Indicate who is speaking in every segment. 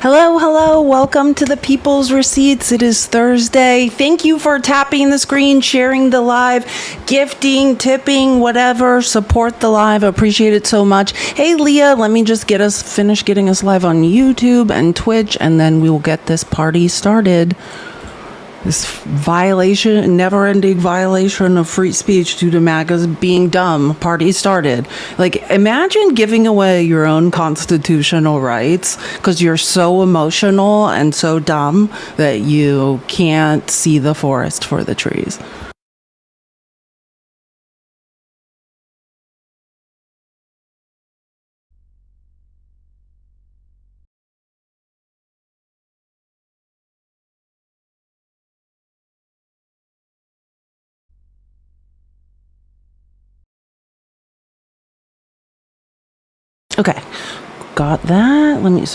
Speaker 1: Hello, hello. Welcome to the People's Receipts. It is Thursday. Thank you for tapping the screen, sharing the live, gifting, tipping, whatever. Support the live. Appreciate it so much. Hey, Leah, let me just finish getting us live on YouTube and Twitch, and then we will get this party started. This violation, never-ending violation of free speech due to MAGA's being dumb. Party started. Like, imagine giving away your own constitutional rights because you're so emotional and so dumb that you can't see the forest for the trees. Okay, got that. Let me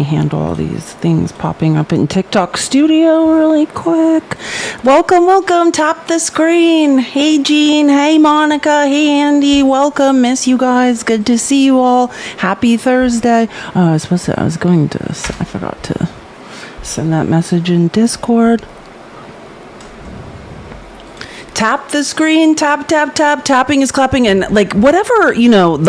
Speaker 1: handle all these things popping up in TikTok Studio really quick. Welcome. Tap the screen. Hey, Jean. Hey, Monica. Hey, Andy. Welcome. Miss you guys. Good to see you all. Happy Thursday. I forgot to send that message in Discord. Tap the screen, tap, tapping is clapping, and like whatever,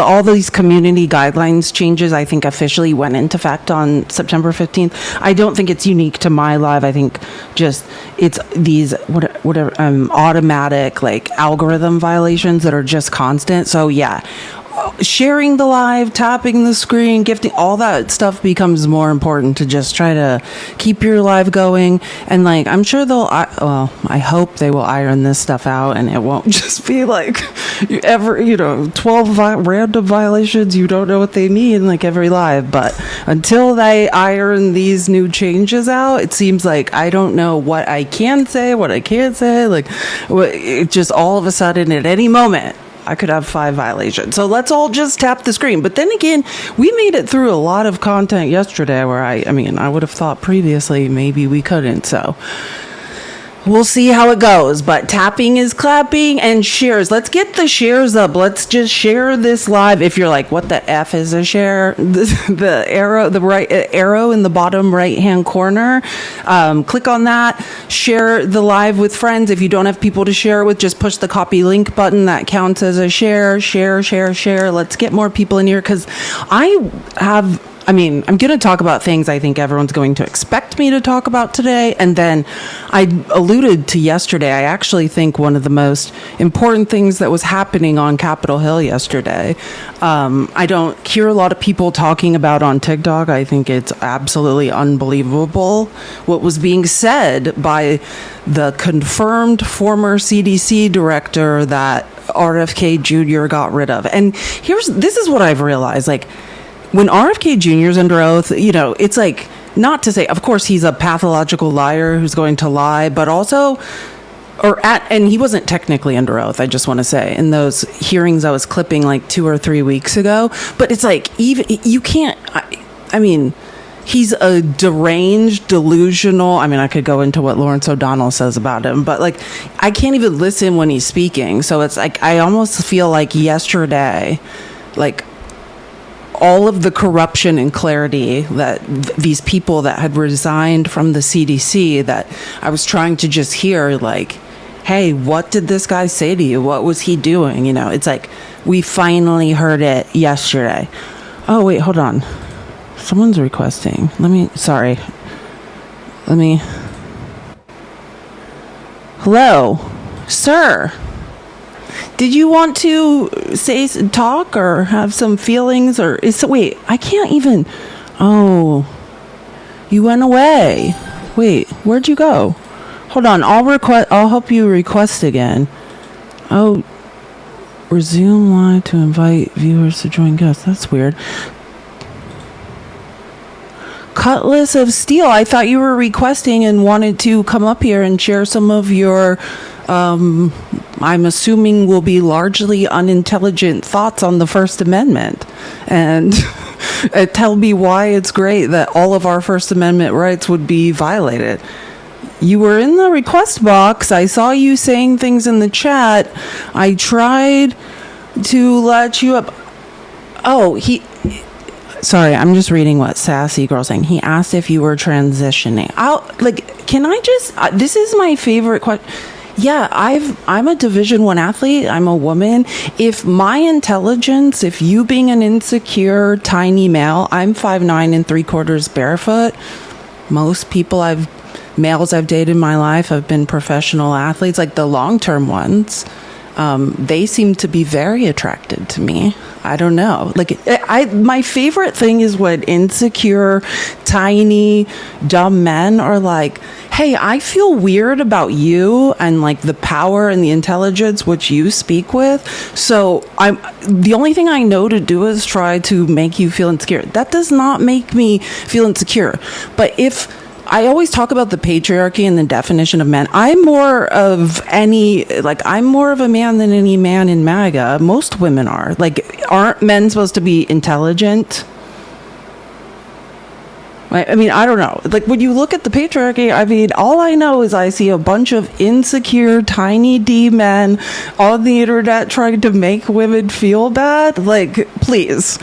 Speaker 1: all these community guidelines changes, I think officially went into effect on September 15th. I don't think it's unique to my live. I think just it's these whatever automatic like algorithm violations that are just constant. So yeah, sharing the live, tapping the screen, gifting, all that stuff becomes more important to just try to keep your live going. And like, I'm sure I hope they will iron this stuff out and it won't just be like 12 random violations. You don't know what they mean like every live. But until they iron these new changes out, it seems like I don't know what I can say, what I can't say. Like it just all of a sudden at any moment, I could have 5 violations. So let's all just tap the screen. But then again, we made it through a lot of content yesterday where I would have thought previously maybe we couldn't. So we'll see how it goes. But tapping is clapping and shares. Let's get the shares up. Let's just share this live. If you're like, what the F is a share? The arrow in the bottom right-hand corner. Click on that. Share the live with friends. If you don't have people to share it with, just push the copy link button. That counts as a share. Share. Let's get more people in here because I'm going to talk about things I think everyone's going to expect me to talk about today. And then I alluded to yesterday, I actually think one of the most important things that was happening on Capitol Hill yesterday, I don't hear a lot of people talking about on TikTok. I think it's absolutely unbelievable what was being said by the confirmed former CDC director that RFK Jr. got rid of. And this is what I've realized, like, when RFK Jr. is under oath, it's like, not to say, of course, he's a pathological liar who's going to lie, but also, and he wasn't technically under oath, I just want to say, in those hearings I was clipping like 2 or 3 weeks ago. But it's like, even, you can't, he's a deranged, delusional, I could go into what Lawrence O'Donnell says about him, but like, I can't even listen when he's speaking. So it's like, I almost feel like yesterday, like, all of the corruption and clarity that these people that had resigned from the CDC, that I was trying to just hear, like, hey, what did this guy say to you? What was he doing? It's like we finally heard it yesterday. Oh, wait, hold on. Someone's requesting. Hello, sir. Did you want to talk or have some feelings wait, I can't even, you went away. Wait, where'd you go? Hold on, I'll help you request again. Oh, resume live to invite viewers to join guests. That's weird. Cutlass of Steel, I thought you were requesting and wanted to come up here and share some of your I'm assuming will be largely unintelligent thoughts on the First Amendment, and tell me why it's great that all of our First Amendment rights would be violated. You were in the request box. I saw you saying things in the chat. I tried to let you up. Oh, Sorry, I'm just reading what Sassy Girl saying. He asked if you were transitioning. Can I just, this is my favorite question. Yeah, I'm a Division I athlete. I'm a woman. If my intelligence, if you being an insecure, tiny male, I'm 5'9" and 3/4 barefoot. Most males I've dated in my life have been professional athletes, like the long-term ones. They seem to be very attracted to me. I don't know. My favorite thing is when insecure, tiny, dumb men are like, hey, I feel weird about you and like the power and the intelligence which you speak with. So the only thing I know to do is try to make you feel insecure. That does not make me feel insecure. But if I always talk about the patriarchy and the definition of men. I'm more of a man than any man in MAGA. Most women are. Aren't men supposed to be intelligent? I mean, I don't know. When you look at the patriarchy, I mean, all I know is I see a bunch of insecure, tiny D men on the internet trying to make women feel bad. Please.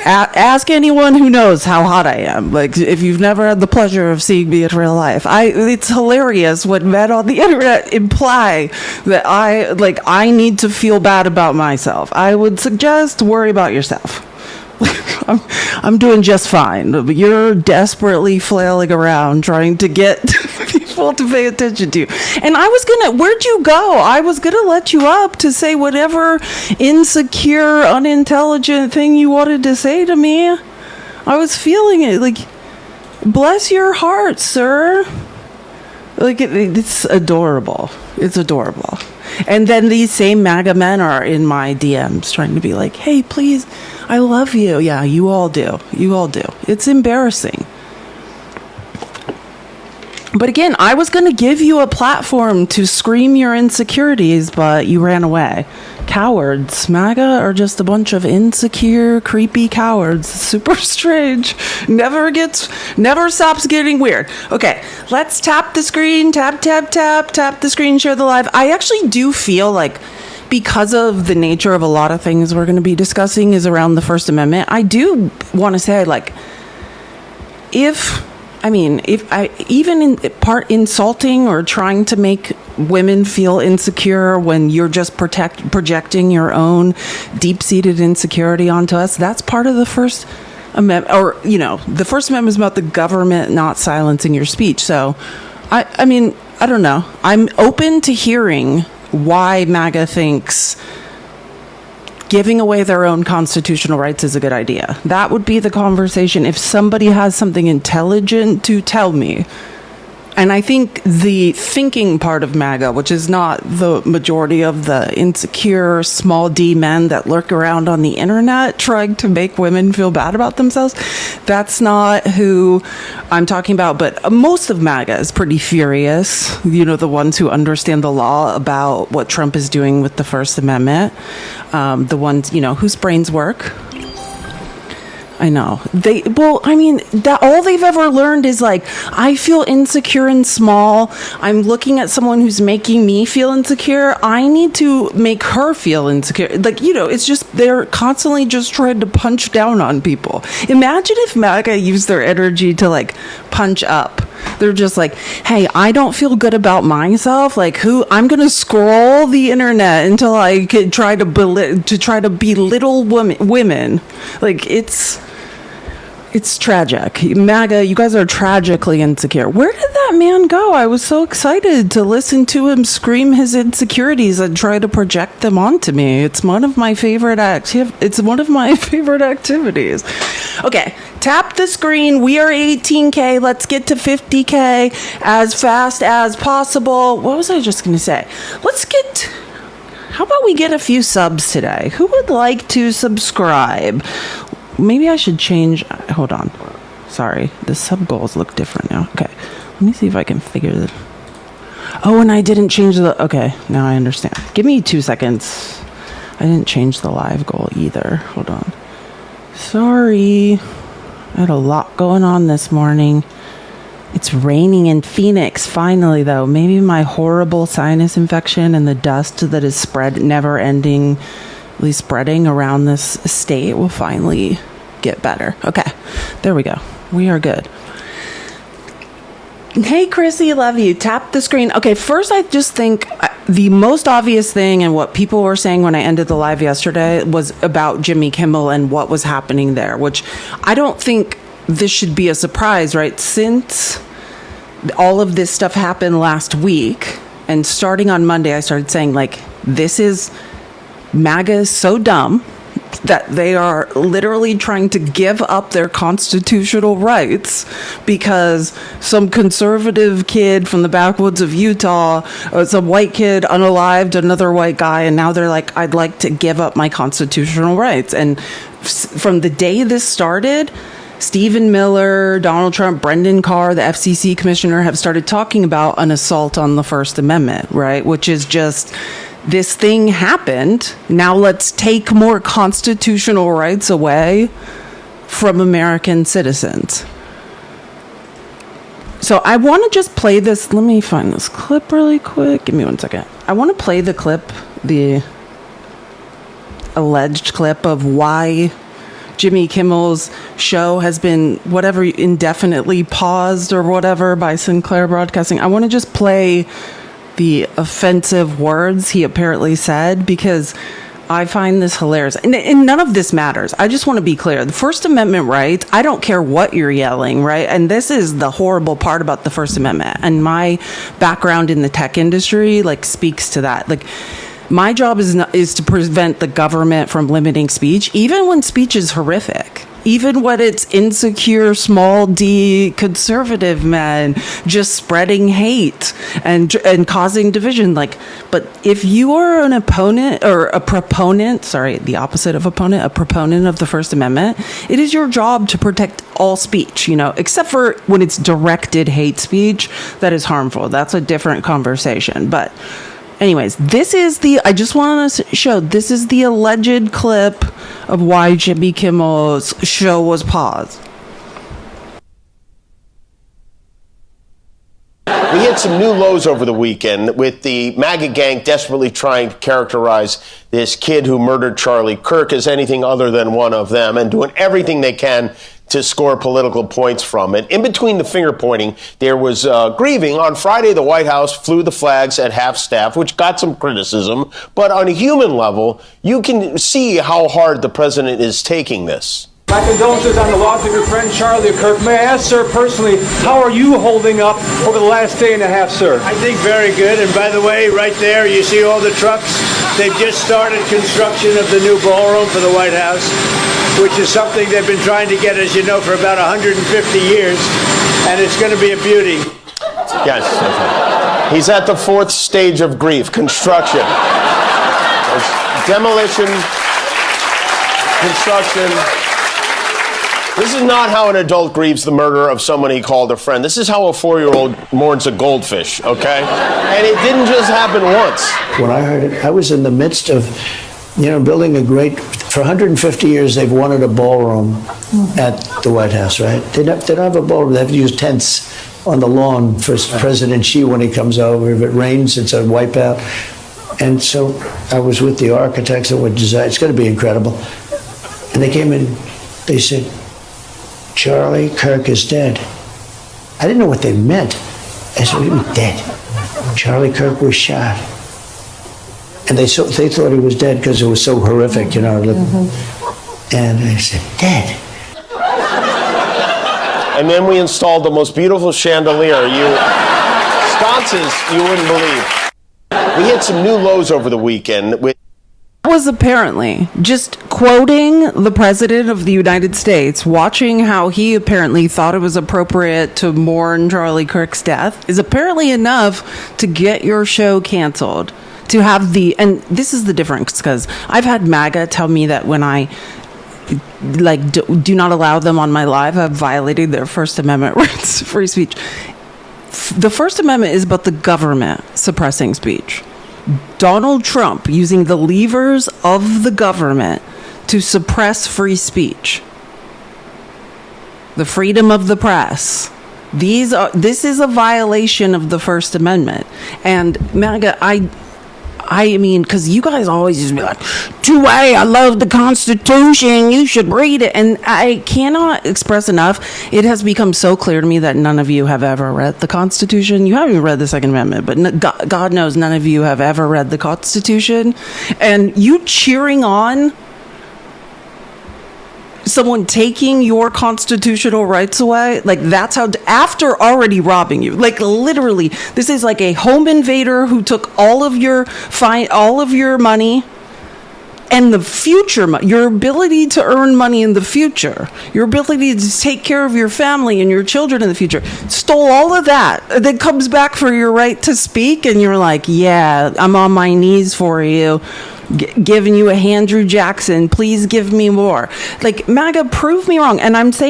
Speaker 1: Ask anyone who knows how hot I am. If you've never had the pleasure of seeing me in real life, it's hilarious when men on the internet imply that I need to feel bad about myself. I would suggest worry about yourself. I'm doing just fine. But you're desperately flailing around trying to get people to pay attention to you. And where'd you go? I was gonna let you up to say whatever insecure, unintelligent thing you wanted to say to me. I was feeling it. Bless your heart, sir. It's adorable. It's adorable. And then these same MAGA men are in my DMs trying to be like, hey, please, I love you. Yeah, you all do. You all do. It's embarrassing. But again, I was going to give you a platform to scream your insecurities, but you ran away. Cowards. MAGA are just a bunch of insecure, creepy cowards. Super strange. Never stops getting weird. Okay, let's tap the screen. Tap the screen, share the live. I actually do feel like, because of the nature of a lot of things we're going to be discussing is around the First Amendment, I do want to say, if I even in part insulting or trying to make women feel insecure when you're just projecting your own deep-seated insecurity onto us, that's part of the First Amendment. Or, the First Amendment is about the government not silencing your speech. So, I mean, I don't know. I'm open to hearing why MAGA thinks giving away their own constitutional rights is a good idea. That would be the conversation if somebody has something intelligent to tell me. And I think the thinking part of MAGA, which is not the majority of the insecure small D men that lurk around on the internet trying to make women feel bad about themselves, that's not who I'm talking about. But most of MAGA is pretty furious. The ones who understand the law about what Trump is doing with the First Amendment. The ones, whose brains work. I know. That all they've ever learned is I feel insecure and small. I'm looking at someone who's making me feel insecure. I need to make her feel insecure. It's just, they're constantly just trying to punch down on people. Imagine if MAGA used their energy to punch up. They're just hey, I don't feel good about myself. I'm going to scroll the internet until I could try to belittle women. It's tragic. MAGA, you guys are tragically insecure. Where did that man go? I was so excited to listen to him scream his insecurities and try to project them onto me. It's one of my favorite activities. Okay, tap the screen. We are 18K. Let's get to 50K as fast as possible. What was I just going to say? How about we get a few subs today? Who would like to subscribe? Maybe I should change. Hold on. Sorry. The sub goals look different now. Okay. Let me see if I can figure this. Oh, and I didn't change the. Okay. Now I understand. Give me 2 seconds. I didn't change the live goal either. Hold on. Sorry. I had a lot going on this morning. It's raining in Phoenix, finally, though. Maybe my horrible sinus infection and the dust that is never-endingly spreading around this state will finally get better. Okay, there we go. We are good. Hey, Chrissy, love you. Tap the screen. Okay, first, I just think the most obvious thing and what people were saying when I ended the live yesterday was about Jimmy Kimmel and what was happening there, which I don't think this should be a surprise, right? Since all of this stuff happened last week, and starting on Monday, I started saying, like, this is, MAGA is so dumb that they are literally trying to give up their constitutional rights because some conservative kid from the backwoods of Utah, some white kid unalived another white guy, and now they're like, I'd like to give up my constitutional rights. And from the day this started, Stephen Miller, Donald Trump, Brendan Carr, the FCC commissioner, have started talking about an assault on the First Amendment, right? Which is just, this thing happened. Now let's take more constitutional rights away from American citizens. So I want to just play this. Let me find this clip really quick. Give me 1 second. I want to play the clip, the alleged clip of why Jimmy Kimmel's show has been indefinitely paused or whatever by Sinclair Broadcasting. I want to just play the offensive words he apparently said because I find this hilarious. And none of this matters. I just want to be clear. The First Amendment rights, I don't care what you're yelling, right? And this is the horrible part about the First Amendment. And my background in the tech industry, speaks to that. My job is to prevent the government from limiting speech, even when speech is horrific, even when it's insecure, small d, conservative men just spreading hate and causing division. But if you are an opponent or a proponent, the opposite of opponent, a proponent of the First Amendment, it is your job to protect all speech, except for when it's directed hate speech that is harmful. That's a different conversation. But anyways, I just want to show, this is the alleged clip of why Jimmy Kimmel's show was paused.
Speaker 2: We hit some new lows over the weekend with the MAGA gang desperately trying to characterize this kid who murdered Charlie Kirk as anything other than one of them and doing everything they can to score political points from it. In between the finger pointing, there was grieving. On Friday, the White House flew the flags at half staff, which got some criticism. But on a human level, you can see how hard the president is taking this.
Speaker 3: My condolences on the loss of your friend Charlie Kirk. May I ask, sir, personally, how are you holding up over the last day and a half, sir?
Speaker 4: I think very good. And by the way, right there, you see all the trucks. They've just started construction of the new ballroom for the White House, which is something they've been trying to get, as you know, for about 150 years. And it's going to be a beauty.
Speaker 2: Yes. He's at the fourth stage of grief, construction. There's demolition, construction. This is not how an adult grieves the murder of someone he called a friend. This is how a 4-year-old mourns a goldfish, okay? And it didn't just happen once.
Speaker 5: When I heard it, I was in the midst of, building for 150 years, they've wanted a ballroom at the White House, right? They don't have a ballroom. They have to use tents on the lawn for President Xi when he comes over. If it rains, it's a wipeout. And so I was with the architects and would design. It's going to be incredible. And they came in, they said, Charlie Kirk is dead. I didn't know what they meant. I said, he was dead. Charlie Kirk was shot. And they thought he was dead because it was so horrific, And I said, dead.
Speaker 2: And then we installed the most beautiful chandelier. Sconces you wouldn't believe. We hit some new lows over the weekend with
Speaker 1: was apparently just quoting the president of the United States, watching how he apparently thought it was appropriate to mourn Charlie Kirk's death, is apparently enough to get your show canceled. To have and this is the difference, because I've had MAGA tell me that when I do not allow them on my live, I've violated their First Amendment rights, free speech. The First Amendment is about the government suppressing speech. Donald Trump using the levers of the government to suppress free speech, the freedom of the press, This is a violation of the First Amendment. And MAGA, I mean, because you guys always just be like, 2A, I love the Constitution, you should read it. And I cannot express enough. It has become so clear to me that none of you have ever read the Constitution. You haven't even read the Second Amendment, but God knows none of you have ever read the Constitution. And you cheering on someone taking your constitutional rights away, like that's how, after already robbing you, like literally, this is like a home invader who took all of your money and the future, your ability to earn money in the future, your ability to take care of your family and your children in the future, stole all of that, then comes back for your right to speak, and you're like, yeah, I'm on my knees for you, giving you a Andrew Jackson, please give me more. Like, MAGA, prove me wrong. And I'm just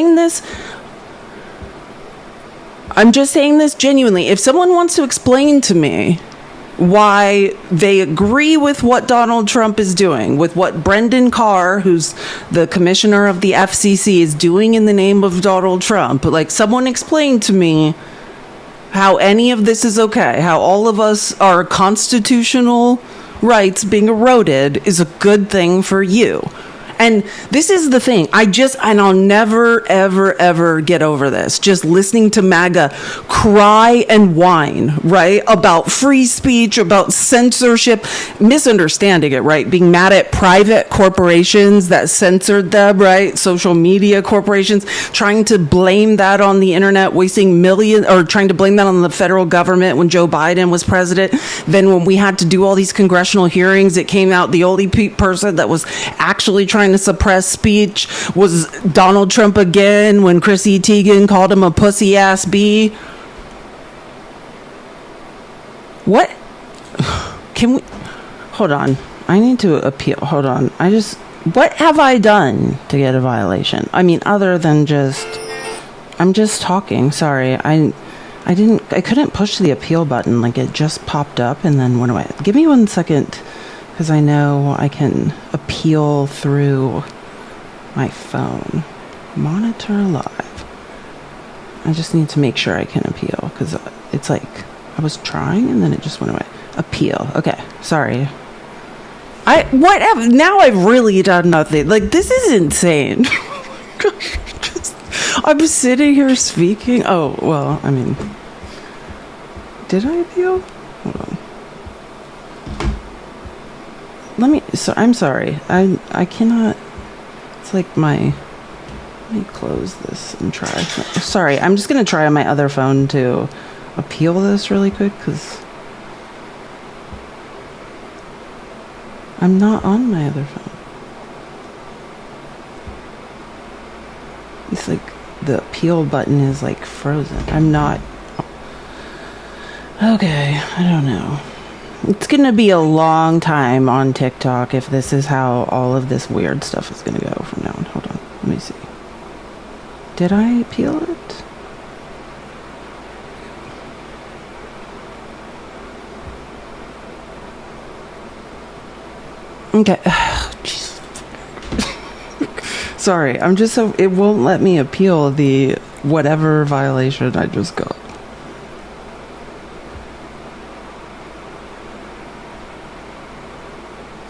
Speaker 1: saying this genuinely. If someone wants to explain to me why they agree with what Donald Trump is doing, with what Brendan Carr, who's the commissioner of the FCC, is doing in the name of Donald Trump, like, someone explain to me how any of this is okay, how all of us, our constitutional rights being eroded is a good thing for you. And this is the thing. And I'll never, ever, ever get over this. Just listening to MAGA cry and whine, right? About free speech, about censorship, misunderstanding it, right? Being mad at private corporations that censored them, right? Social media corporations, trying to blame that on the internet, wasting millions, or trying to blame that on the federal government when Joe Biden was president. Then when we had to do all these congressional hearings, it came out the only person that was actually trying to suppress speech was Donald Trump again, when Chrissy Teigen called him a pussy ass bee. What? Can we hold on? I need to appeal. Hold on. What have I done to get a violation? I mean, other than I'm just talking. Sorry. I couldn't push the appeal button. Like, it just popped up and then went away. Give me 1 second, because I know I can appeal through my phone. Monitor live. I just need to make sure I can appeal, because it's like I was trying and then it just went away. Appeal. Okay. Sorry. Now I've really done nothing. Like, this is insane. I'm sitting here speaking. Oh, well, I mean, did I appeal? Hold on. I'm sorry. I cannot. It's like let me close this and try. Sorry, I'm just going to try on my other phone to appeal this really quick, because I'm not on my other phone. It's like the appeal button is like frozen. I'm not. Okay, I don't know. It's going to be a long time on TikTok if this is how all of this weird stuff is going to go from now on. Hold on. Let me see. Did I appeal it? Okay. Jesus. Sorry. I'm just so... It won't let me appeal the whatever violation I just got.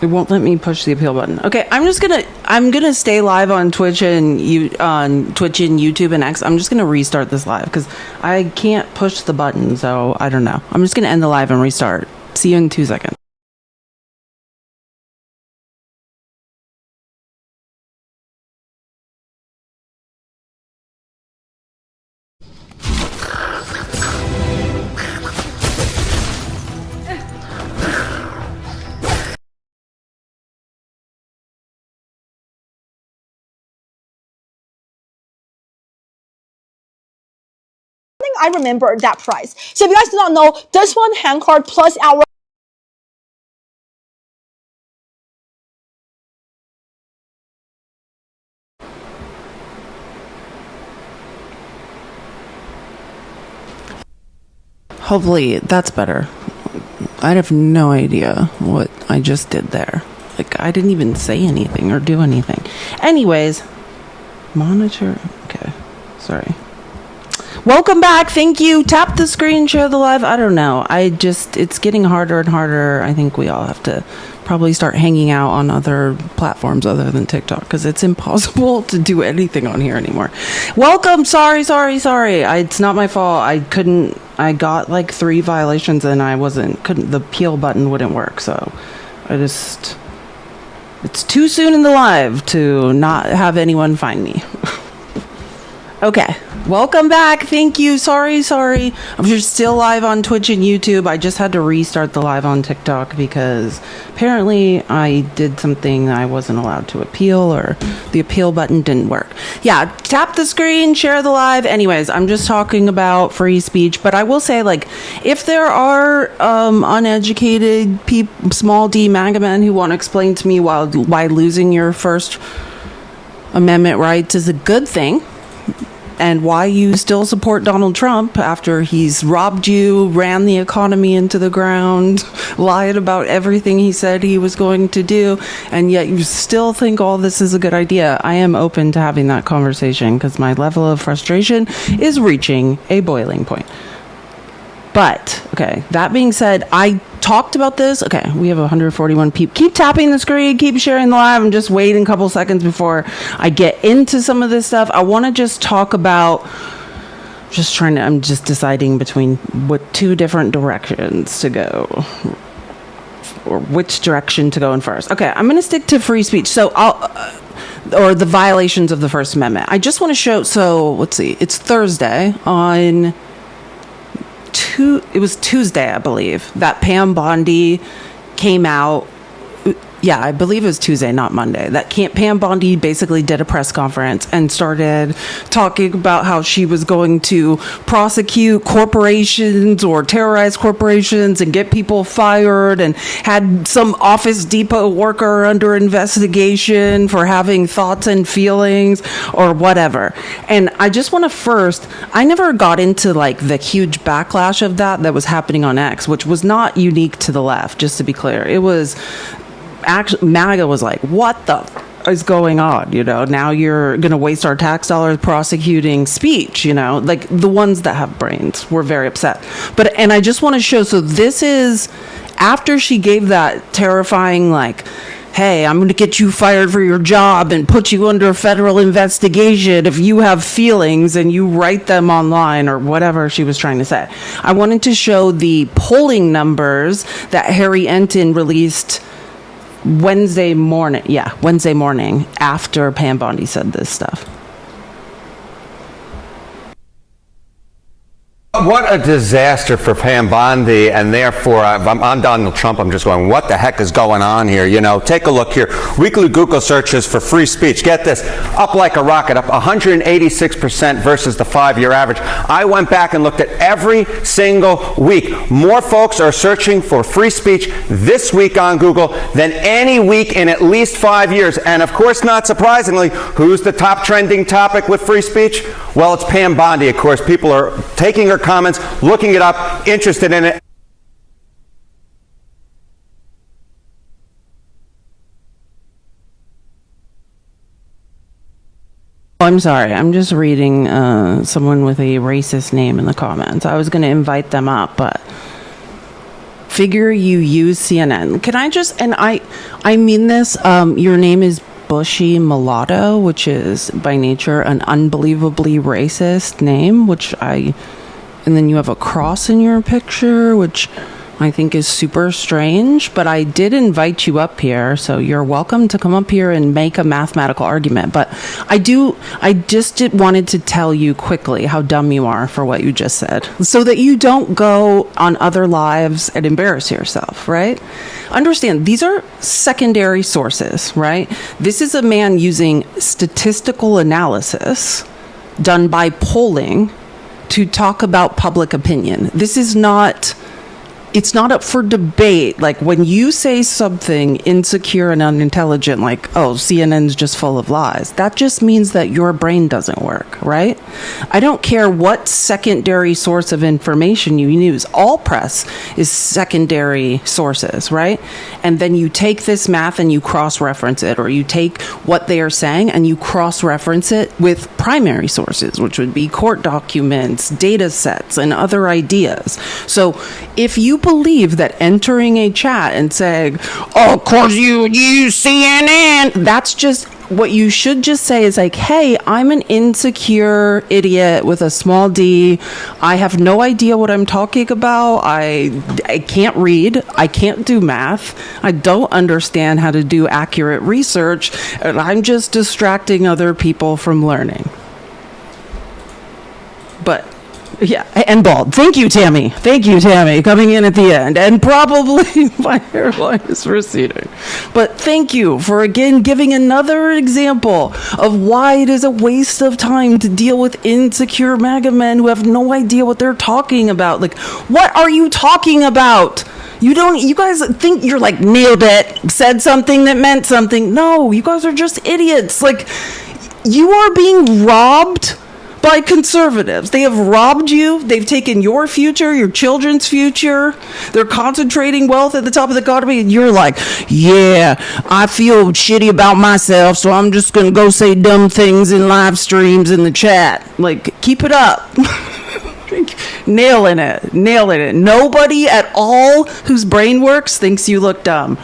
Speaker 1: It won't let me push the appeal button. Okay, I'm gonna stay live on Twitch and YouTube and X. I'm just gonna restart this live because I can't push the button, so I don't know. I'm just gonna end the live and restart. See you in 2 seconds.
Speaker 6: I remember that price. So if you guys do not know, this one hand card plus our
Speaker 1: Hopefully that's better. I have no idea what I just did there. Like, I didn't even say anything or do anything. Anyways, monitor. Okay, sorry. Welcome back. Thank you. Tap the screen, share the live. I don't know. It's getting harder and harder. I think we all have to probably start hanging out on other platforms other than TikTok because it's impossible to do anything on here anymore. Welcome. Sorry. It's not my fault. I got like 3 violations and the appeal button wouldn't work. So it's too soon in the live to not have anyone find me. Okay. Welcome back. Thank you. Sorry. I'm just still live on Twitch and YouTube. I just had to restart the live on TikTok because apparently I did something I wasn't allowed to appeal, or the appeal button didn't work. Yeah, tap the screen, share the live. Anyways, I'm just talking about free speech, but I will say, like, if there are uneducated small d MAGA men who want to explain to me why losing your First Amendment rights is a good thing, and why you still support Donald Trump after he's robbed you, ran the economy into the ground, lied about everything he said he was going to do, and yet you still think all this is a good idea. I am open to having that conversation because my level of frustration is reaching a boiling point. But, okay, that being said, I talked about this. Okay, we have 141 people. Keep tapping the screen, keep sharing the live. I'm just waiting a couple seconds before I get into some of this stuff. I want to just talk about, I'm just deciding between what 2 different directions to go, or which direction to go in first. Okay, I'm going to stick to free speech. So or the violations of the First Amendment. I just want to show, so let's see, it's Thursday on... It was Tuesday, I believe, that Pam Bondi came out. Yeah, I believe it was Tuesday, not Monday. That Pam Bondi basically did a press conference and started talking about how she was going to prosecute corporations or terrorize corporations and get people fired, and had some Office Depot worker under investigation for having thoughts and feelings or whatever. And I just want to I never got into like the huge backlash of that was happening on X, which was not unique to the left, just to be clear. It was... Actually, MAGA was like, what the is going on? Now you're going to waste our tax dollars prosecuting speech, like the ones that have brains were very upset. And I just want to show, so this is after she gave that terrifying, like, hey, I'm going to get you fired for your job and put you under federal investigation if you have feelings and you write them online, or whatever she was trying to say. I wanted to show the polling numbers that Harry Enton released Wednesday morning after Pam Bondi said this stuff.
Speaker 7: What a disaster for Pam Bondi, and therefore, I'm Donald Trump. I'm just going, what the heck is going on here? Take a look here. Weekly Google searches for free speech. Get this, up like a rocket, up 186% versus the 5-year average. I went back and looked at every single week. More folks are searching for free speech this week on Google than any week in at least 5 years. And of course, not surprisingly, who's the top trending topic with free speech? Well, it's Pam Bondi, of course. People are taking her comments, looking it up, interested in it.
Speaker 1: I'm sorry, I'm just reading someone with a racist name in the comments. I was going to invite them up, but figure you use CNN. Can I just, and I mean this, your name is Bushy Mulatto, which is by nature an unbelievably racist name, and then you have a cross in your picture, which I think is super strange, but I did invite you up here, so you're welcome to come up here and make a mathematical argument. But I just wanted to tell you quickly how dumb you are for what you just said, so that you don't go on other lives and embarrass yourself, right? Understand, these are secondary sources, right? This is a man using statistical analysis done by polling to talk about public opinion. This is not it's not up for debate. Like when you say something insecure and unintelligent, like, oh, CNN's just full of lies, that just means that your brain doesn't work, right? I don't care what secondary source of information you use. All press is secondary sources, right? And then you take this math and you cross-reference it, or you take what they are saying and you cross-reference it with primary sources, which would be court documents, data sets, and other ideas. So if you believe that entering a chat and saying, oh, of course you CNN, that's just what you should just say is like, hey, I'm an insecure idiot with a small d. I have no idea what I'm talking about. I can't read. I can't do math. I don't understand how to do accurate research. And I'm just distracting other people from learning. But yeah, and bald. Thank you, Tammy. Thank you, Tammy, coming in at the end. And probably my hairline is receding. But thank you for, again, giving another example of why it is a waste of time to deal with insecure MAGA men who have no idea what they're talking about. Like, what are you talking about? You guys think you're like, nailed it, said something that meant something. No, you guys are just idiots. Like, you are being robbed by conservatives. They have robbed you. They've taken your future, your children's future. They're concentrating wealth at the top of the economy, and you're like, yeah, I feel shitty about myself, so I'm just going to go say dumb things in live streams in the chat. Like, keep it up. Nailing it. Nobody at all whose brain works thinks you look dumb.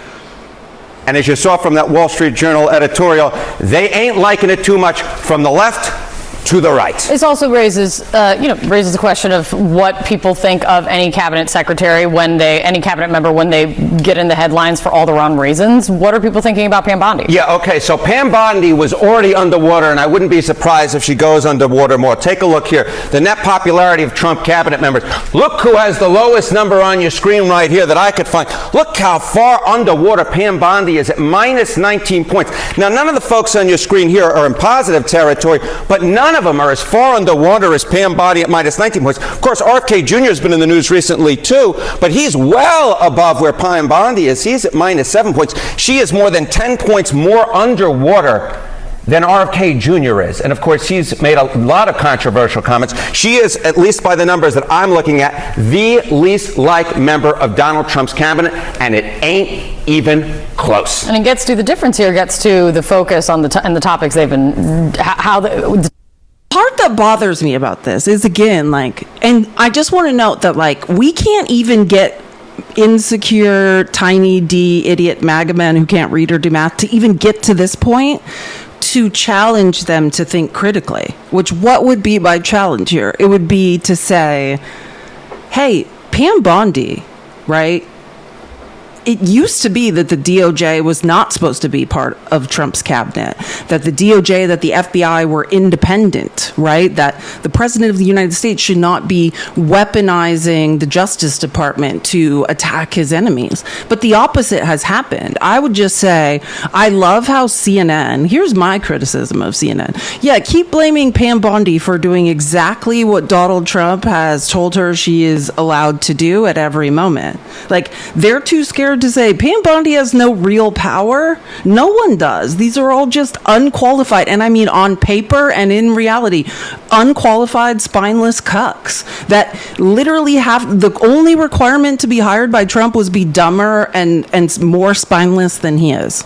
Speaker 7: And as you saw from that Wall Street Journal editorial, they ain't liking it too much from the left to the right.
Speaker 8: This also raises the question of what people think of any cabinet secretary any cabinet member when they get in the headlines for all the wrong reasons. What are people thinking about Pam Bondi?
Speaker 7: Yeah, okay, so Pam Bondi was already underwater, and I wouldn't be surprised if she goes underwater more. Take a look here. The net popularity of Trump cabinet members. Look who has the lowest number on your screen right here that I could find. Look how far underwater Pam Bondi is at minus 19 points. Now, none of the folks on your screen here are in positive territory, but none of them are as far underwater as Pam Bondi at minus 19 points. Of course, RFK Jr. has been in the news recently too, but he's well above where Pam Bondi is. He's at minus 7 points. She is more than 10 points more underwater than RFK Jr. is. And of course, he's made a lot of controversial comments. She is, at least by the numbers that I'm looking at, the least liked member of Donald Trump's cabinet, and it ain't even close.
Speaker 8: And it gets to the difference here, gets to the focus on and the topics they've been, how the
Speaker 1: part that bothers me about this is, again, like, and I just want to note that, like, we can't even get insecure, tiny D, idiot MAGA men who can't read or do math to even get to this point to challenge them to think critically. Which, what would be my challenge here? It would be to say, hey, Pam Bondi, right? It used to be that the DOJ was not supposed to be part of Trump's cabinet, that the DOJ, that the FBI were independent, right? That the president of the United States should not be weaponizing the Justice Department to attack his enemies. But the opposite has happened. I would just say, I love how CNN, here's my criticism of CNN. Yeah, keep blaming Pam Bondi for doing exactly what Donald Trump has told her she is allowed to do at every moment. Like, they're too scared to say Pam Bondi has no real power. No one does. These are all just unqualified, and I mean on paper and in reality, unqualified, spineless cucks that literally have the only requirement to be hired by Trump was be dumber and more spineless than he is.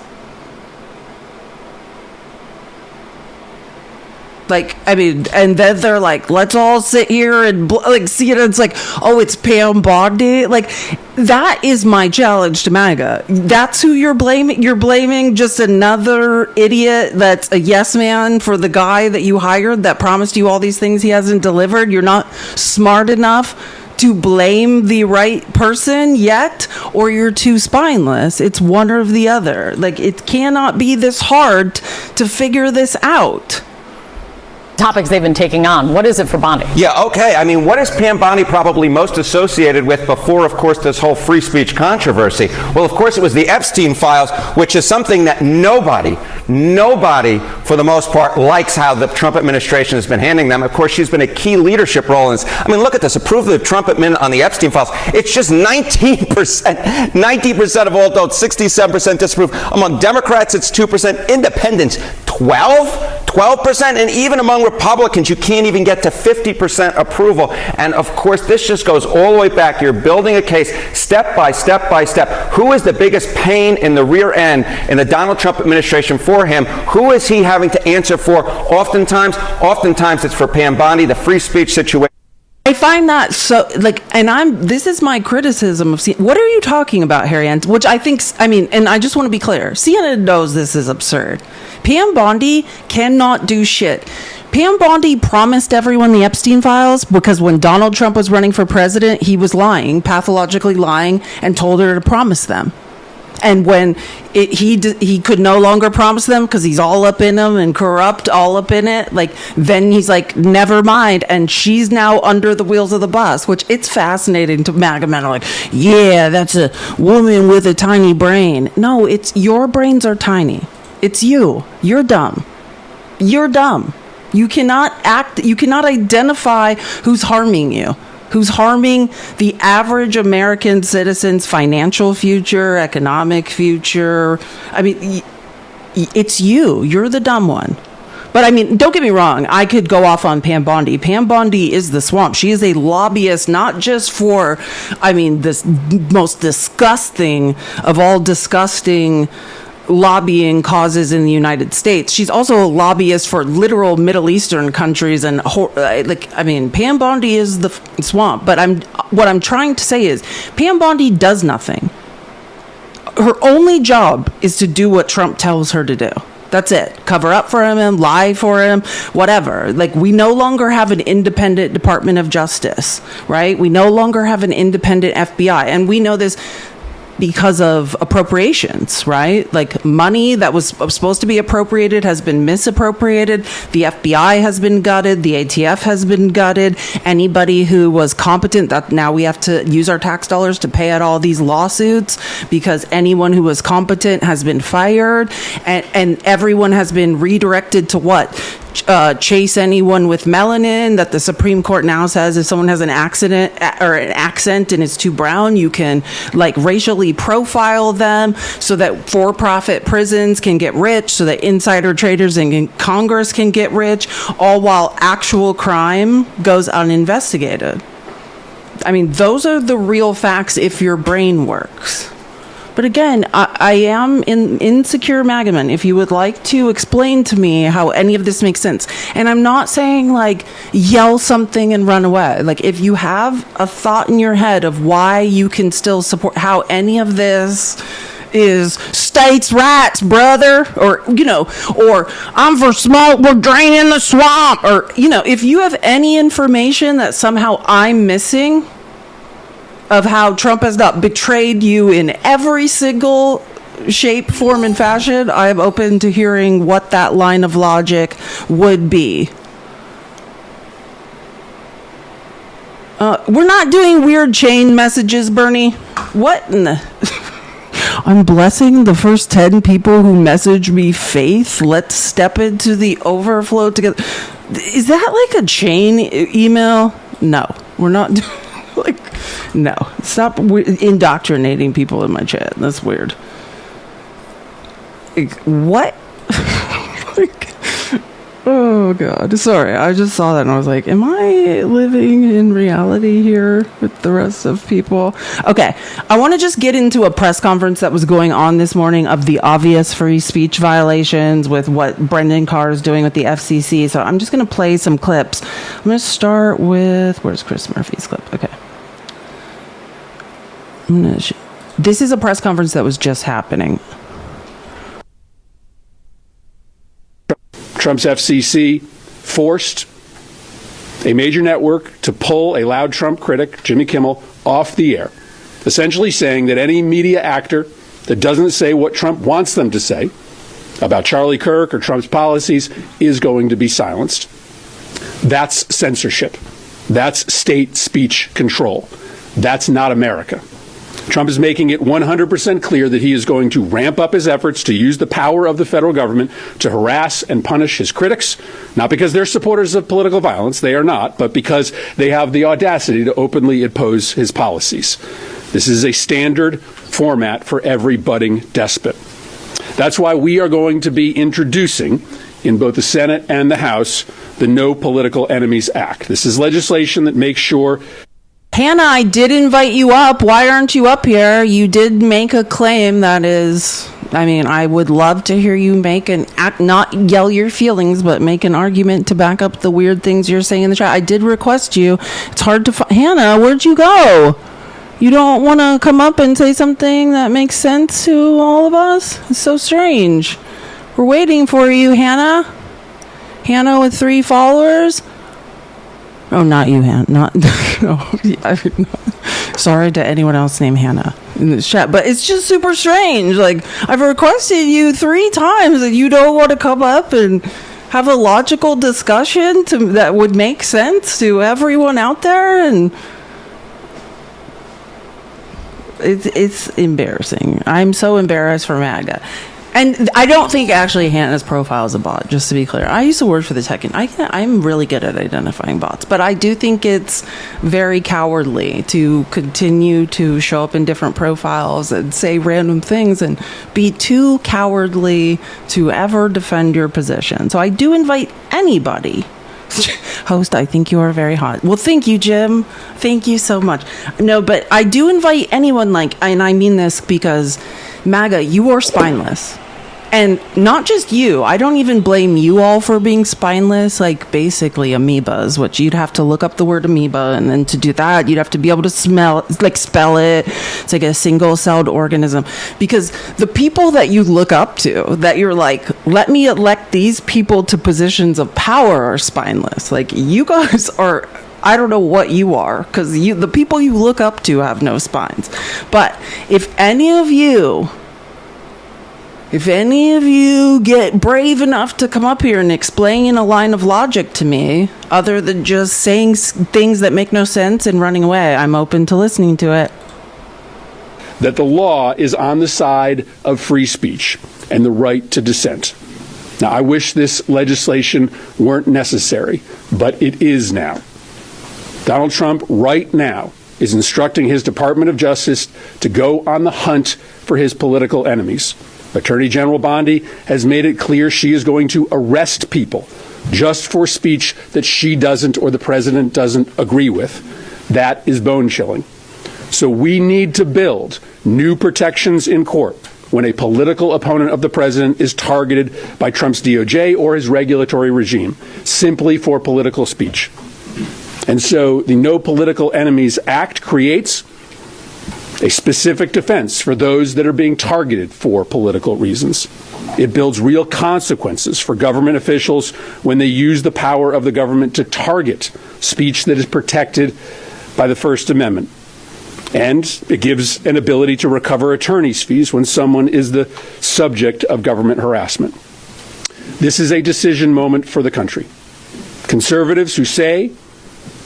Speaker 1: Like, I mean, and then they're like, let's all sit here and like see it. It's like, oh, it's Pam Bondi. Like, that is my challenge to MAGA. That's who you're blaming. You're blaming just another idiot that's a yes man for the guy that you hired that promised you all these things he hasn't delivered. You're not smart enough to blame the right person yet, or you're too spineless. It's one or the other. Like, it cannot be this hard to figure this out.
Speaker 8: topics they've been taking on. What is it for Bondi?
Speaker 7: Yeah, okay. I mean, what is Pam Bondi probably most associated with before, of course, this whole free speech controversy? Well, of course, it was the Epstein files, which is something that nobody, for the most part, likes how the Trump administration has been handling them. Of course, she's been a key leadership role in this. I mean, look at this. Approval of the Trump administration on the Epstein files. It's just 19%. 19% of all adults, 67% disapprove. Among Democrats, it's 2%. Independents, 12%. And even among Republicans, you can't even get to 50% approval. And of course, this just goes all the way back. You're building a case step by step by step. Who is the biggest pain in the rear end in the Donald Trump administration for him? Who is he having to answer for? Oftentimes it's for Pam Bondi, the free speech situation.
Speaker 1: I find that so, this is my criticism of CNN. What are you talking about, Harry Ann? Which I think, and I just want to be clear, CNN knows this is absurd. Pam Bondi cannot do shit. Pam Bondi promised everyone the Epstein files because when Donald Trump was running for president, he was lying, pathologically lying, and told her to promise them. And when he could no longer promise them because he's all up in them and corrupt, all up in it, then he's like, never mind. And she's now under the wheels of the bus, which it's fascinating to MAGA men are like, yeah, that's a woman with a tiny brain. No, it's your brains are tiny. It's you. You're dumb. You're dumb. You cannot identify who's harming you. Who's harming the average American citizen's financial future, economic future. I mean, it's you. You're the dumb one. But I mean, don't get me wrong. I could go off on Pam Bondi. Pam Bondi is the swamp. She is a lobbyist, not just for, this most disgusting of all disgusting lobbying causes in the United States. She's also a lobbyist for literal Middle Eastern countries, and Pam Bondi is the swamp. But what I'm trying to say is Pam Bondi does nothing. Her only job is to do what Trump tells her to do. That's it. Cover up for him, lie for him, whatever. We no longer have an independent Department of Justice, right? We no longer have an independent FBI, and we know this because of appropriations, right? Money that was supposed to be appropriated has been misappropriated. The FBI has been gutted. The ATF has been gutted. Anybody who was competent, that now we have to use our tax dollars to pay out all these lawsuits because anyone who was competent has been fired, and everyone has been redirected to what? Chase anyone with melanin. That the Supreme Court now says if someone has an accident or an accent and is too brown, you can racially profile them so that for-profit prisons can get rich, so that insider traders in Congress can get rich, all while actual crime goes uninvestigated. I mean, those are the real facts if your brain works. But again, I am an insecure MAGA-man. If you would like to explain to me how any of this makes sense. And I'm not saying yell something and run away. If you have a thought in your head of why you can still support how any of this is states' rights, brother, or I'm for smoke, we're draining the swamp, or if you have any information that somehow I'm missing of how Trump has not betrayed you in every single shape, form, and fashion, I am open to hearing what that line of logic would be. We're not doing weird chain messages, Bernie. What in the... I'm blessing the first 10 people who message me faith. Let's step into the overflow together. Is that a chain email? No, we're not doing... No, stop indoctrinating people in my chat. That's weird. What? Oh, God. Sorry, I just saw that and I was like, am I living in reality here with the rest of people? Okay, I want to just get into a press conference that was going on this morning of the obvious free speech violations with what Brendan Carr is doing with the FCC. So I'm just going to play some clips. I'm going to start with, where's Chris Murphy's clip? Okay. This is a press conference that was just happening.
Speaker 9: Trump's FCC forced a major network to pull a loud Trump critic, Jimmy Kimmel, off the air, essentially saying that any media actor that doesn't say what Trump wants them to say about Charlie Kirk or Trump's policies is going to be silenced. That's censorship. That's state speech control. That's not America. Trump is making it 100% clear that he is going to ramp up his efforts to use the power of the federal government to harass and punish his critics, not because they're supporters of political violence, they are not, but because they have the audacity to openly oppose his policies. This is a standard format for every budding despot. That's why we are going to be introducing, in both the Senate and the House, the No Political Enemies Act. This is legislation that makes sure.
Speaker 1: Hannah, I did invite you up. Why aren't you up here? You did make a claim that is, I mean, I would love to hear you make an act, not yell your feelings, but make an argument to back up the weird things you're saying in the chat. I did request you. It's hard to find. Hannah, where'd you go? You don't want to come up and say something that makes sense to all of us? It's so strange. We're waiting for you, Hannah. Hannah with 3 followers. Oh, not you, Hannah. Not. No, sorry to anyone else named Hannah in the chat, but it's just super strange. Like, I've requested you 3 times and you don't want to come up and have a logical discussion that would make sense to everyone out there, and it's embarrassing. I'm so embarrassed for MAGA. And I don't think actually Hannah's profile is a bot, just to be clear. I used to work for the tech, and I'm really good at identifying bots. But I do think it's very cowardly to continue to show up in different profiles and say random things and be too cowardly to ever defend your position. So I do invite anybody. Host, I think you are very hot. Well, thank you, Jim. Thank you so much. No, but I do invite anyone, and I mean this because MAGA, you are spineless. And not just you. I don't even blame you all for being spineless, like basically amoebas, which you'd have to look up the word amoeba, and then to do that, you'd have to be able to spell it. It's like a single-celled organism. Because the people that you look up to, that you're like, let me elect these people to positions of power, are spineless. Like, you guys are, I don't know what you are, because the people you look up to have no spines. But if any of you get brave enough to come up here and explain in a line of logic to me, other than just saying things that make no sense and running away, I'm open to listening to it.
Speaker 9: That the law is on the side of free speech and the right to dissent. Now, I wish this legislation weren't necessary, but it is now. Donald Trump right now is instructing his Department of Justice to go on the hunt for his political enemies. Attorney General Bondi has made it clear she is going to arrest people just for speech that she doesn't or the president doesn't agree with. That is bone-chilling. So we need to build new protections in court when a political opponent of the president is targeted by Trump's DOJ or his regulatory regime, simply for political speech. And so the No Political Enemies Act creates a specific defense for those that are being targeted for political reasons. It builds real consequences for government officials when they use the power of the government to target speech that is protected by the First Amendment. And it gives an ability to recover attorney's fees when someone is the subject of government harassment. This is a decision moment for the country. Conservatives who say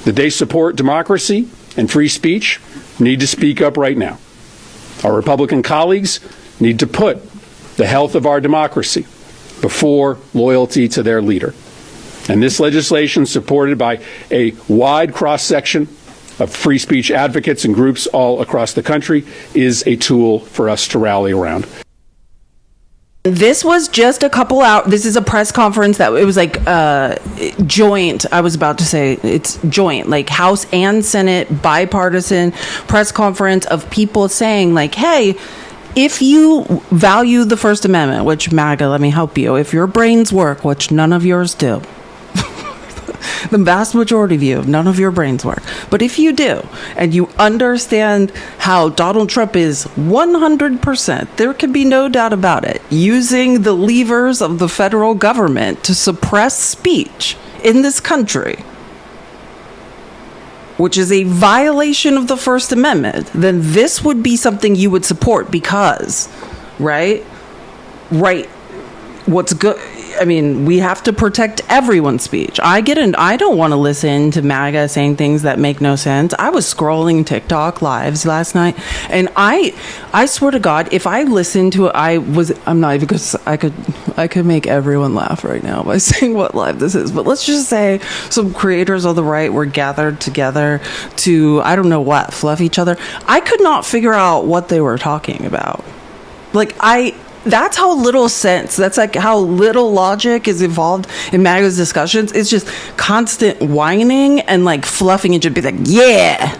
Speaker 9: that they support democracy and free speech need to speak up right now. Our Republican colleagues need to put the health of our democracy before loyalty to their leader. And this legislation, supported by a wide cross-section of free speech advocates and groups all across the country, is a tool for us to rally around.
Speaker 1: This was just a couple hours. This is a press conference that it was like joint. I was about to say it's joint, like House and Senate bipartisan press conference of people saying like, hey, if you value the First Amendment, which MAGA, let me help you, if your brains work, which none of yours do, the vast majority of you, none of your brains work. But if you do, and you understand how Donald Trump is 100%, there can be no doubt about it, using the levers of the federal government to suppress speech in this country, which is a violation of the First Amendment, then this would be something you would support because, right, what's good. I mean, we have to protect everyone's speech. I don't want to listen to MAGA saying things that make no sense. I was scrolling TikTok lives last night, and I swear to God, if I listened to it, I'm not, because I could make everyone laugh right now by saying what live this is. But let's just say some creators of the right were gathered together to, I don't know what, fluff each other. I could not figure out what they were talking about. Like, that's how little sense, that's like how little logic is involved in MAGA's discussions. It's just constant whining and like fluffing and just be like, yeah,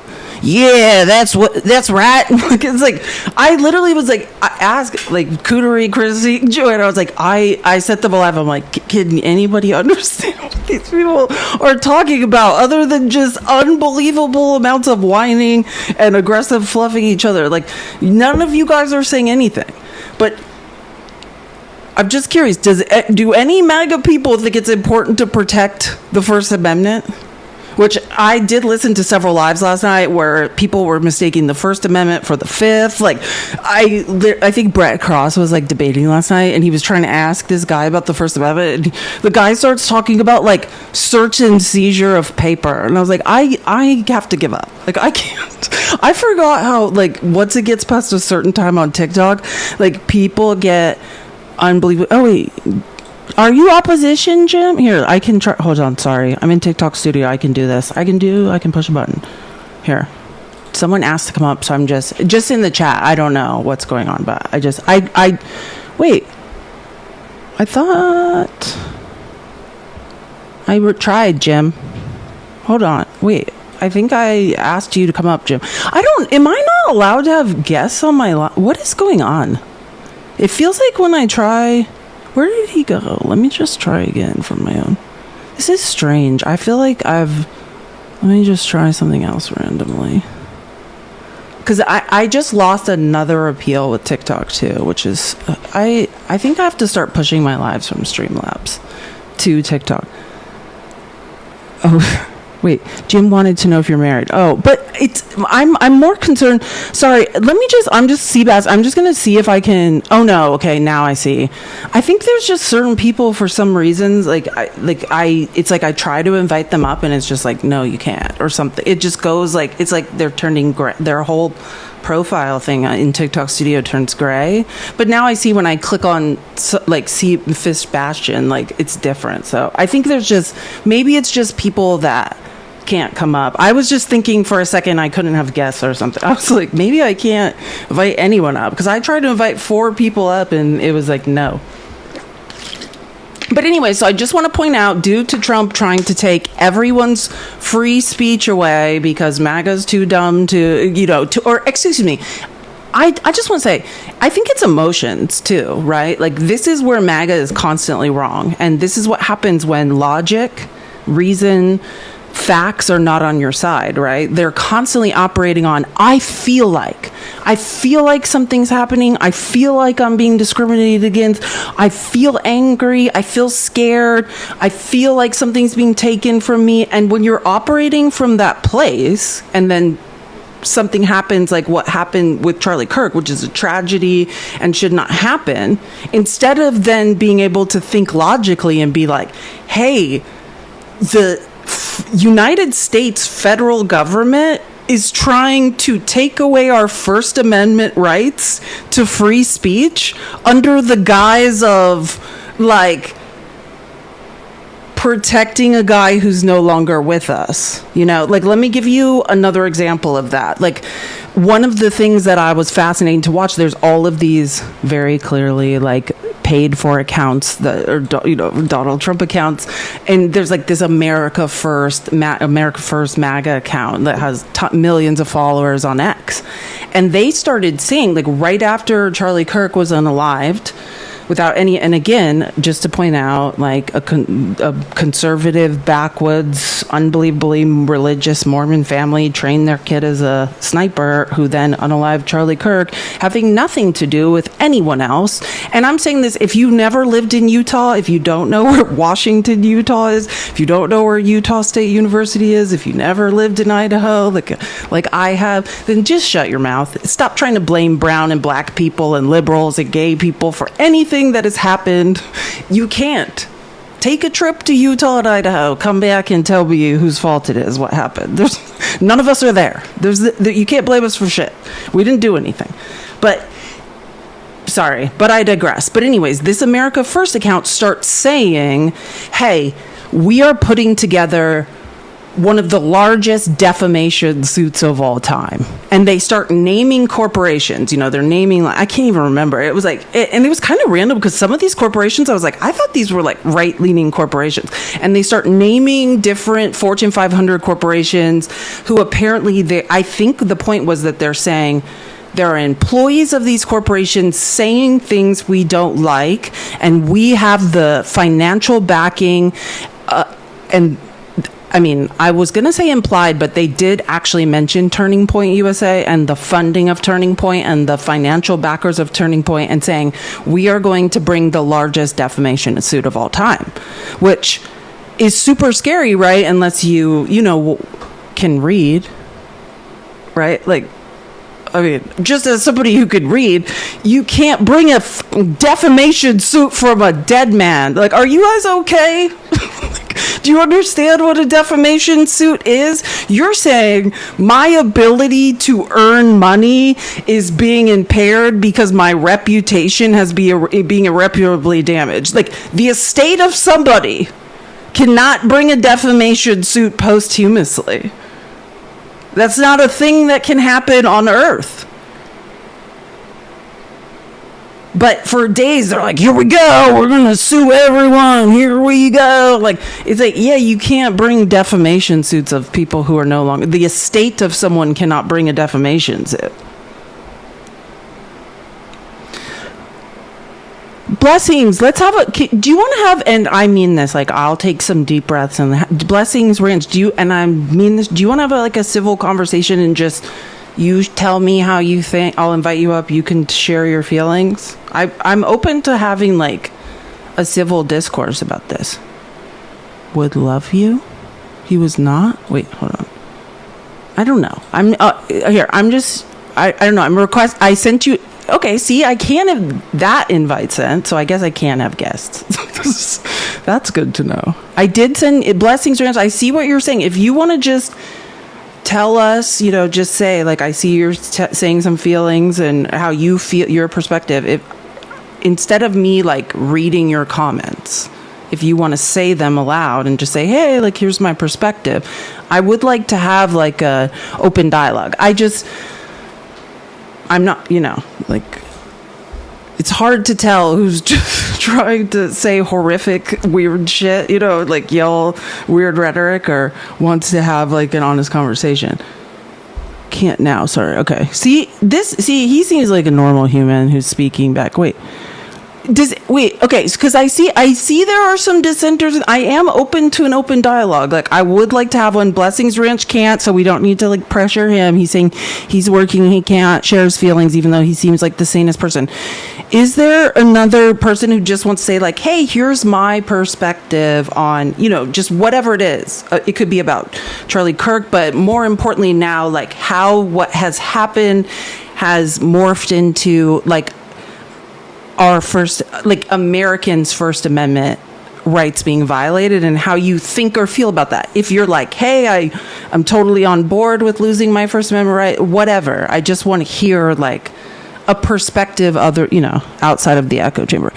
Speaker 1: that's right. It's like, I literally was like, I asked like Cootery, Chrissy, Joanna, I was like, I set them alive. I'm like, can anybody understand what these people are talking about other than just unbelievable amounts of whining and aggressive fluffing each other? Like, none of you guys are saying anything. But I'm just curious, do any MAGA people think it's important to protect the First Amendment? Which I did listen to several lives last night where people were mistaking the First Amendment for the Fifth. Like, I think Brett Cross was like debating last night, and he was trying to ask this guy about the First Amendment, and the guy starts talking about like search and seizure of paper, and I was like, I have to give up. Like, I can't. I forgot how, like, once it gets past a certain time on TikTok, like, people get unbelievable. Oh wait. Are you opposition, Jim? Here, I can try. Hold on, sorry. I'm in TikTok studio. I can do this. I can push a button. Here. Someone asked to come up, so I'm just in the chat. I don't know what's going on, but wait. I thought I tried, Jim. Hold on. Wait. I think I asked you to come up, Jim. Am I not allowed to have guests on my live? What is going on? It feels like when I try... Where did he go? Let me just try again from my own. This is strange. I feel like let me just try something else randomly. Because I just lost another appeal with TikTok too, which is, I think I have to start pushing my lives from Streamlabs to TikTok. Oh, wait, Jim wanted to know if you're married. Oh, but I'm more concerned. Sorry, I'm just Seabass. I'm just going to see if I can. Oh no. Okay. Now I see. I think there's just certain people for some reasons, it's like I try to invite them up and it's just like, no, you can't, or something. It just goes like, it's like they're turning their whole profile thing in TikTok Studio turns gray. But now I see when I click on like see Fish Bastion, like it's different. So I think maybe it's just people that can't come up. I was just thinking for a second I couldn't have guests or something. I was like, maybe I can't invite anyone up, because I tried to invite 4 people up and it was like, no. But anyway, so I just want to point out, due to Trump trying to take everyone's free speech away because MAGA's too dumb excuse me, I just want to say, I think it's emotions too, right? Like, this is where MAGA is constantly wrong. And this is what happens when logic, reason, facts are not on your side, right? They're constantly operating on, I feel like something's happening. I feel like I'm being discriminated against. I feel angry. I feel scared. I feel like something's being taken from me. And when you're operating from that place, and then something happens like what happened with Charlie Kirk, which is a tragedy and should not happen, instead of then being able to think logically and be like, hey, the United States federal government is trying to take away our First Amendment rights to free speech under the guise of, like, protecting a guy who's no longer with us. Like, let me give you another example of that. Like, one of the things that I was fascinating to watch, there's all of these very clearly, like, paid for accounts Donald Trump accounts, and there's like this America First MAGA account that has millions of followers on X, and they started saying, like, right after Charlie Kirk was unalived, without any, and again, just to point out, like, a conservative, backwoods, unbelievably religious Mormon family trained their kid as a sniper, who then unalived Charlie Kirk, having nothing to do with anyone else. And I'm saying this, if you never lived in Utah, if you don't know where Washington, Utah is, if you don't know where Utah State University is, if you never lived in Idaho, like I have, then just shut your mouth. Stop trying to blame brown and black people and liberals and gay people for anything everything that has happened, you can't take a trip to Utah and Idaho, come back and tell me whose fault it is what happened. None of us are there. You can't blame us for shit. We didn't do anything. But sorry, but I digress. But anyways, this America First account starts saying, hey, we are putting together one of the largest defamation suits of all time. And they start naming corporations. You know, they're naming, I can't even remember. It was like, and it was kind of random because some of these corporations, I was like, I thought these were like right-leaning corporations. And they start naming different Fortune 500 corporations who apparently, I think the point was that they're saying, there are employees of these corporations saying things we don't like, and we have the financial backing. And I mean, I was going to say implied, but they did actually mention Turning Point USA and the funding of Turning Point and the financial backers of Turning Point, and saying we are going to bring the largest defamation suit of all time, which is super scary, right? Unless you can read, right? Like, I mean, just as somebody who could read, you can't bring a defamation suit from a dead man. Like, are you guys okay? Do you understand what a defamation suit is? You're saying my ability to earn money is being impaired because my reputation has being irreparably damaged. Like, the estate of somebody cannot bring a defamation suit posthumously. That's not a thing that can happen on Earth. But for days, they're like, here we go. We're going to sue everyone. Here we go. Like, it's like, yeah, you can't bring defamation suits of people who are no longer. The estate of someone cannot bring a defamation suit. Blessings, let's have a. Do you want to have, and I mean this, like, I'll take some deep breaths and Blessings Ranch. Do you, and I mean this, do you want to have a civil conversation and just you tell me how you think? I'll invite you up. You can share your feelings. I'm open to having like a civil discourse about this. Would love you. He was not. Wait, hold on. I don't know. I don't know. I'm request. I sent you. Okay, see, I can't have that invite sent, so I guess I can't have guests. That's good to know. I did send Blessings Ranch. I see what you're saying. If you want to just tell us, just say, like, I see you're saying some feelings and how you feel, your perspective. If instead of me, like, reading your comments, if you want to say them aloud and just say, hey, like, here's my perspective, I would like to have, like, a open dialogue. I'm not, like, it's hard to tell who's just trying to say horrific, weird shit, like yell weird rhetoric, or wants to have like an honest conversation. Can't now, sorry. Okay. See, he seems like a normal human who's speaking back. Okay, because I see there are some dissenters. I am open to an open dialogue. Like, I would like to have one. Blessings Ranch can't, so we don't need to like pressure him. He's saying he's working, he can't share his feelings, even though he seems like the sanest person. Is there another person who just wants to say, like, hey, here's my perspective on, just whatever it is. It could be about Charlie Kirk, but more importantly now, like, how what has happened has morphed into, like, our first, like, Americans' First Amendment rights being violated, and how you think or feel about that. If you're like, hey, I'm totally on board with losing my First Amendment right, whatever. I just want to hear, like, a perspective outside of the echo chamber.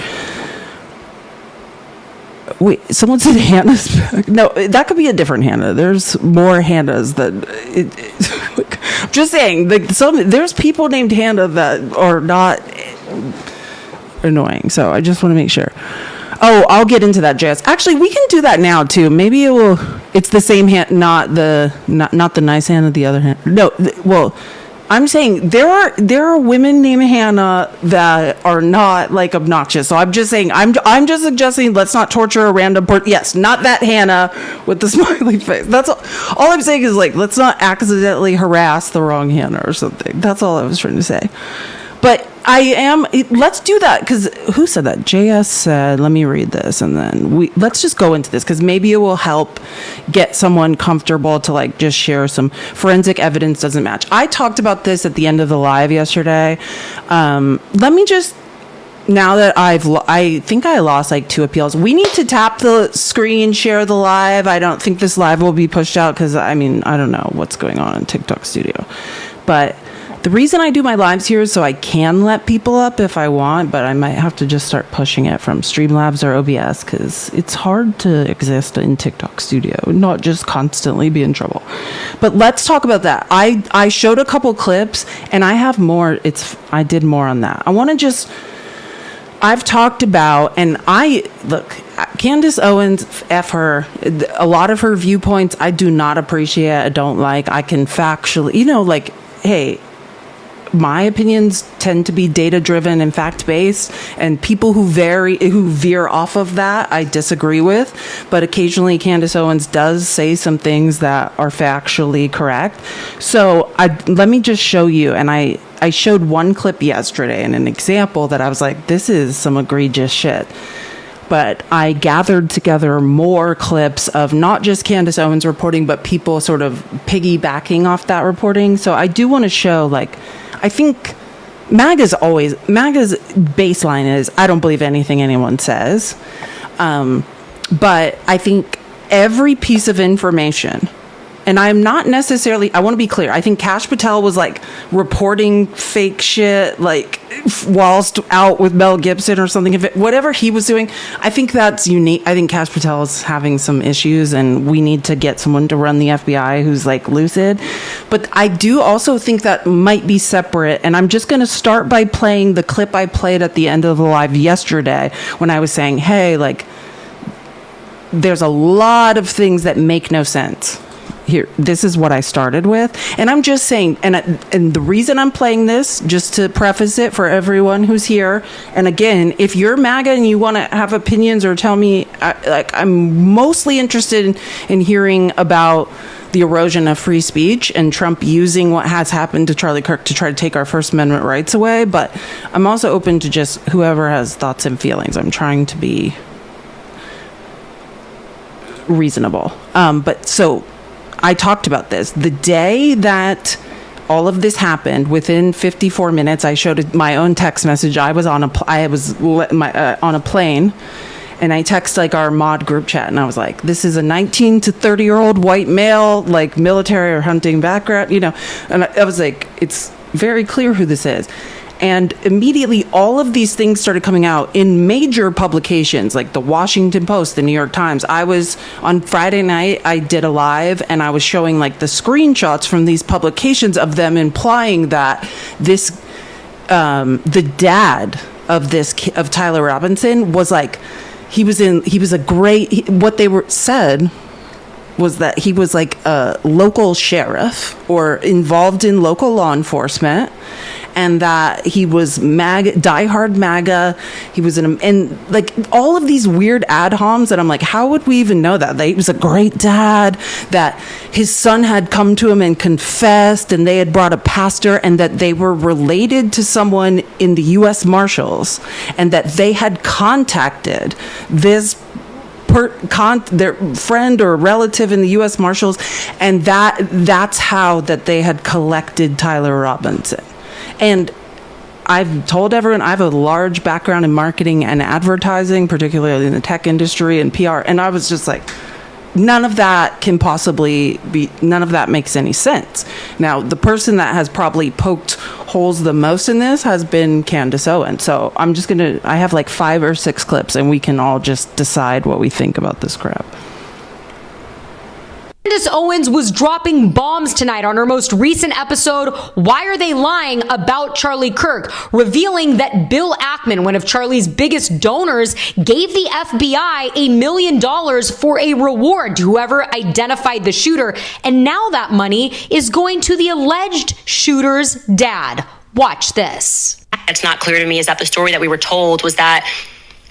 Speaker 1: Wait, someone said Hannah's back. No, that could be a different Hannah. There's more Hannahs that. Just saying, like, there's people named Hannah that are not annoying. So I just want to make sure. Oh, I'll get into that, JS. Actually, we can do that now too. Maybe it's the same hand, not the nice Hannah, the other hand. No, well, I'm saying there are women named Hannah that are not, like, obnoxious. So I'm just saying, I'm just suggesting let's not torture a random person. Yes, not that Hannah with the smiley face. That's all I'm saying is, like, let's not accidentally harass the wrong Hannah or something. That's all I was trying to say. But let's do that, because who said that? JS said, let me read this, and then let's just go into this, because maybe it will help get someone comfortable to, like, just share some forensic evidence doesn't match. I talked about this at the end of the live yesterday. Let me just now that I think I lost like 2 appeals. We need to tap the screen, share the live. I don't think this live will be pushed out because, I mean, I don't know what's going on in TikTok Studio. But the reason I do my lives here is so I can let people up if I want, but I might have to just start pushing it from Streamlabs or OBS because it's hard to exist in TikTok Studio and not just constantly be in trouble. But let's talk about that. I showed a couple clips and I have more. I did more on that. I've talked about, and Candace Owens, F her, a lot of her viewpoints I do not appreciate, I don't like. I can factually, hey, my opinions tend to be data-driven and fact-based, and people who veer off of that, I disagree with. But occasionally, Candace Owens does say some things that are factually correct. So let me just show you, and I showed one clip yesterday and an example that I was like, this is some egregious shit. But I gathered together more clips of not just Candace Owens reporting, but people sort of piggybacking off that reporting. So I do want to show, I think MAGA's baseline is, I don't believe anything anyone says. But I think every piece of information, and I'm not necessarily, I want to be clear, I think Kash Patel was reporting fake shit, whilst out with Mel Gibson or something. Whatever he was doing, I think that's unique. I think Kash Patel is having some issues and we need to get someone to run the FBI who's lucid. But I do also think that might be separate. And I'm just going to start by playing the clip I played at the end of the live yesterday when I was saying, hey, there's a lot of things that make no sense. Here, this is what I started with. And I'm just saying, and the reason I'm playing this, just to preface it for everyone who's here, and again, if you're MAGA and you want to have opinions or tell me, I'm mostly interested in hearing about the erosion of free speech and Trump using what has happened to Charlie Kirk to try to take our First Amendment rights away. But I'm also open to just whoever has thoughts and feelings. I'm trying to be reasonable. But so I talked about this. The day that all of this happened, within 54 minutes, I showed my own text message. I was on a plane, and I text our mod group chat, and I was like, "This is a 19 to 30-year-old white male, military or hunting background, And I was like, it's very clear who this is. And immediately, all of these things started coming out in major publications like the Washington Post, the New York Times. I was on Friday night, I did a live, and I was showing the screenshots from these publications of them implying that this, the dad of Tyler Robinson was what they said was that he was a local sheriff or involved in local law enforcement, and that he was diehard MAGA. He was all of these weird ad homs that I'm like, how would we even know that? He was a great dad, that his son had come to him and confessed, and they had brought a pastor, and that they were related to someone in the U.S. Marshals, and that they had contacted this their friend or relative in the U.S. Marshals, and that's how that they had collected Tyler Robinson. And I've told everyone I have a large background in marketing and advertising, particularly in the tech industry and PR, and I was just like, none of that can possibly be, none of that makes any sense. Now, the person that has probably poked holes the most in this has been Candace Owens. So I have 5 or 6 clips, and we can all just decide what we think about this crap.
Speaker 10: Candace Owens was dropping bombs tonight on her most recent episode, Why Are They Lying About Charlie Kirk, revealing that Bill Ackman, one of Charlie's biggest donors, gave the FBI $1 million for a reward to whoever identified the shooter. And now that money is going to the alleged shooter's dad. Watch this.
Speaker 11: It's not clear to me is that the story that we were told was that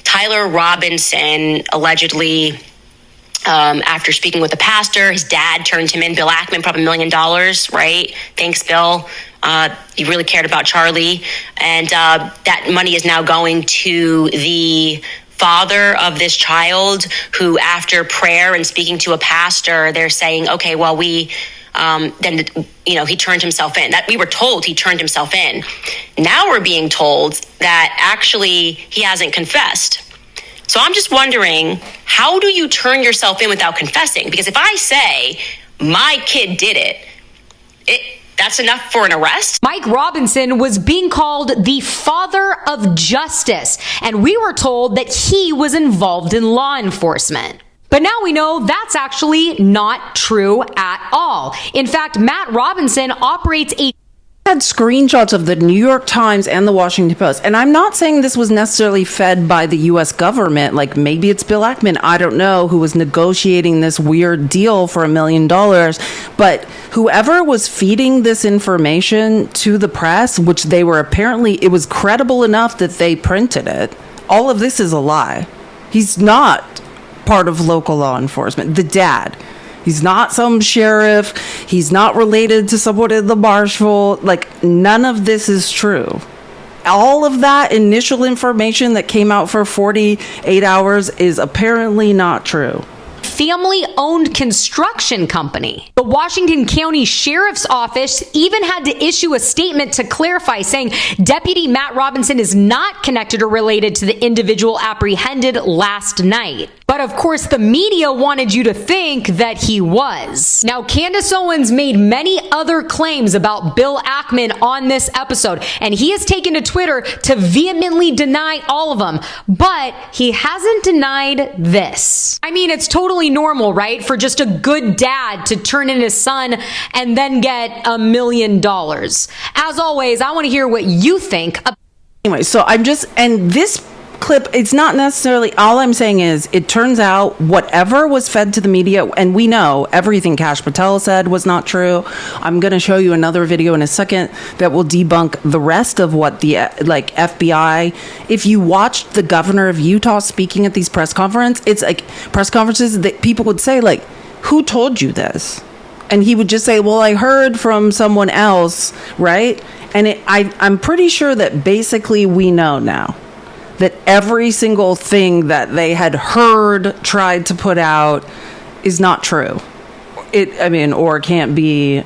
Speaker 11: Tyler Robinson allegedly, after speaking with the pastor, his dad turned him in. Bill Ackman, probably $1 million, right? Thanks, Bill. He really cared about Charlie. And that money is now going to the father of this child who, after prayer and speaking to a pastor, they're saying, okay, well, we then he turned himself in. That we were told he turned himself in. Now we're being told that actually he hasn't confessed. So I'm just wondering, how do you turn yourself in without confessing? Because if I say my kid did it, that's enough for an arrest?
Speaker 10: Mike Robinson was being called the father of justice, and we were told that he was involved in law enforcement. But now we know that's actually not true at all. In fact, Matt Robinson operates a
Speaker 1: had screenshots of the New York Times and the Washington Post. And I'm not saying this was necessarily fed by the U.S. government. Like, maybe it's Bill Ackman, I don't know, who was negotiating this weird deal for $1 million. But whoever was feeding this information to the press, which they were apparently, it was credible enough that they printed it. All of this is a lie. He's not part of local law enforcement. The dad. He's not some sheriff. He's not related to someone in the marshal. Like, none of this is true. All of that initial information that came out for 48 hours is apparently not true.
Speaker 10: family-owned construction company. The Washington County Sheriff's Office even had to issue a statement to clarify, saying Deputy Matt Robinson is not connected or related to the individual apprehended last night. But of course, the media wanted you to think that he was. Now, Candace Owens made many other claims about Bill Ackman on this episode, and he has taken to Twitter to vehemently deny all of them. But he hasn't denied this. I mean, it's totally normal, right? For just a good dad to turn in his son and then get $1 million. As always, I want to hear what you think.
Speaker 1: Anyway, so and this clip, it's not necessarily, all I'm saying is it turns out whatever was fed to the media, and we know everything Kash Patel said was not true. I'm going to show you another video in a second that will debunk the rest of what the FBI, if you watched the governor of Utah speaking at these press conferences, it's like press conferences that people would say, like, who told you this? And he would just say, well, I heard from someone else, right? And I'm pretty sure that basically we know now that every single thing that they had heard, tried to put out is not true. Or can't be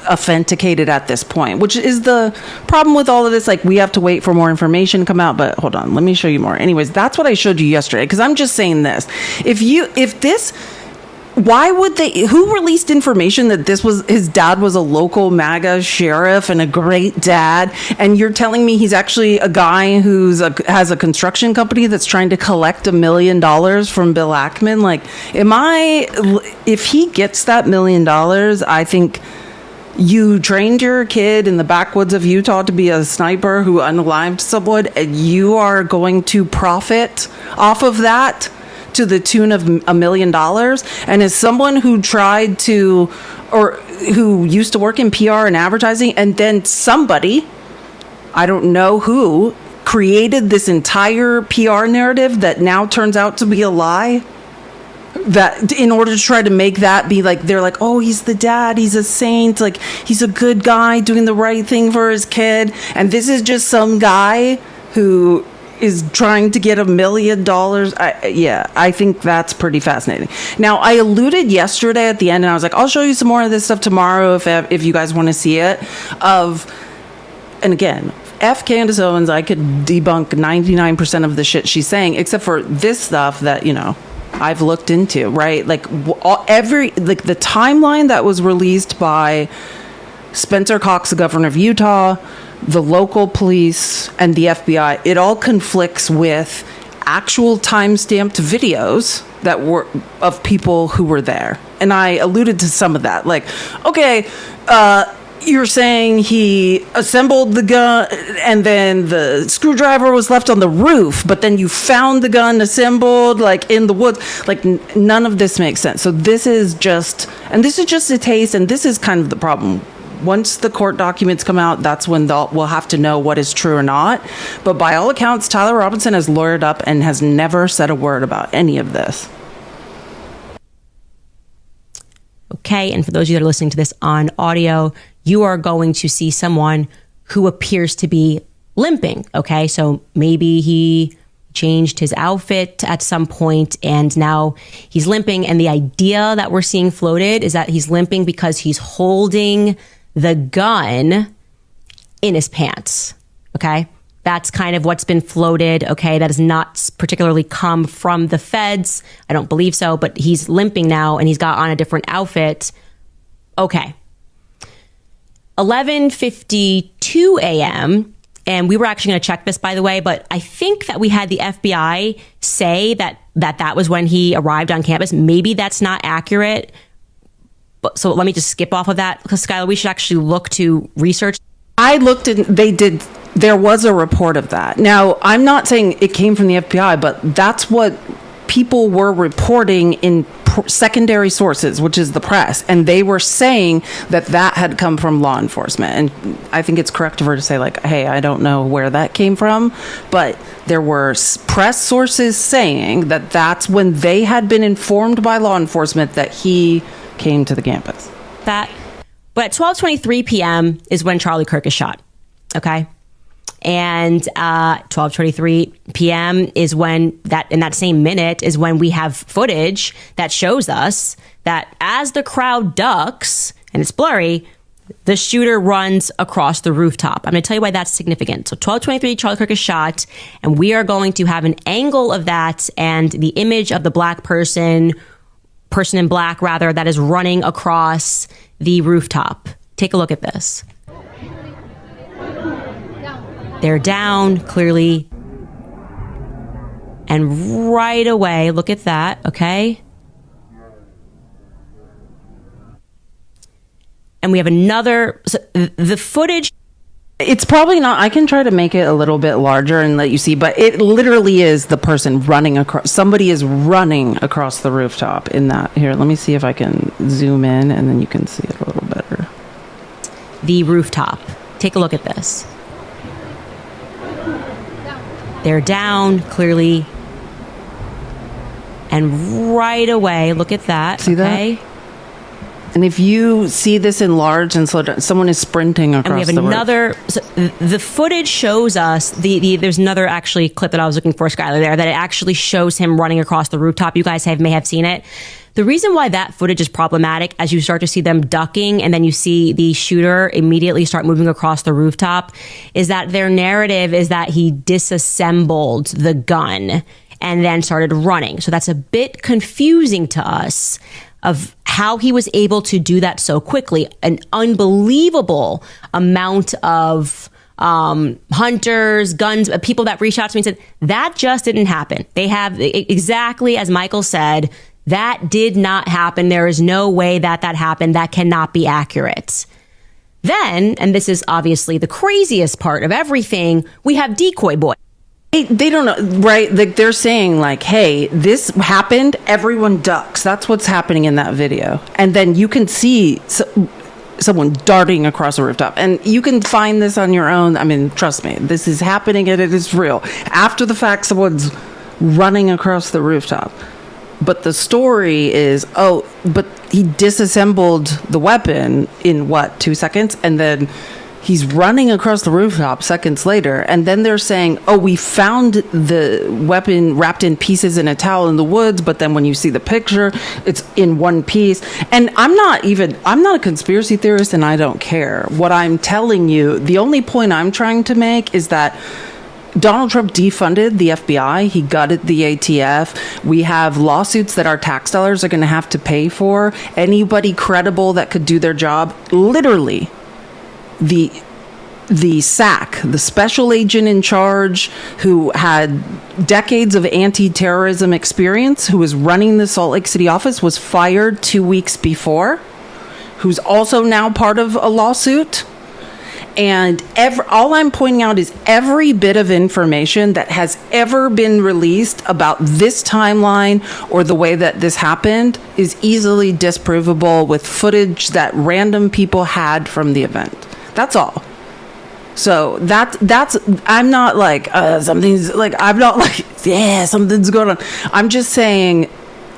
Speaker 1: authenticated at this point, which is the problem with all of this. Like, we have to wait for more information to come out, but hold on, let me show you more. Anyways, that's what I showed you yesterday, because I'm just saying this. Why would they, who released information that his dad was a local MAGA sheriff and a great dad, and you're telling me he's actually a guy has a construction company that's trying to collect $1 million from Bill Ackman? Like, if he gets that $1 million, I think you trained your kid in the backwoods of Utah to be a sniper who unalived someone, and you are going to profit off of that to the tune of $1 million. And as someone who who used to work in PR and advertising, and then somebody, I don't know who, created this entire PR narrative that now turns out to be a lie, that in order to try to make that be like, they're like, oh, he's the dad, he's a saint, like, he's a good guy doing the right thing for his kid, and this is just some guy who is trying to get $1 million. I think that's pretty fascinating. Now, I alluded yesterday at the end, and I was like, I'll show you some more of this stuff tomorrow if you guys want to see it. And again, F Candace Owens, I could debunk 99% of the shit she's saying, except for this stuff that, I've looked into, right? Like, the timeline that was released by Spencer Cox, the governor of Utah, the local police, and the FBI, it all conflicts with actual time-stamped videos that were of people who were there. And I alluded to some of that. Like, okay, you're saying he assembled the gun and then the screwdriver was left on the roof, but then you found the gun assembled, like, in the woods. Like, none of this makes sense. So this is just a taste, and this is kind of the problem. Once the court documents come out, that's when we'll have to know what is true or not. But by all accounts, Tyler Robinson has lawyered up and has never said a word about any of this.
Speaker 12: Okay, and for those of you that are listening to this on audio, you are going to see someone who appears to be limping. Okay, so maybe he changed his outfit at some point, and now he's limping. And the idea that we're seeing floated is that he's limping because he's holding the gun in his pants. Okay. That's kind of what's been floated. Okay. That does not particularly come from the feds. I don't believe so, but he's limping now and he's got on a different outfit. Okay. 11:52 a.m. And we were actually going to check this, by the way, but I think that we had the FBI say that was when he arrived on campus. Maybe that's not accurate. But so let me just skip off of that, because Skylar, we should actually look to research.
Speaker 1: I looked and there was a report of that. Now, I'm not saying it came from the FBI, but that's what people were reporting in secondary sources, which is the press. And they were saying that had come from law enforcement. And I think it's correct for her to say, like, hey, I don't know where that came from. But there were press sources saying that that's when they had been informed by law enforcement that he came to the campus.
Speaker 12: But at 12:23 p.m. is when Charlie Kirk is shot. Okay. And 12:23 p.m. is when in that same minute is when we have footage that shows us that as the crowd ducks, and it's blurry, the shooter runs across the rooftop. I'm going to tell you why that's significant. So 12:23, Charlie Kirk is shot, and we are going to have an angle of that and the image of the person in black, rather, that is running across the rooftop. Take a look at this. They're down, clearly. And right away, look at that, okay? And we have the footage.
Speaker 1: It's probably not, I can try to make it a little bit larger and let you see, but it literally is the person running across, somebody is running across the rooftop in that. Here, let me see if I can zoom in and then you can see it a little better.
Speaker 12: The rooftop. Take a look at this. They're down, clearly. And right away, look at that.
Speaker 1: See that? And if you see this enlarged and slow down, someone is sprinting across the roof.
Speaker 12: And we have the footage shows us, there's another actually clip that I was looking for, Skylar, there, that it actually shows him running across the rooftop. You guys may have seen it. The reason why that footage is problematic, as you start to see them ducking and then you see the shooter immediately start moving across the rooftop, is that their narrative is that he disassembled the gun and then started running. So that's a bit confusing to us of how he was able to do that so quickly. An unbelievable amount of hunters, guns, people that reached out to me and said, that just didn't happen. They have exactly as Michael said, that did not happen. There is no way that happened. That cannot be accurate. Then, and this is obviously the craziest part of everything, we have Decoy Boy.
Speaker 1: They don't know, right? Like they're saying, like, hey, this happened, everyone ducks. That's what's happening in that video. And then you can see someone darting across a rooftop. And you can find this on your own. I mean, trust me, this is happening and it is real. After the fact, someone's running across the rooftop. But the story is, but he disassembled the weapon in 2 seconds? And then he's running across the rooftop seconds later. And then they're saying, we found the weapon wrapped in pieces in a towel in the woods. But then when you see the picture, it's in one piece. And I'm not a conspiracy theorist and I don't care. What I'm telling you, the only point I'm trying to make is that Donald Trump defunded the FBI. He gutted the ATF. We have lawsuits that our tax dollars are going to have to pay for. Anybody credible that could do their job, literally, the SAC, the special agent in charge who had decades of anti-terrorism experience, who was running the Salt Lake City office, was fired 2 weeks before, who's also now part of a lawsuit. And all I'm pointing out is every bit of information that has ever been released about this timeline or the way that this happened is easily disprovable with footage that random people had from the event. That's all. So that's I'm not like something's like, I'm not like, yeah, something's going on. I'm just saying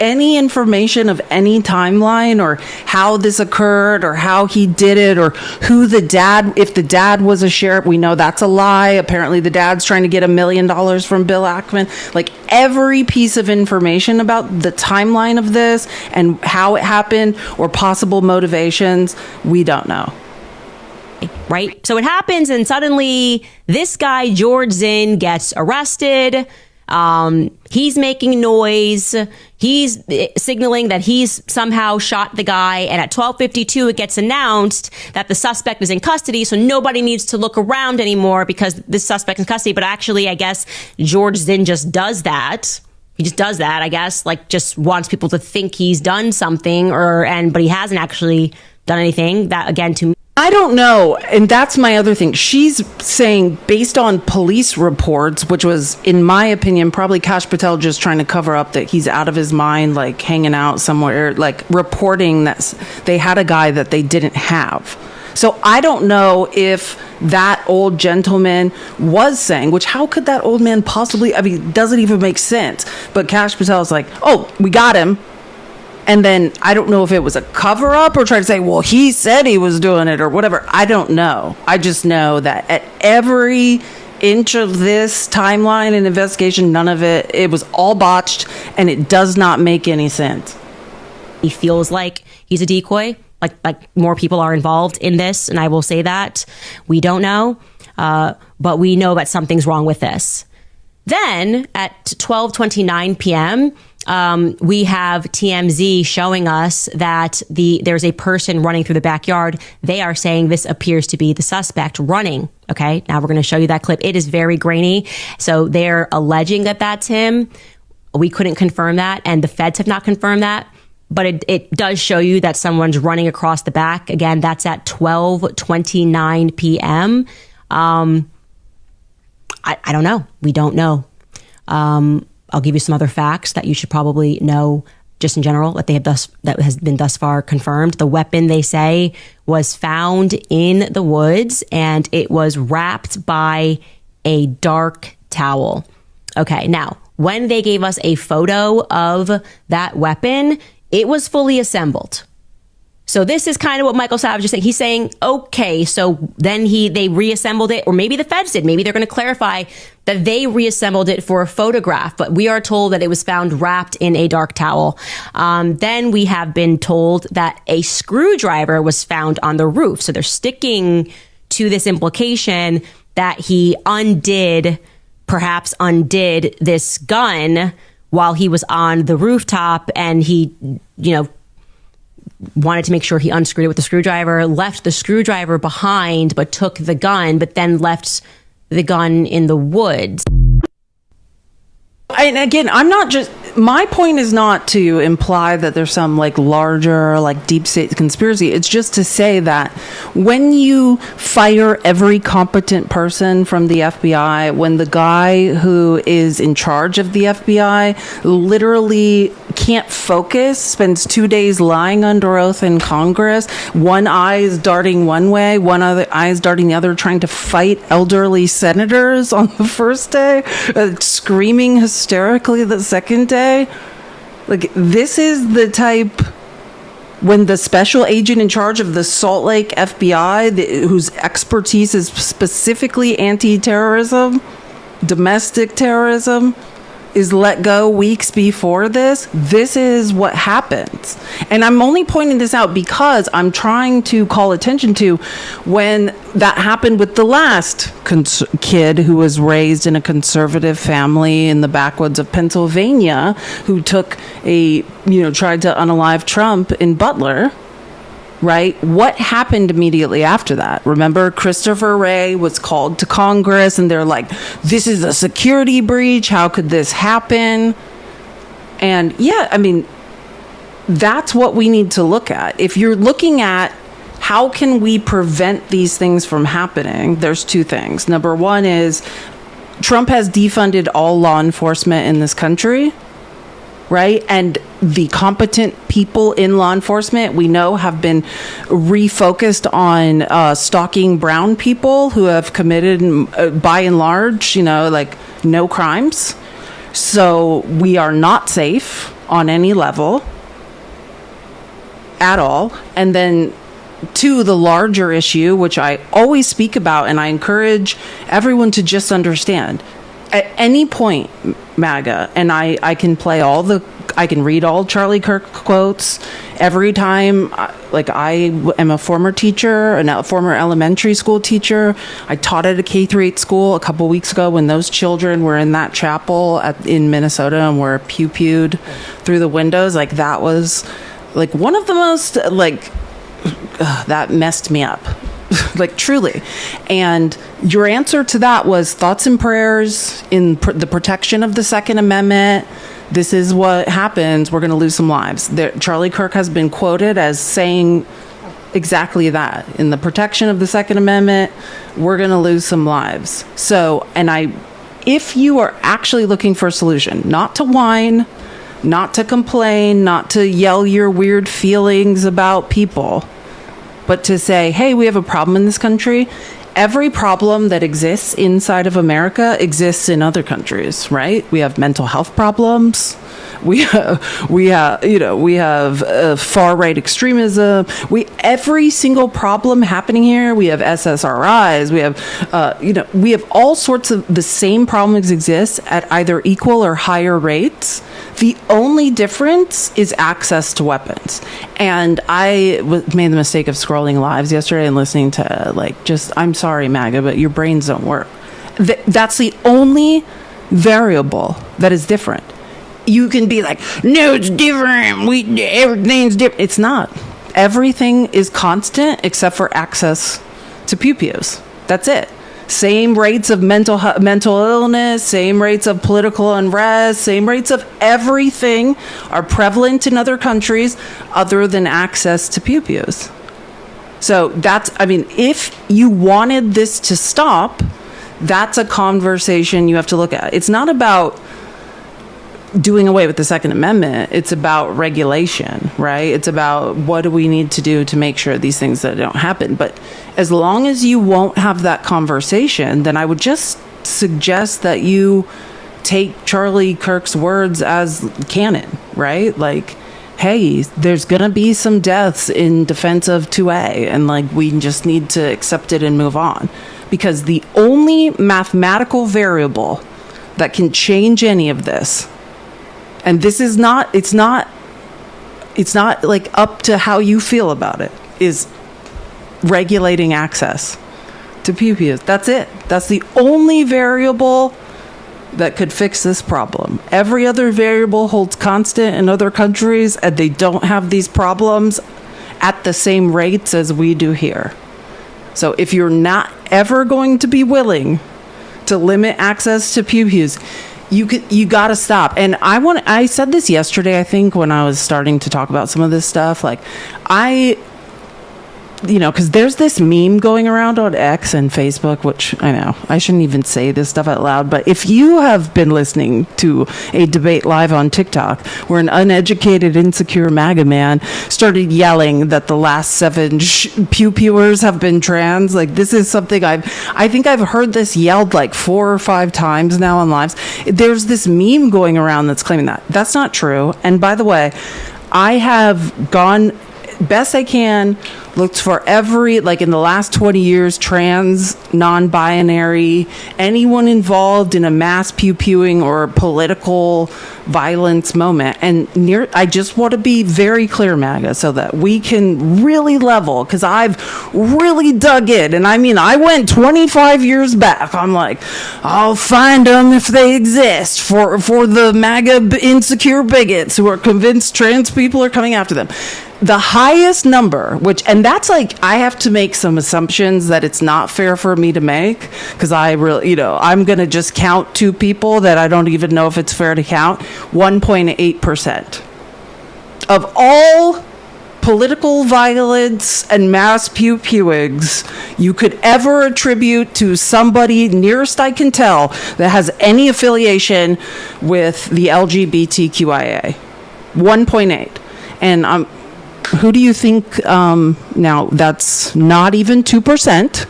Speaker 1: any information of any timeline or how this occurred or how he did it or who the dad, if the dad was a sheriff, we know that's a lie. Apparently the dad's trying to get $1 million from Bill Ackman. Like every piece of information about the timeline of this and how it happened or possible motivations, we don't know.
Speaker 12: Right? So it happens, and suddenly this guy, George Zinn, gets arrested. He's making noise. He's signaling that he's somehow shot the guy. And at 12:52, it gets announced that the suspect is in custody. So nobody needs to look around anymore because this suspect is in custody. But actually, I guess George Zinn just does that. He just does that, I guess, like just wants people to think he's done something but he hasn't actually done anything. That, again, to me,
Speaker 1: I don't know. And that's my other thing. She's saying based on police reports, which was, in my opinion, probably Kash Patel just trying to cover up that he's out of his mind, like hanging out somewhere, like reporting that they had a guy that they didn't have. So I don't know if that old gentleman was saying, which how could that old man possibly, I mean, doesn't even make sense. But Kash Patel's like, oh, we got him. And then I don't know if it was a cover up or trying to say, well, he said he was doing it or whatever. I don't know. I just know that at every inch of this timeline and investigation, none of it was all botched and it does not make any sense.
Speaker 12: he feels like he's a decoy. Like more people are involved in this, and I will say that. We don't know, but we know that something's wrong with this. Then at 12:29 p.m., we have TMZ showing us that there's a person running through the backyard. They are saying this appears to be the suspect running. Okay, now we're going to show you that clip. It is very grainy. So they're alleging that that's him. We couldn't confirm that, and the feds have not confirmed that. But it does show you that someone's running across the back. Again, that's at 12:29 p.m. I don't know. We don't know. I'll give you some other facts that you should probably know just in general that that has been thus far confirmed. The weapon, they say, was found in the woods and it was wrapped by a dark towel. Okay, now, when they gave us a photo of that weapon, it was fully assembled. So this is kind of what Michael Savage is saying. He's saying, okay, so then they reassembled it, or maybe the feds did. Maybe they're going to clarify that they reassembled it for a photograph, but we are told that it was found wrapped in a dark towel. Then we have been told that a screwdriver was found on the roof. So they're sticking to this implication that he perhaps undid this gun while he was on the rooftop, and he, wanted to make sure he unscrewed it with the screwdriver, left the screwdriver behind, but took the gun, but then left the gun in the woods.
Speaker 1: And again, my point is not to imply that there's some larger deep state conspiracy. It's just to say that when you fire every competent person from the FBI, when the guy who is in charge of the FBI literally can't focus, spends 2 days lying under oath in Congress, one eye is darting one way, one other eye is darting the other, trying to fight elderly senators on the first day, screaming hysterically the second day. This is the type, when the special agent in charge of the Salt Lake FBI, whose expertise is specifically anti-terrorism, domestic terrorism, is let go weeks before this is what happens. And I'm only pointing this out because I'm trying to call attention to when that happened with the last kid who was raised in a conservative family in the backwoods of Pennsylvania, who tried to unalive Trump in Butler. Right? What happened immediately after that? Remember, Christopher Wray was called to Congress and they're like, this is a security breach. How could this happen? And that's what we need to look at. If you're looking at how can we prevent these things from happening, there's two things. Number one is Trump has defunded all law enforcement in this country. Right? And the competent people in law enforcement, we know, have been refocused on stalking brown people who have committed, by and large, no crimes. So we are not safe on any level at all. And then to the larger issue, which I always speak about, and I encourage everyone to just understand. At any point, MAGA, and I can play I can read all Charlie Kirk quotes every time. Like, I am a former teacher, a former elementary school teacher. I taught at a K-8 school a couple weeks ago when those children were in that chapel in Minnesota and were pew-pewed through the windows. Like, that was like one of the most, like, that messed me up. Like, truly. And your answer to that was thoughts and prayers in the protection of the Second Amendment. This is what happens. We're going to lose some lives. Charlie Kirk has been quoted as saying exactly that. In the protection of the Second Amendment, we're going to lose some lives. So, if you are actually looking for a solution, not to whine, not to complain, not to yell your weird feelings about people, but to say, hey, we have a problem in this country. Every problem that exists inside of America exists in other countries, right? We have mental health problems. We have far right extremism. Every single problem happening here. We have SSRIs. We have all sorts of the same problems exist at either equal or higher rates. The only difference is access to weapons. And I made the mistake of scrolling lives yesterday and listening to I'm sorry, MAGA, but your brains don't work. That's the only variable that is different. You can be like, no, it's different. Everything's different. It's not. Everything is constant except for access to pew-pews. That's it. Same rates of mental illness, same rates of political unrest, same rates of everything are prevalent in other countries other than access to pew-pews. So if you wanted this to stop, that's a conversation you have to look at. It's not about doing away with the Second Amendment. It's about regulation, right? It's about what do we need to do to make sure these things that don't happen. But as long as you won't have that conversation, then I would just suggest that you take Charlie Kirk's words as canon, right? Like, hey, there's going to be some deaths in defense of 2A, and we just need to accept it and move on. Because the only mathematical variable that can change any of this, and this is it's not up to how you feel about it, is regulating access to pew-pews. That's it. That's the only variable that could fix this problem. Every other variable holds constant in other countries, and they don't have these problems at the same rates as we do here. So if you're not ever going to be willing to limit access to pew-pews, you got to stop. And I said this yesterday, I think, when I was starting to talk about some of this stuff. Because there's this meme going around on X and Facebook, which I know I shouldn't even say this stuff out loud, but if you have been listening to a debate live on TikTok where an uneducated, insecure MAGA man started yelling that the last 7 pew-pewers have been trans, this is something I think I've heard this yelled 4 or 5 times now on lives. There's this meme going around that's claiming that. That's not true. And by the way, I have gone best I can, looked for every, in the last 20 years, trans, non-binary, anyone involved in a mass pew-pewing or political violence moment. And I just want to be very clear, MAGA, so that we can really level, because I've really dug in. And I went 25 years back. I'm I'll find them if they exist for the MAGA insecure bigots who are convinced trans people are coming after them. The highest number, and that's I have to make some assumptions that it's not fair for me to make, because I really, I'm going to just count 2 people that I don't even know if it's fair to count. 1.8% of all political violence and mass pew-pewings you could ever attribute to somebody nearest I can tell that has any affiliation with the LGBTQIA. 1.8. And who do you think, now that's not even 2%.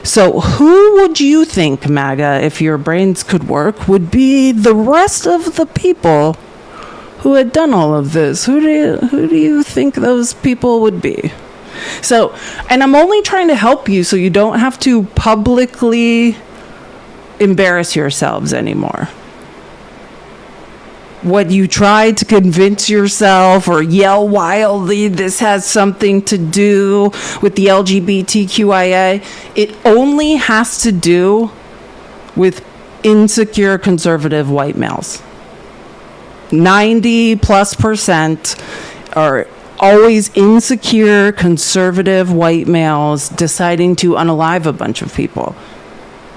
Speaker 1: So who would you think, MAGA, if your brains could work, would be the rest of the people who had done all of this, who do you think those people would be? So, and I'm only trying to help you so you don't have to publicly embarrass yourselves anymore. What you try to convince yourself or yell wildly, this has something to do with the LGBTQIA, it only has to do with insecure conservative white males. 90+% are always insecure conservative white males deciding to unalive a bunch of people.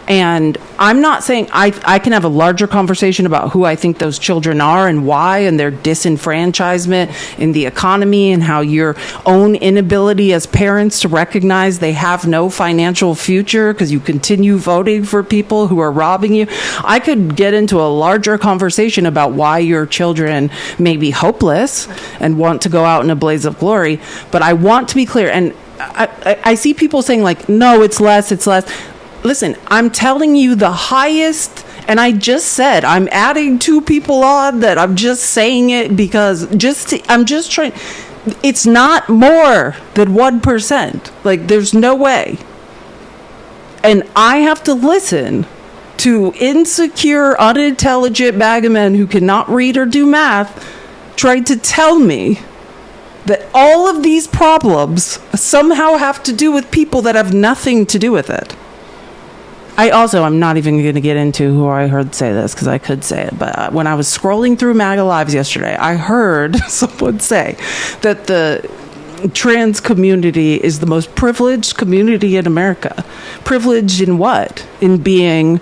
Speaker 1: And I'm not saying I can have a larger conversation about who I think those children are and why, and their disenfranchisement in the economy, and how your own inability as parents to recognize they have no financial future because you continue voting for people who are robbing you. I could get into a larger conversation about why your children may be hopeless and want to go out in a blaze of glory. But I want to be clear, and I see people saying like, no, it's less. Listen, I'm telling you the highest, and I just said I'm adding 2 people on that. I'm just saying it because I'm just trying. It's not more than 1%. Like, there's no way. And I have to listen to insecure, unintelligent MAGA men who cannot read or do math trying to tell me that all of these problems somehow have to do with people that have nothing to do with it. I'm not even going to get into who I heard say this because I could say it, but when I was scrolling through MAGA Lives yesterday, I heard someone say that the trans community is the most privileged community in America. Privileged in what? In being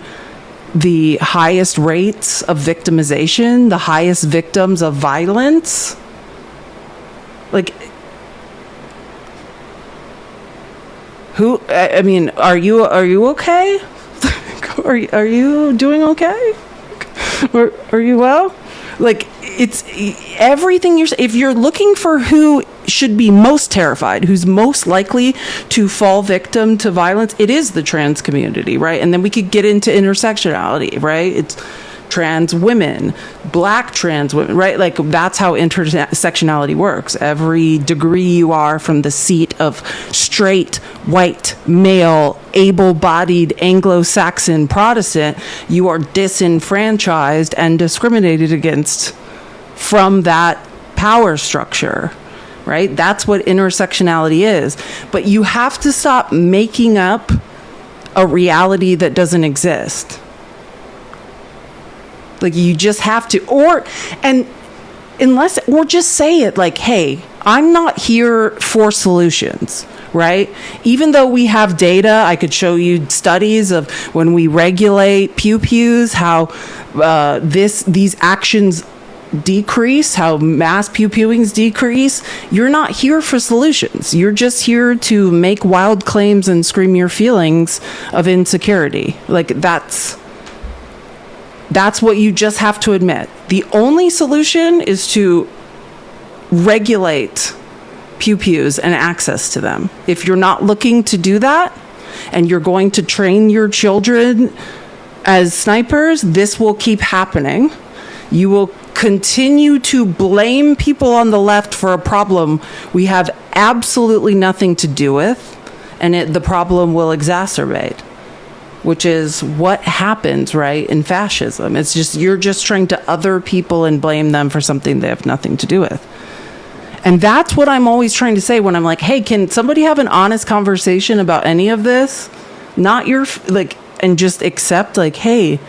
Speaker 1: the highest rates of victimization, the highest victims of violence. Like, who? I mean, are you okay? Are you doing okay? Or are you well? Like, it's everything if you're looking for who should be most terrified, who's most likely to fall victim to violence, it is the trans community, right? And then we could get into intersectionality, right? It's trans women, black trans women, right? Like, that's how intersectionality works. Every degree you are from the seat of straight, white, male, able-bodied, Anglo-Saxon Protestant, you are disenfranchised and discriminated against from that power structure, right? That's what intersectionality is. But you have to stop making up a reality that doesn't exist. Like, you just have to, or just say it like, hey, I'm not here for solutions, right? Even though we have data, I could show you studies of when we regulate pew-pews, how these actions decrease, how mass pew-pewings decrease. You're not here for solutions. You're just here to make wild claims and scream your feelings of insecurity. Like, that's what you just have to admit. The only solution is to regulate pew-pews and access to them. If you're not looking to do that, and you're going to train your children as snipers, this will keep happening. You will continue to blame people on the left for a problem we have absolutely nothing to do with, and the problem will exacerbate. Which is what happens, right, in fascism. It's just, you're just trying to other people and blame them for something they have nothing to do with. And that's what I'm always trying to say when I'm like, hey, can somebody have an honest conversation about any of this? Not your, like, and just accept, like, hey,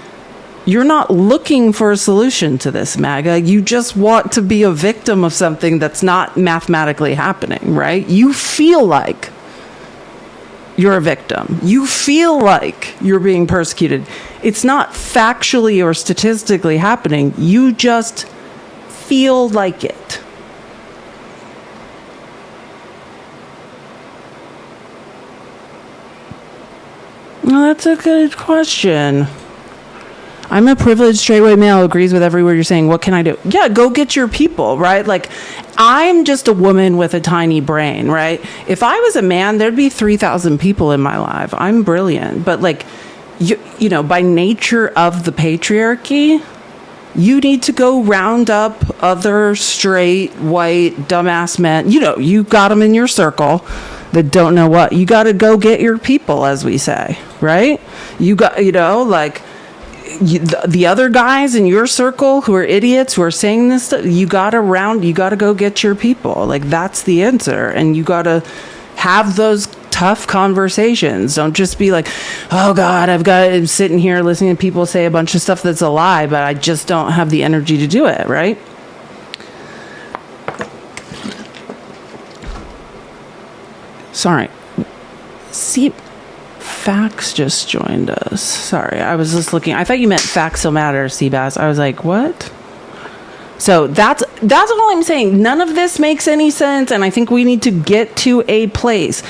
Speaker 1: you're not looking for a solution to this, MAGA. You just want to be a victim of something that's not mathematically happening, right? You feel like you're a victim. You feel like you're being persecuted. It's not factually or statistically happening. You just feel like it. Well, that's a good question. I'm a privileged straight white male who agrees with every word you're saying. What can I do? Yeah, go get your people, right? Like, I'm just a woman with a tiny brain, right? If I was a man, there'd be 3,000 people in my life. I'm brilliant. But, like, you know, by nature of the patriarchy, You need to go round up other straight, white, dumbass men. You got them in your circle that don't know what. You got to go get your people, as we say, right? You got, the other guys in your circle who are idiots who are saying this stuff, you got to go get your people. Like, that's the answer. And you got to have those tough conversations. Don't just be like, oh God, I'm sitting here listening to people say a bunch of stuff that's a lie, but I just don't have the energy to do it, right? Sorry. See, Fax just joined us. Sorry, I was just looking. I thought you meant Facts Still Matter, Seabass. I was like, what? So that's all I'm saying. None of this makes any sense, and I think we need to get to a place.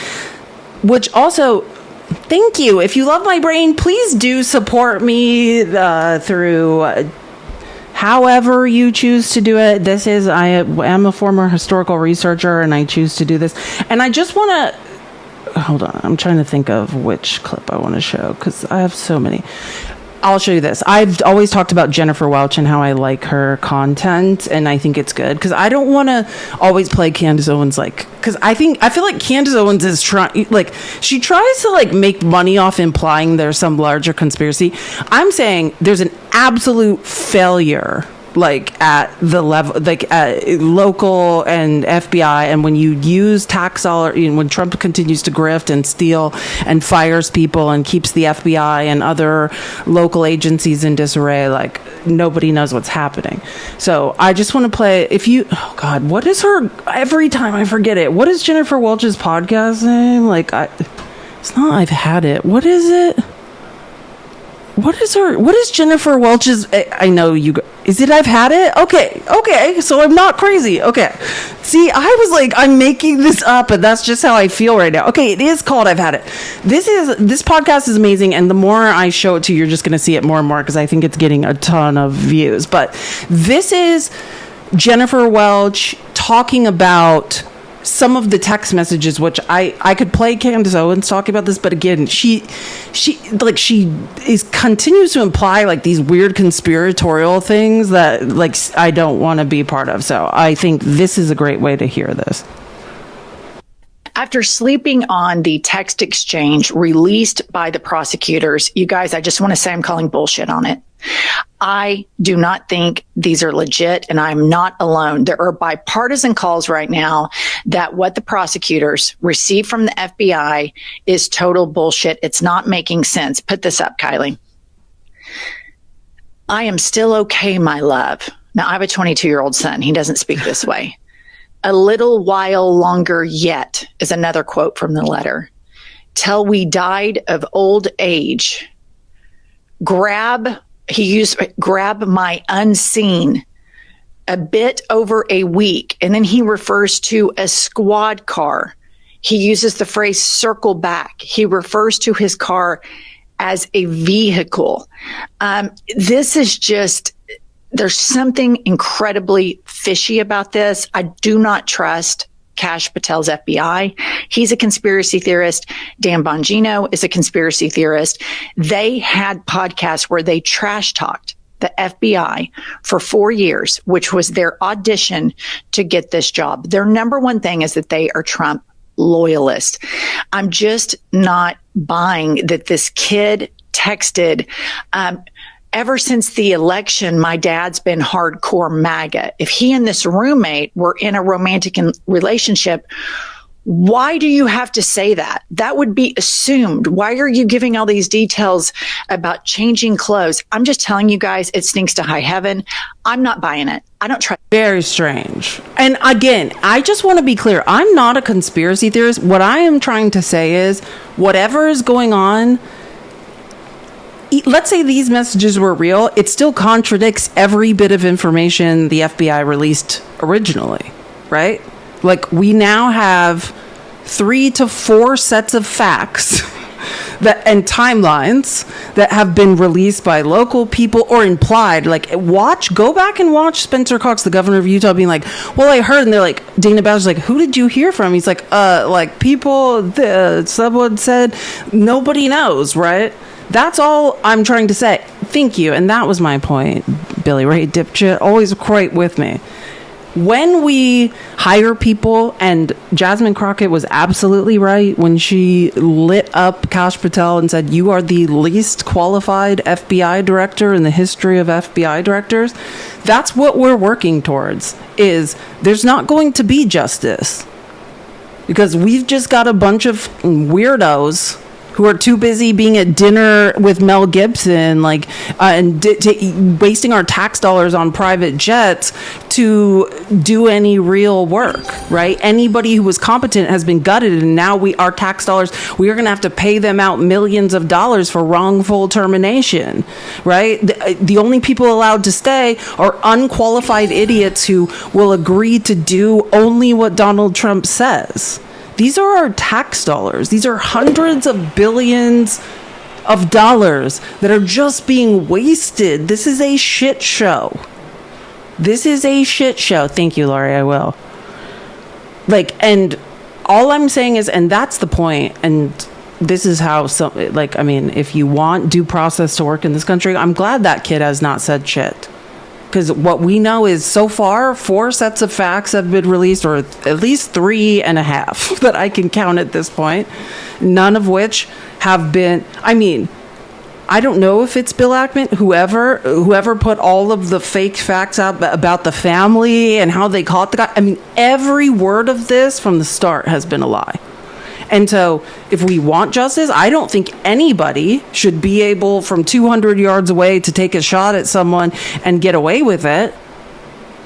Speaker 1: Which also, thank you. If you love my brain, please do support me through however you choose to do it. I am a former historical researcher, and I choose to do this. And I just want to... Hold on. I'm trying to think of which clip I want to show, because I have so many. I'll show you this. I've always talked about Jennifer Welch and how I like her content, and I think it's good because I don't want to always play Candace Owens because I feel like Candace Owens is trying, she tries to make money off implying there's some larger conspiracy. I'm saying there's an absolute failure at the level, at local and FBI, and when you use tax dollar, when Trump continues to grift and steal and fires people and keeps the FBI and other local agencies in disarray, nobody knows what's happening. So I just want to play. Oh God, what is her? Every time I forget it. What is Jennifer Welch's podcast name? It's not I've Had It. What is it? What is Jennifer Welch's? I know you. Is it I've Had It? Okay. So I'm not crazy. Okay. See, I was I'm making this up, and that's just how I feel right now. Okay, it is called I've Had It. This podcast is amazing, and the more I show it to you, you're just going to see it more and more because I think it's getting a ton of views. But this is Jennifer Welch talking about some of the text messages, which I could play Candace Owens talking about this, but again, she continues to imply these weird conspiratorial things that I don't want to be part of. So I think this is a great way to hear this.
Speaker 13: After sleeping on the text exchange released by the prosecutors, you guys, I just want to say I'm calling bullshit on it. I do not think these are legit, and I'm not alone. There are bipartisan calls right now that what the prosecutors received from the FBI is total bullshit. It's not making sense. Put this up, Kylie. I am still okay, my love. Now, I have a 22-year-old son. He doesn't speak this way. A little while longer yet is another quote from the letter. Till we died of old age. Grab my unseen, a bit over a week. And then he refers to a squad car. He uses the phrase circle back. He refers to his car as a vehicle. This is just, there's something incredibly fishy about this. I do not trust Kash Patel's FBI. He's a conspiracy theorist. Dan Bongino is a conspiracy theorist. They had podcasts where they trash talked the FBI for 4 years, which was their audition to get this job. Their number one thing is that they are Trump loyalists. I'm just not buying that this kid texted, ever since the election, my dad's been hardcore MAGA. If he and this roommate were in a romantic relationship, why do you have to say that? That would be assumed. Why are you giving all these details about changing clothes? I'm just telling you guys, it stinks to high heaven. I'm not buying it. I don't try.
Speaker 1: Very strange. And again, I just want to be clear. I'm not a conspiracy theorist. What I am trying to say is whatever is going on, let's say these messages were real, it still contradicts every bit of information the FBI released originally, right? We now have 3 to 4 sets of facts and timelines that have been released by local people or implied. Go back and watch Spencer Cox, the governor of Utah, being like, well, I heard, and they're like, Dana Bowser's like, who did you hear from? He's like, people, someone said, nobody knows, right? That's all I'm trying to say. thank you. And that was my point, Billy Ray Dipchit, always quite with me. When we hire people, and Jasmine Crockett was absolutely right when she lit up Kash Patel and said, you are the least qualified FBI director in the history of FBI directors. That's what we're working towards, is there's not going to be justice. Because we've just got a bunch of weirdos who are too busy being at dinner with Mel Gibson, and wasting our tax dollars on private jets to do any real work, right? Anybody who was competent has been gutted, and now our tax dollars, we are going to have to pay them out millions of dollars for wrongful termination, right? The only people allowed to stay are unqualified idiots who will agree to do only what Donald Trump says. These are our tax dollars. These are hundreds of billions of dollars that are just being wasted. This is a shit show. This is a shit show. Thank you, Laurie. I will. And all I'm saying is, and that's the point, and this is how if you want due process to work in this country, I'm glad that kid has not said shit. Because what we know is, so far, 4 sets of facts have been released, or at least 3.5 that I can count at this point, none of which have been, I don't know if it's Bill Ackman, whoever put all of the fake facts out about the family and how they caught the guy. Every word of this from the start has been a lie. And so if we want justice, I don't think anybody should be able from 200 yards away to take a shot at someone and get away with it.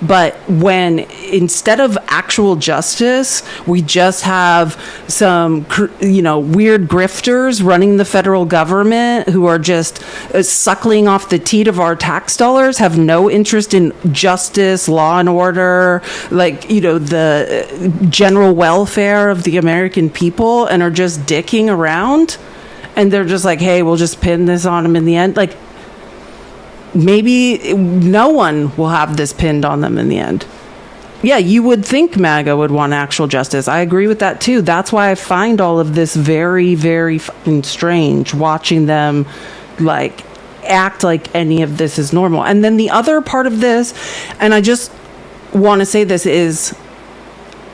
Speaker 1: But when instead of actual justice, we just have some, weird grifters running the federal government who are just suckling off the teat of our tax dollars, have no interest in justice, law and order, the general welfare of the American people, and are just dicking around. And they're just like, hey, we'll just pin this on them in the end. Maybe no one will have this pinned on them in the end. Yeah, you would think MAGA would want actual justice. I agree with that too. That's why I find all of this very, very fucking strange, watching them act like any of this is normal. And then the other part of this, and I just want to say this, is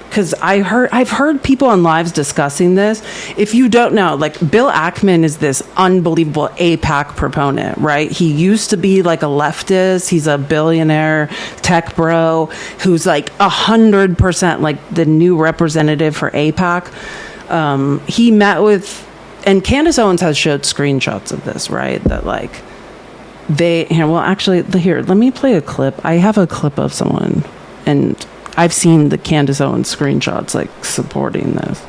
Speaker 1: because I've heard people on lives discussing this. If you don't know, Bill Ackman is this unbelievable AIPAC proponent, right? He used to be a leftist. He's a billionaire tech bro who's 100% the new representative for AIPAC. He met with, and Candace Owens has showed screenshots of this, right? That here, let me play a clip. I have a clip of someone, and I've seen the Candace Owens screenshots supporting this.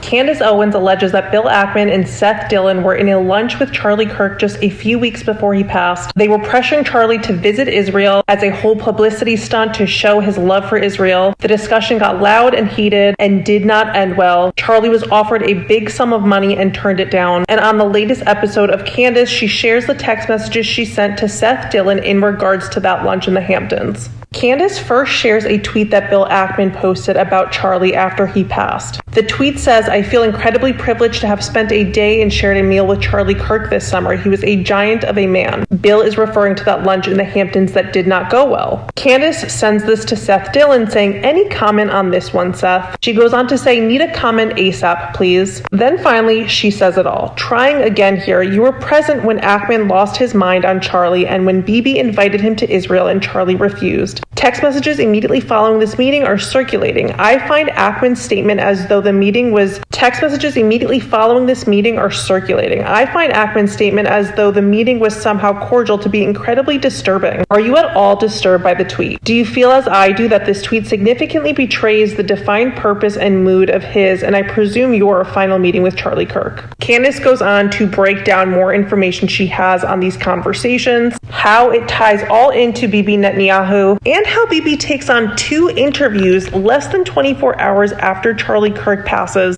Speaker 14: Candace Owens alleges that Bill Ackman and Seth Dillon were in a lunch with Charlie Kirk just a few weeks before he passed. They were pressuring Charlie to visit Israel as a whole publicity stunt to show his love for Israel. The discussion got loud and heated and did not end well. Charlie was offered a big sum of money and turned it down. And on the latest episode of Candace, she shares the text messages she sent to Seth Dillon in regards to that lunch in the Hamptons. Candace first shares a tweet that Bill Ackman posted about Charlie after he passed. The tweet says, "I feel incredibly privileged to have spent a day and shared a meal with Charlie Kirk this summer. He was a giant of a man." Bill is referring to that lunch in the Hamptons that did not go well. Candace sends this to Seth Dillon saying, "Any comment on this one, Seth?" She goes on to say, "Need a comment ASAP, please." Then finally, she says it all. Trying again here, "You were present when Ackman lost his mind on Charlie and when Bibi invited him to Israel and Charlie refused. Text messages immediately following this meeting are circulating. I find Ackman's statement as though the meeting was text messages immediately following this meeting are circulating. I find Ackman's statement as though the meeting was somehow cordial to be incredibly disturbing. Are you at all disturbed by the tweet? Do you feel as I do that this tweet significantly betrays the defined purpose and mood of his and I presume your final meeting with Charlie Kirk?" Candace goes on to break down more information she has on these conversations, how it ties all into Bibi Netanyahu, and how Bibi takes on 2 interviews less than 24 hours after Charlie Kirk passes.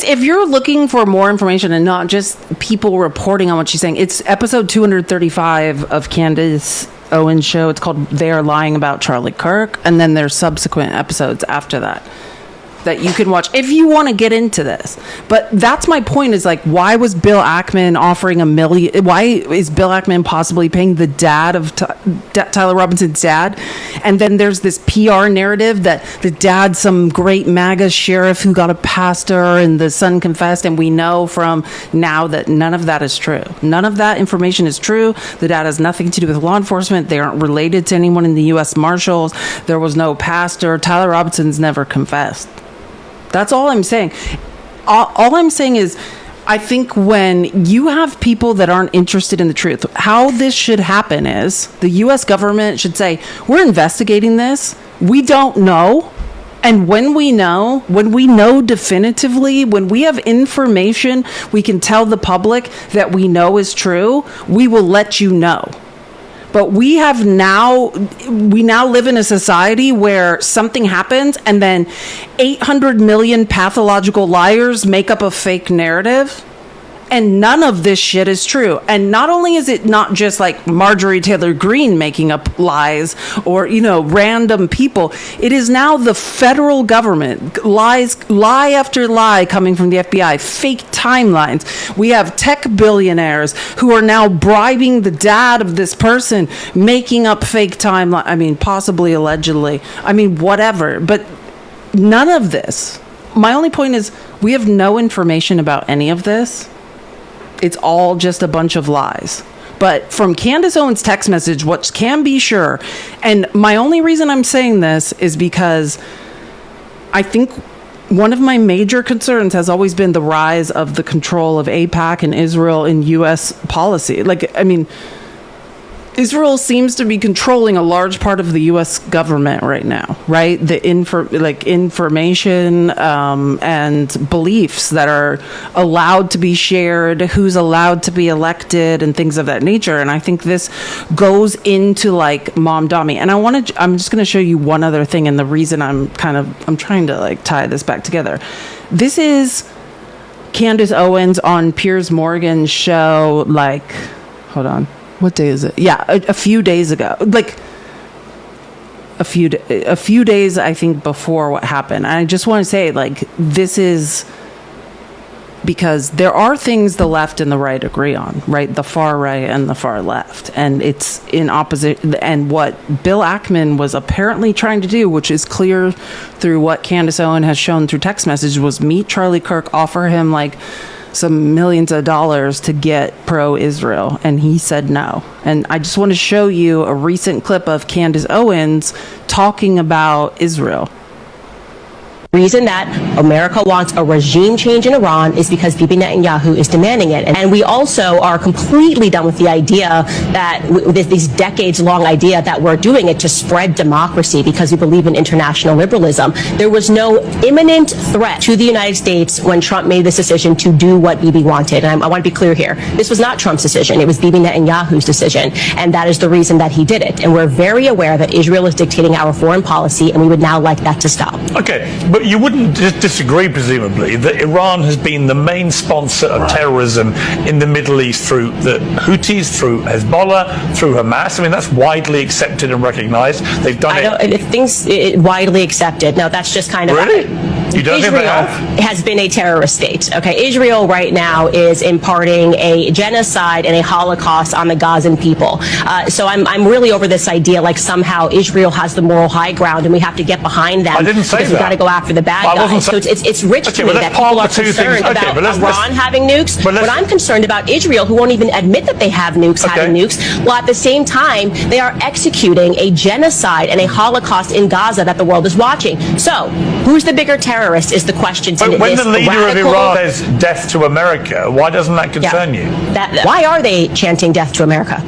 Speaker 1: If you're looking for more information and not just people reporting on what she's saying, it's episode 235 of Candace Owens' show. It's called "They Are Lying About Charlie Kirk," and then there's subsequent episodes after that. that you can watch if you want to get into this. But that's my point, is like, why was Bill Ackman offering $1 million? Why is Bill Ackman possibly paying the dad of Tyler Robinson's dad? And then there's this PR narrative that the dad's some great MAGA sheriff who got a pastor and the son confessed. And we know from now that none of that is true. None of that information is true. The dad has nothing to do with law enforcement. They aren't related to anyone in the U.S. Marshals. There was no pastor. Tyler Robinson's never confessed. That's all I'm saying. All I'm saying is, I think when you have people that aren't interested in the truth, how this should happen is the U.S. government should say, we're investigating this. We don't know. And when we know definitively, when we have information we can tell the public that we know is true, we will let you know. But we now live in a society where something happens and then 800 million pathological liars make up a fake narrative. And none of this shit is true. And not only is it not just like Marjorie Taylor Greene making up lies or, random people, it is now the federal government, lie after lie coming from the FBI, fake timelines. We have tech billionaires who are now bribing the dad of this person, making up fake timelines. I mean, possibly, allegedly. I mean, whatever. But none of this. My only point is, we have no information about any of this. It's all just a bunch of lies. But from Candace Owens' text message, what can be sure, and my only reason I'm saying this is because I think one of my major concerns has always been the rise of the control of AIPAC and Israel in U.S. policy. Israel seems to be controlling a large part of the U.S. government right now, right? The information and beliefs that are allowed to be shared, who's allowed to be elected, and things of that nature. And I think this goes into mom dummy. And I'm just going to show you one other thing, and the reason I'm trying to tie this back together. This is Candace Owens on Piers Morgan's show. Hold on. What day is it? Yeah, a few days ago. A few days, I think, before what happened. And I just want to say, this is because there are things the left and the right agree on, right? The far right and the far left. And it's in opposition. And what Bill Ackman was apparently trying to do, which is clear through what Candace Owens has shown through text message, was meet Charlie Kirk, offer him some millions of dollars to get pro-Israel, and he said no. And I just want to show you a recent clip of Candace Owens talking about Israel.
Speaker 12: reason that America wants a regime change in Iran is because Bibi Netanyahu is demanding it. And we also are completely done with the idea that this decades-long idea that we're doing it to spread democracy because we believe in international liberalism. There was no imminent threat to the United States when Trump made this decision to do what Bibi wanted. And I want to be clear here. This was not Trump's decision. It was Bibi Netanyahu's decision. And that is the reason that he did it. And we're very aware that Israel is dictating our foreign policy, and we would now like that to stop.
Speaker 15: Okay, but you wouldn't disagree, presumably, that Iran has been the main sponsor of terrorism in the Middle East through the Houthis, through Hezbollah, through Hamas. I mean, that's widely accepted and recognized. They've done
Speaker 12: Things widely accepted. Now, that's just kind of...
Speaker 15: Really? You don't think they have?
Speaker 12: Has been a terrorist state. Okay, Israel right now is imparting a genocide and a Holocaust on the Gazan people. So I'm really over this idea like somehow Israel has the moral high ground and we have to get behind them.
Speaker 15: I didn't say
Speaker 12: because
Speaker 15: that.
Speaker 12: We've got to go after the bad guys. So it's rich to me that people are concerned about Iran having nukes. But I'm concerned about Israel, who won't even admit that they have nukes, having nukes, while at the same time they are executing a genocide and a Holocaust in Gaza that the world is watching. So who's the bigger terrorist is the question.
Speaker 15: But when the leader of Iran says death to America, why doesn't that concern you?
Speaker 12: Why are they chanting death to America?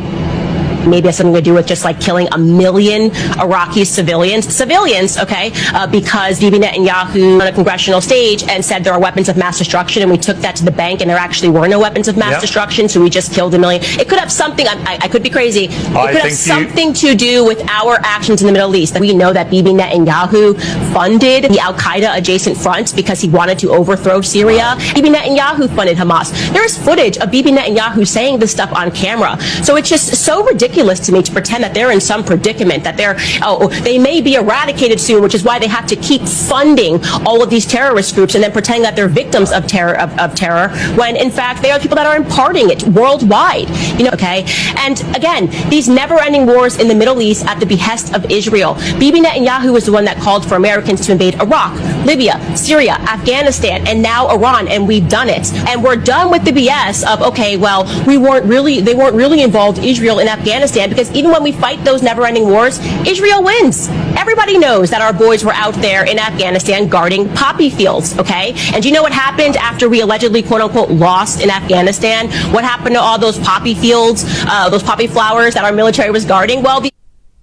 Speaker 12: Maybe it has something to do with just like killing 1 million Iraqi civilians, okay, because Bibi Netanyahu on a congressional stage and said there are weapons of mass destruction, and we took that to the bank and there actually were no weapons of mass destruction, so we just killed 1 million. It could have something, I could be crazy, it could have something to do with our actions in the Middle East. We know that Bibi Netanyahu funded the Al-Qaeda adjacent front because he wanted to overthrow Syria. Bibi Netanyahu funded Hamas. There is footage of Bibi Netanyahu saying this stuff on camera. So it's just so ridiculous ridiculous to me to pretend that they're in some predicament, that they may be eradicated soon, which is why they have to keep funding all of these terrorist groups and then pretending that they're victims of terror, when in fact they are people that are imparting it worldwide. Okay? And again, these never-ending wars in the Middle East at the behest of Israel. Bibi Netanyahu is the one that called for Americans to invade Iraq, Libya, Syria, Afghanistan, and now Iran, and we've done it. And we're done with the BS of, okay, well, they weren't really involved, Israel, in Afghanistan, because even when we fight those never-ending wars, Israel wins. Everybody knows that our boys were out there in Afghanistan guarding poppy fields, okay? And do you know what happened after we allegedly, quote-unquote, lost in Afghanistan? What happened to all those poppy fields, those poppy flowers that our military was guarding? Well,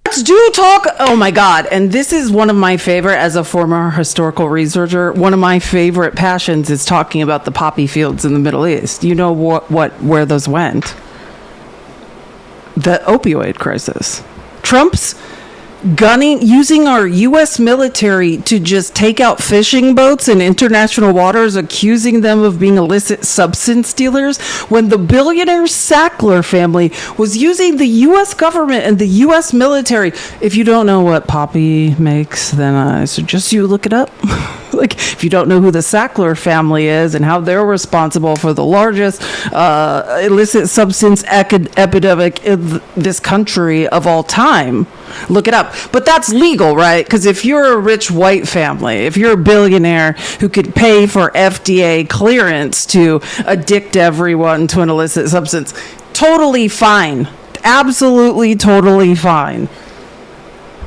Speaker 1: let's do talk. Oh my God. And this is one of my favorite, as a former historical researcher, one of my favorite passions is talking about the poppy fields in the Middle East. You know where those went? The opioid crisis. Trump's using our U.S. military to just take out fishing boats in international waters, accusing them of being illicit substance dealers, when the billionaire Sackler family was using the U.S. government and the U.S. military. If you don't know what poppy makes, then I suggest you look it up. Like, if you don't know who the Sackler family is and how they're responsible for the largest illicit substance epidemic in this country of all time, look it up. But that's legal, right? Because if you're a rich white family, if you're a billionaire who could pay for FDA clearance to addict everyone to an illicit substance, totally fine. Absolutely, totally fine.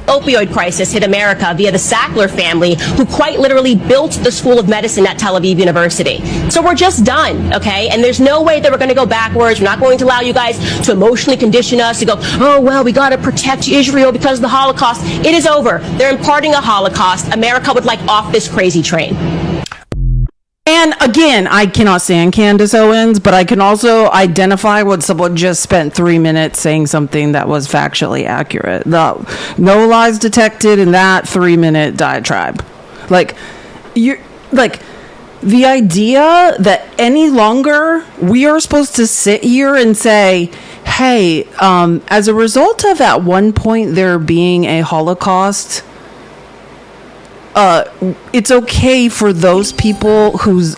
Speaker 12: Opioid crisis hit America via the Sackler family, who quite literally built the School of Medicine at Tel Aviv University. So we're just done, okay? And there's no way that we're going to go backwards. We're not going to allow you guys to emotionally condition us to go, oh, well, we got to protect Israel because of the Holocaust. It is over. They're imparting a Holocaust. America would like off this crazy train.
Speaker 1: And again, I cannot stand Candace Owens, but I can also identify when someone just spent 3 minutes saying something that was factually accurate. No lies detected in that 3-minute diatribe. Like, the idea that any longer we are supposed to sit here and say, hey, as a result of at one point there being a Holocaust, it's okay for those people whose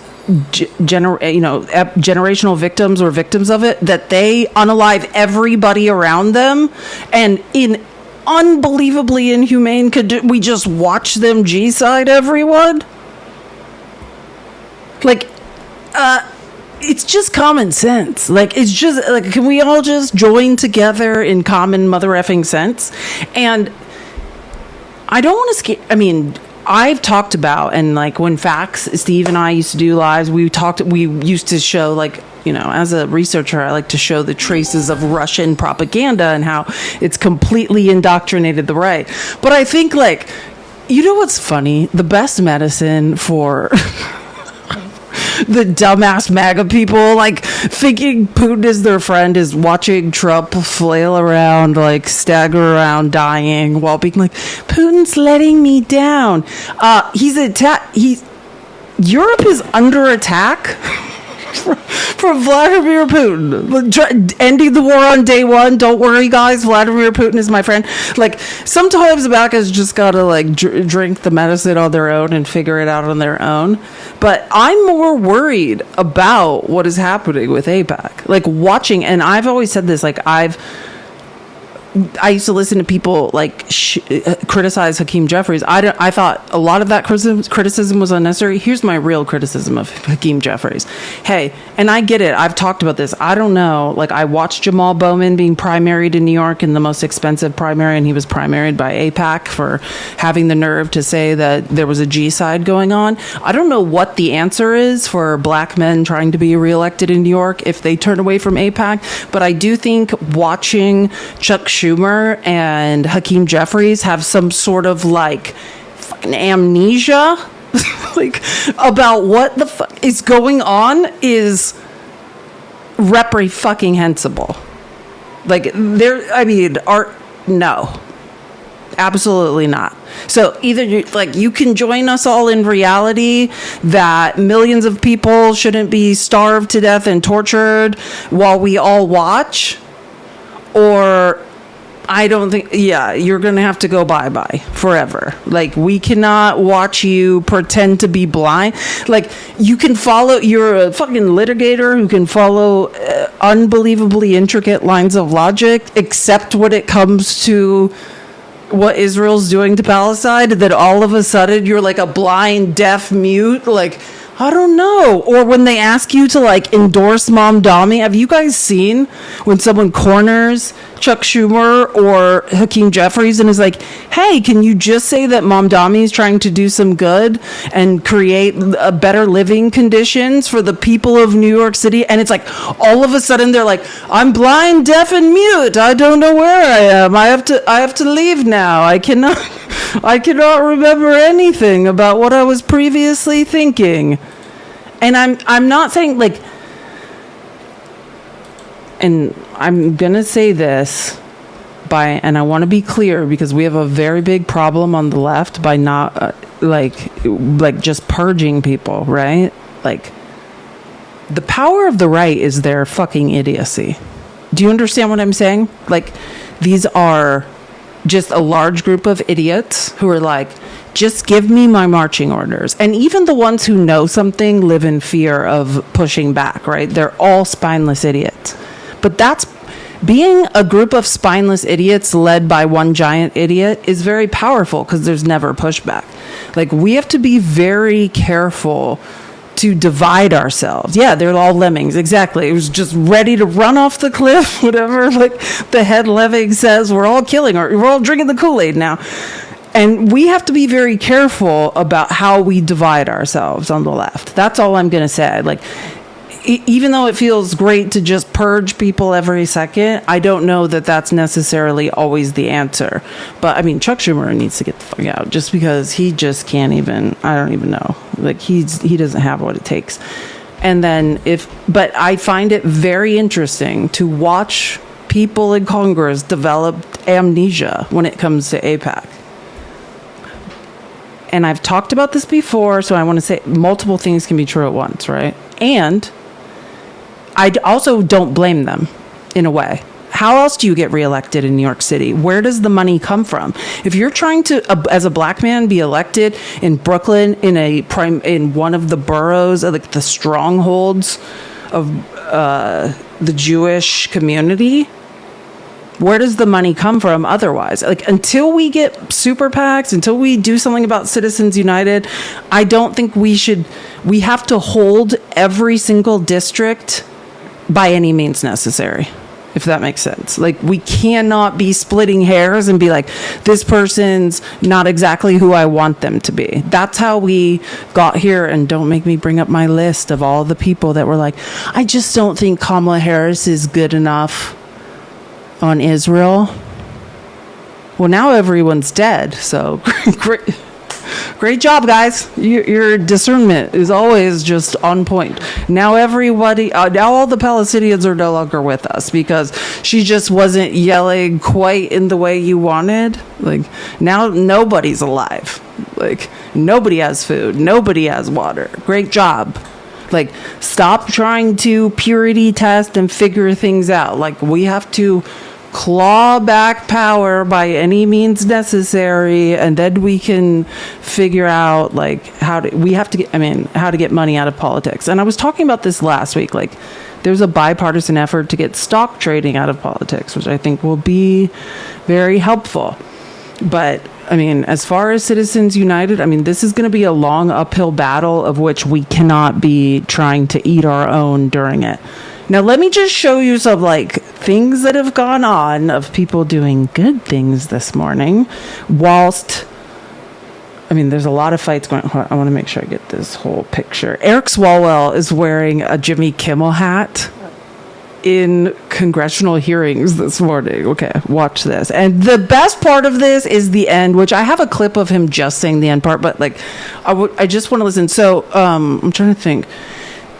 Speaker 1: generational victims or victims of it, that they unalive everybody around them, and in unbelievably inhumane we just watch them G-side everyone. Like, it's just common sense. Like, it's just like, can we all just join together in common mother effing sense? And I don't want to skip. I mean, I've talked about, and like when Facts, Steve and I used to do lives, we used to show, like, you know, as a researcher, I like to show the traces of Russian propaganda and how it's completely indoctrinated the right. But I think, like, you know what's funny? The best medicine for the dumbass MAGA people, like, thinking Putin is their friend, is watching Trump flail around, like, stagger around dying while being like, Putin's letting me down. Europe is under attack from Vladimir Putin. Ending the war on day one. Don't worry, guys. Vladimir Putin is my friend. Like, sometimes MAGA's just gotta, like, drink the medicine on their own and figure it out on their own. But I'm more worried about what is happening with AIPAC. Like, watching, and I've always said this, like, I used to listen to people like criticize Hakeem Jeffries. I thought a lot of that criticism was unnecessary. Here's my real criticism of Hakeem Jeffries. Hey, and I get it. I've talked about this. I don't know. Like, I watched Jamal Bowman being primaried in New York in the most expensive primary, and he was primaried by AIPAC for having the nerve to say that there was a G-side going on. I don't know what the answer is for black men trying to be reelected in New York if they turn away from AIPAC, but I do think watching Chuck Schumer and Hakeem Jeffries have some sort of, like, fucking amnesia like, about what the fuck is going on is reprehensible. Like, no, absolutely not. So either you can join us all in reality that millions of people shouldn't be starved to death and tortured while we all watch, or I don't think, you're going to have to go bye-bye forever. Like, we cannot watch you pretend to be blind. Like, you can follow, you're a fucking litigator who can follow unbelievably intricate lines of logic, except when it comes to what Israel's doing to Palestine, that all of a sudden you're like a blind, deaf mute. Like, I don't know. Or when they ask you to like endorse Mamdani, have you guys seen when someone corners Chuck Schumer or Hakeem Jeffries and is like, hey, can you just say that Mamdani is trying to do some good and create a better living conditions for the people of New York City? And it's like, all of a sudden they're like, I'm blind, deaf, and mute. I don't know where I am. I have to leave now. I cannot remember anything about what I was previously thinking. And I'm not saying like, and I'm going to say this and I want to be clear because we have a very big problem on the left by not like just purging people, right? Like, the power of the right is their fucking idiocy. Do you understand what I'm saying? Like, these are just a large group of idiots who are like, just give me my marching orders. And even the ones who know something live in fear of pushing back, right? They're all spineless idiots. But that's being a group of spineless idiots led by one giant idiot is very powerful because there's never pushback. Like, we have to be very careful to divide ourselves. Yeah, they're all lemmings. Exactly. It was just ready to run off the cliff, whatever like the head lemming says. We're all killing or we're all drinking the Kool-Aid now. And we have to be very careful about how we divide ourselves on the left. That's all I'm going to say. Like, even though it feels great to just purge people every second, I don't know that that's necessarily always the answer. But I mean, Chuck Schumer needs to get the fuck out just because he just can't even, I don't even know. Like, he doesn't have what it takes. And then but I find it very interesting to watch people in Congress develop amnesia when it comes to AIPAC. And I've talked about this before, so I want to say multiple things can be true at once, right? And I also don't blame them in a way. How else do you get reelected in New York City? Where does the money come from? If you're trying to, as a black man, be elected in Brooklyn in one of the boroughs, like the strongholds of the Jewish community, where does the money come from otherwise? Like, until we get super PACs, until we do something about Citizens United, I don't think we have to hold every single district by any means necessary, if that makes sense. Like, we cannot be splitting hairs and be like, this person's not exactly who I want them to be. That's how we got here. And don't make me bring up my list of all the people that were like, I just don't think Kamala Harris is good enough on Israel. Well, now everyone's dead, so great job, guys. Your discernment is always just on point. Now now all the Palestinians are no longer with us because she just wasn't yelling quite in the way you wanted. Like, now nobody's alive. Like, nobody has food, nobody has water. Great job. Like, stop trying to purity test and figure things out. Like, we have to claw back power by any means necessary, and then we can figure out like how to get money out of politics. And I was talking about this last week. Like, there's a bipartisan effort to get stock trading out of politics, which I think will be very helpful. But I mean, as far as Citizens United, I mean, this is going to be a long uphill battle of which we cannot be trying to eat our own during it. Now, let me just show you some like things that have gone on of people doing good things this morning whilst, I mean, there's a lot of fights going on. I want to make sure I get this whole picture. Eric Swalwell is wearing a Jimmy Kimmel hat in congressional hearings this morning. Okay, watch this. And the best part of this is the end, which I have a clip of him just saying the end part, but like, I just want to listen. So I'm trying to think.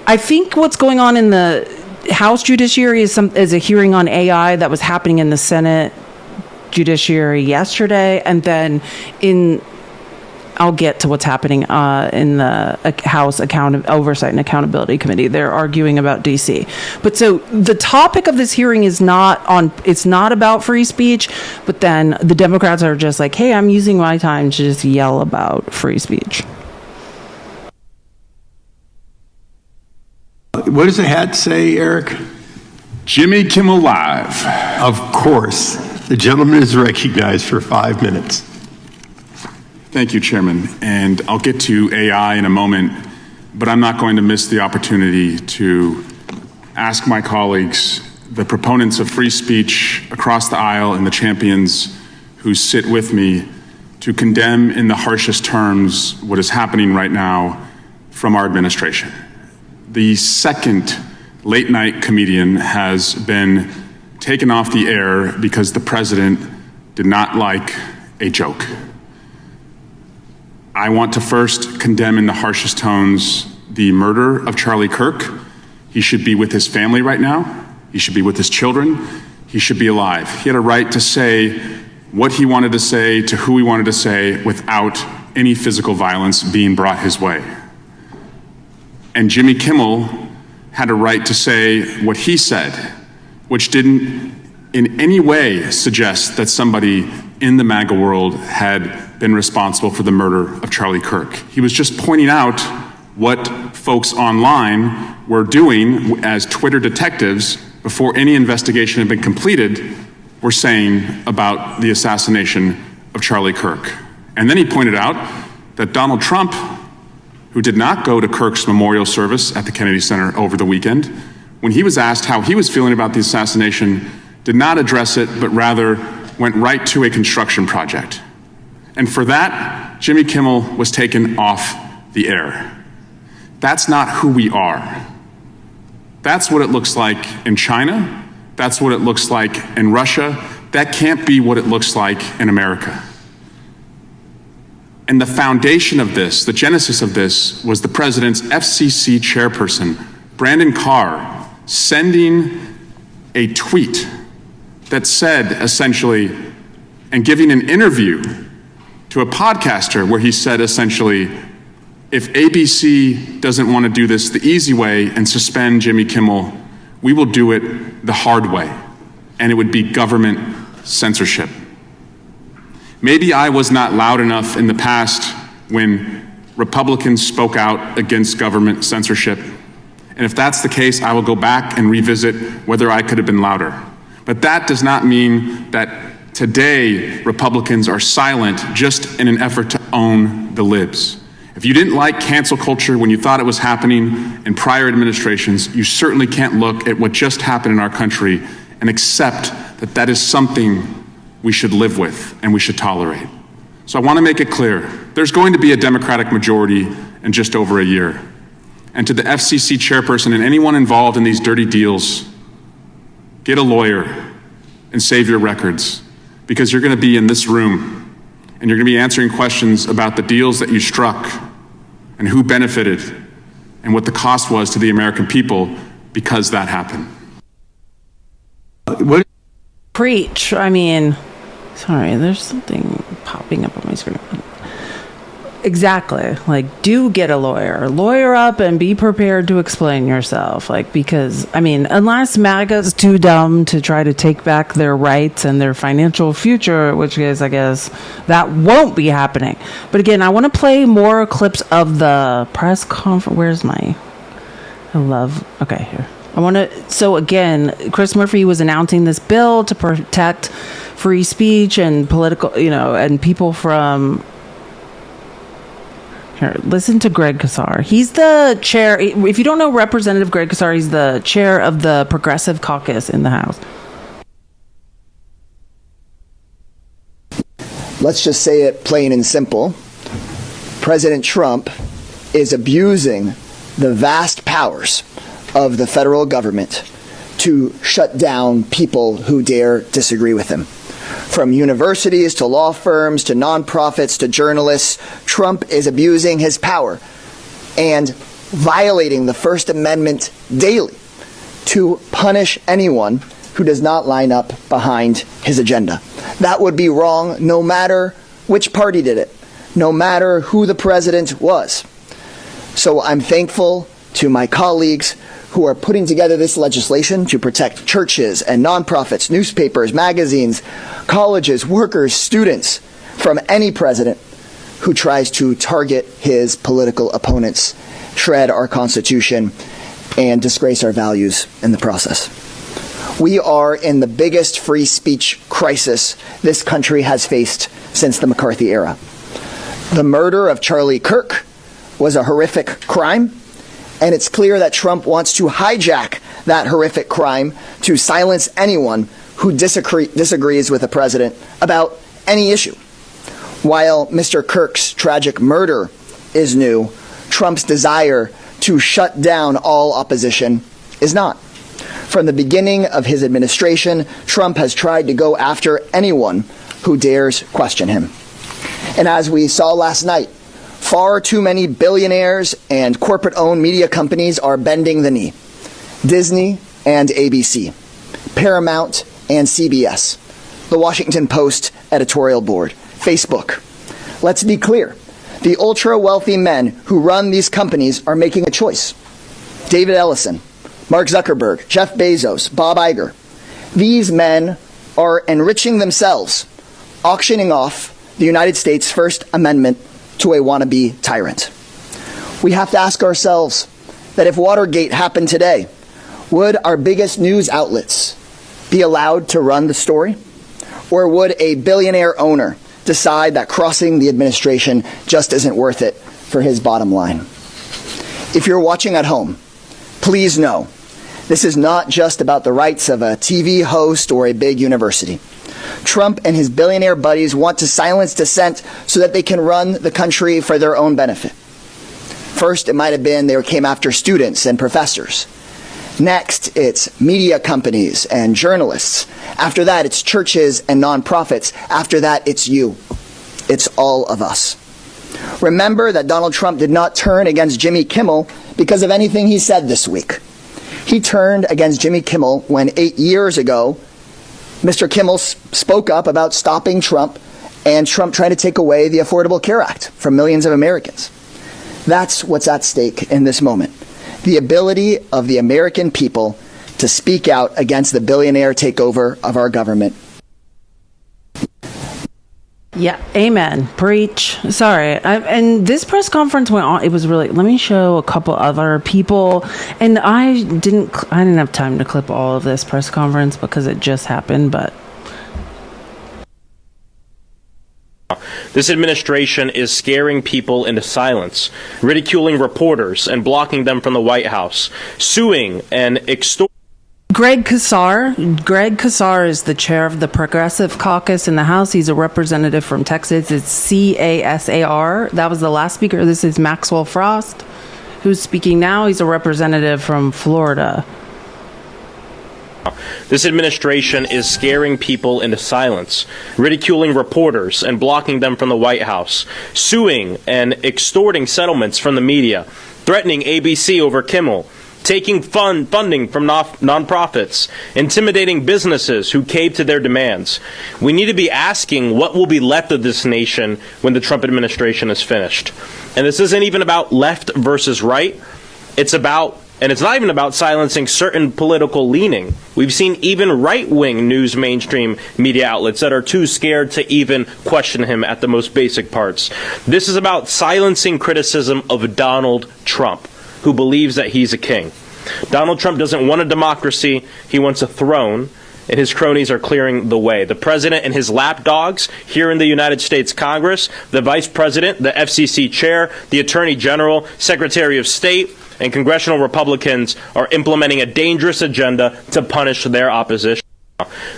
Speaker 1: I think what's going on in the House Judiciary is a hearing on AI that was happening in the Senate Judiciary yesterday, and then I'll get to what's happening in the House Oversight and Accountability Committee. They're arguing about D.C. But so the topic of this hearing is it's not about free speech, but then the Democrats are just like, hey, I'm using my time to just yell about free speech.
Speaker 16: What does the hat say, Eric?
Speaker 17: Jimmy Kimmel Live.
Speaker 16: Of course. The gentleman is recognized for 5 minutes.
Speaker 17: Thank you, Chairman. And I'll get to AI in a moment, but I'm not going to miss the opportunity to ask my colleagues, the proponents of free speech across the aisle and the champions who sit with me, to condemn in the harshest terms what is happening right now from our administration. The second late-night comedian has been taken off the air because the president did not like a joke. I want to first condemn in the harshest tones the murder of Charlie Kirk. He should be with his family right now. He should be with his children. He should be alive. He had a right to say what he wanted to say to who he wanted to say without any physical violence being brought his way. And Jimmy Kimmel had a right to say what he said, which didn't in any way suggest that somebody in the MAGA world had been responsible for the murder of Charlie Kirk. He was just pointing out what folks online were doing as Twitter detectives before any investigation had been completed were saying about the assassination of Charlie Kirk. And then he pointed out that Donald Trump, who did not go to Kirk's memorial service at the Kennedy Center over the weekend, when he was asked how he was feeling about the assassination, did not address it, but rather went right to a construction project. And for that, Jimmy Kimmel was taken off the air. That's not who we are. That's what it looks like in China. That's what it looks like in Russia. That can't be what it looks like in America. And the foundation of this, the genesis of this, was the president's FCC chairperson, Brandon Carr, sending a tweet that said, essentially, and giving an interview to a podcaster where he said, essentially, if ABC doesn't want to do this the easy way and suspend Jimmy Kimmel, we will do it the hard way, and it would be government censorship. Maybe I was not loud enough in the past when Republicans spoke out against government censorship. And if that's the case, I will go back and revisit whether I could have been louder. But that does not mean that today Republicans are silent just in an effort to own the libs. If you didn't like cancel culture when you thought it was happening in prior administrations, you certainly can't look at what just happened in our country and accept that that is something we should live with and we should tolerate. So I want to make it clear, there's going to be a Democratic majority in just over a year. And to the FCC chairperson and anyone involved in these dirty deals, get a lawyer and save your records, because you're going to be in this room and you're going to be answering questions about the deals that you struck and who benefited and what the cost was to the American people because that happened.
Speaker 16: What?
Speaker 1: Preach. I mean, sorry, there's something popping up on my screen. Exactly. Like, do get a lawyer up and be prepared to explain yourself. Like, because, I mean, unless MAGA's too dumb to try to take back their rights and their financial future, which is, I guess, that won't be happening. But again, I want to play more clips of the press conference. Where's my, okay, here. So again, Chris Murphy was announcing this bill to protect free speech and political, and people from, here, listen to Greg Casar. He's the chair. If you don't know Representative Greg Casar, he's the chair of the Progressive Caucus in the House.
Speaker 18: Let's just say it plain and simple. President Trump is abusing the vast powers of the federal government to shut down people who dare disagree with him. From universities to law firms to nonprofits to journalists, Trump is abusing his power and violating the First Amendment daily to punish anyone who does not line up behind his agenda. That would be wrong no matter which party did it, no matter who the president was. So I'm thankful to my colleagues who are putting together this legislation to protect churches and nonprofits, newspapers, magazines, colleges, workers, students from any president who tries to target his political opponents, shred our Constitution, and disgrace our values in the process. We are in the biggest free speech crisis this country has faced since the McCarthy era. The murder of Charlie Kirk was a horrific crime, and it's clear that Trump wants to hijack that horrific crime to silence anyone who disagrees with the president about any issue. While Mr. Kirk's tragic murder is new, Trump's desire to shut down all opposition is not. From the beginning of his administration, Trump has tried to go after anyone who dares question him. And as we saw last night, far too many billionaires and corporate-owned media companies are bending the knee. Disney and ABC, Paramount and CBS, the Washington Post editorial board, Facebook. Let's be clear. The ultra-wealthy men who run these companies are making a choice. David Ellison, Mark Zuckerberg, Jeff Bezos, Bob Iger. These men are enriching themselves, auctioning off the United States' First Amendment to a wannabe tyrant. We have to ask ourselves that if Watergate happened today, would our biggest news outlets be allowed to run the story? Or would a billionaire owner decide that crossing the administration just isn't worth it for his bottom line? If you're watching at home, please know this is not just about the rights of a TV host or a big university. Trump and his billionaire buddies want to silence dissent so that they can run the country for their own benefit. First, it might have been they came after students and professors. Next, it's media companies and journalists. After that, it's churches and nonprofits. After that, it's you. It's all of us. Remember that Donald Trump did not turn against Jimmy Kimmel because of anything he said this week. He turned against Jimmy Kimmel when 8 years ago, Mr. Kimmel spoke up about stopping Trump and Trump trying to take away the Affordable Care Act from millions of Americans. That's what's at stake in this moment. The ability of the American people to speak out against the billionaire takeover of our government.
Speaker 1: Yeah, amen. Preach. Sorry. And this press conference went on. It was really, let me show a couple other people. And I didn't have time to clip all of this press conference because it just happened, but.
Speaker 19: This administration is scaring people into silence, ridiculing reporters and blocking them from the White House, suing and extorting.
Speaker 1: Greg Casar is the chair of the Progressive Caucus in the House. He's a representative from Texas. It's CASAR. That was the last speaker. This is Maxwell Frost, who's speaking now. He's a representative from Florida.
Speaker 19: This administration is scaring people into silence, ridiculing reporters and blocking them from the White House, suing and extorting settlements from the media, threatening ABC over Kimmel, taking funding from nonprofits, intimidating businesses who cave to their demands. We need to be asking what will be left of this nation when the Trump administration is finished. And this isn't even about left versus right. It's not even about silencing certain political leaning. We've seen even right-wing news mainstream media outlets that are too scared to even question him at the most basic parts. This is about silencing criticism of Donald Trump, who believes that he's a king. Donald Trump doesn't want a democracy, he wants a throne, and his cronies are clearing the way. The president and his lapdogs here in the United States Congress, the vice president, the FCC chair, the attorney general, secretary of state, and congressional Republicans are implementing a dangerous agenda to punish their opposition.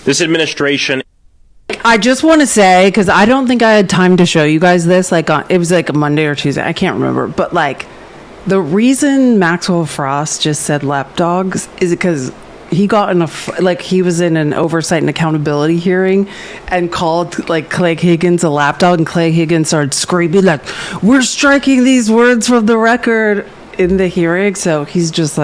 Speaker 19: This administration...
Speaker 1: I just want to say, because I don't think I had time to show you guys this, it was like a Monday or Tuesday, I can't remember, but the reason Maxwell Frost just said lapdogs is because he got he was in an oversight and accountability hearing and called Clay Higgins a lapdog, and Clay Higgins started screaming we're striking these words from the record in the hearing. So he's just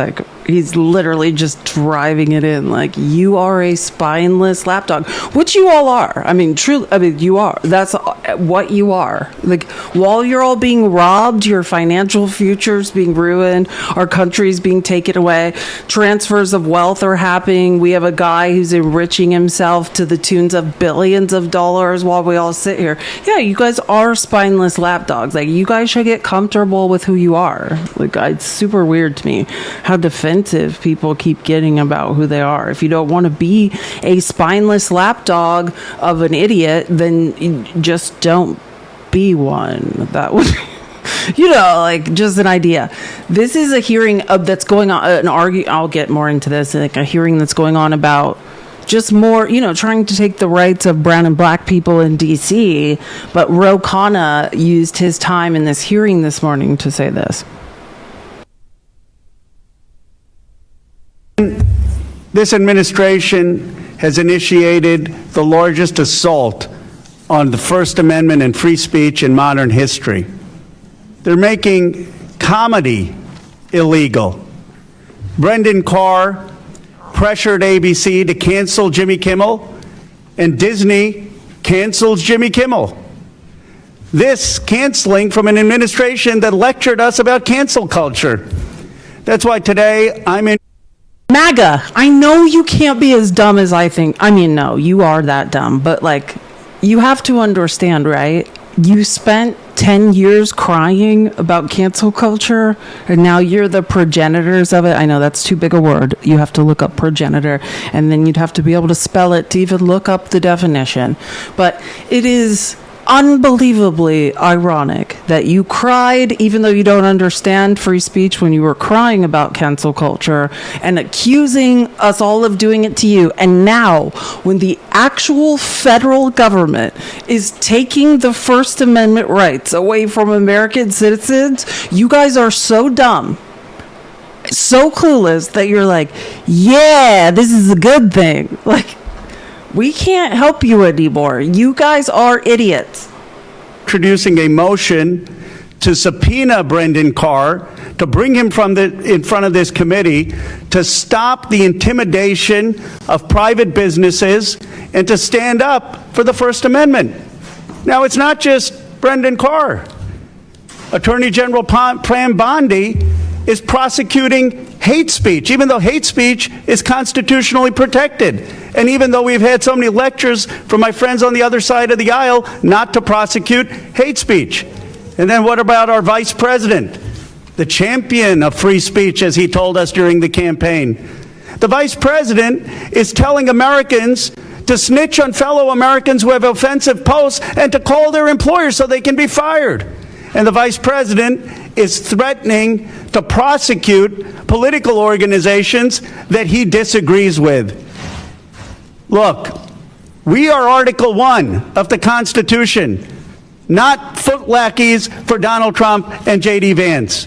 Speaker 1: He's literally just driving it in like, you are a spineless lapdog, which you all are. I mean, truly, you are. That's what you are. Like, while you're all being robbed, your financial future's being ruined, our country's being taken away, transfers of wealth are happening. We have a guy who's enriching himself to the tunes of billions of dollars while we all sit here. Yeah, you guys are spineless lapdogs. Like, you guys should get comfortable with who you are. Like, it's super weird to me how defensive people keep getting about who they are. If you don't want to be a spineless lapdog of an idiot, then just don't be one. That would, like, just an idea. This is a hearing that's going on, I'll get more into this, like a hearing that's going on about just more, trying to take the rights of brown and black people in D.C., but Ro Khanna used his time in this hearing this morning to say this.
Speaker 20: This administration has initiated the largest assault on the First Amendment and free speech in modern history. They're making comedy illegal. Brendan Carr pressured ABC to cancel Jimmy Kimmel, and Disney cancels Jimmy Kimmel. This canceling from an administration that lectured us about cancel culture. That's why today I'm in
Speaker 1: MAGA. I know you can't be as dumb as I think. I mean, no, you are that dumb, but like, you have to understand, right? You spent 10 years crying about cancel culture, and now you're the progenitors of it. I know that's too big a word. You have to look up progenitor, and then you'd have to be able to spell it to even look up the definition. But it is unbelievably ironic that you cried, even though you don't understand free speech, when you were crying about cancel culture and accusing us all of doing it to you. And now, when the actual federal government is taking the First Amendment rights away from American citizens, you guys are so dumb, so clueless, that you're like, yeah, this is a good thing. Like, we can't help you anymore. You guys are idiots.
Speaker 20: Introducing a motion to subpoena Brendan Carr, to bring him in front of this committee, to stop the intimidation of private businesses, and to stand up for the First Amendment. Now, it's not just Brendan Carr. Attorney General Pam Bondi is prosecuting hate speech, even though hate speech is constitutionally protected. And even though we've had so many lectures from my friends on the other side of the aisle not to prosecute hate speech. And then what about our vice president, the champion of free speech, as he told us during the campaign? The vice president is telling Americans to snitch on fellow Americans who have offensive posts and to call their employers so they can be fired. And the vice president is threatening to prosecute political organizations that he disagrees with. Look, we are Article 1 of the Constitution, not foot lackeys for Donald Trump and J.D. Vance.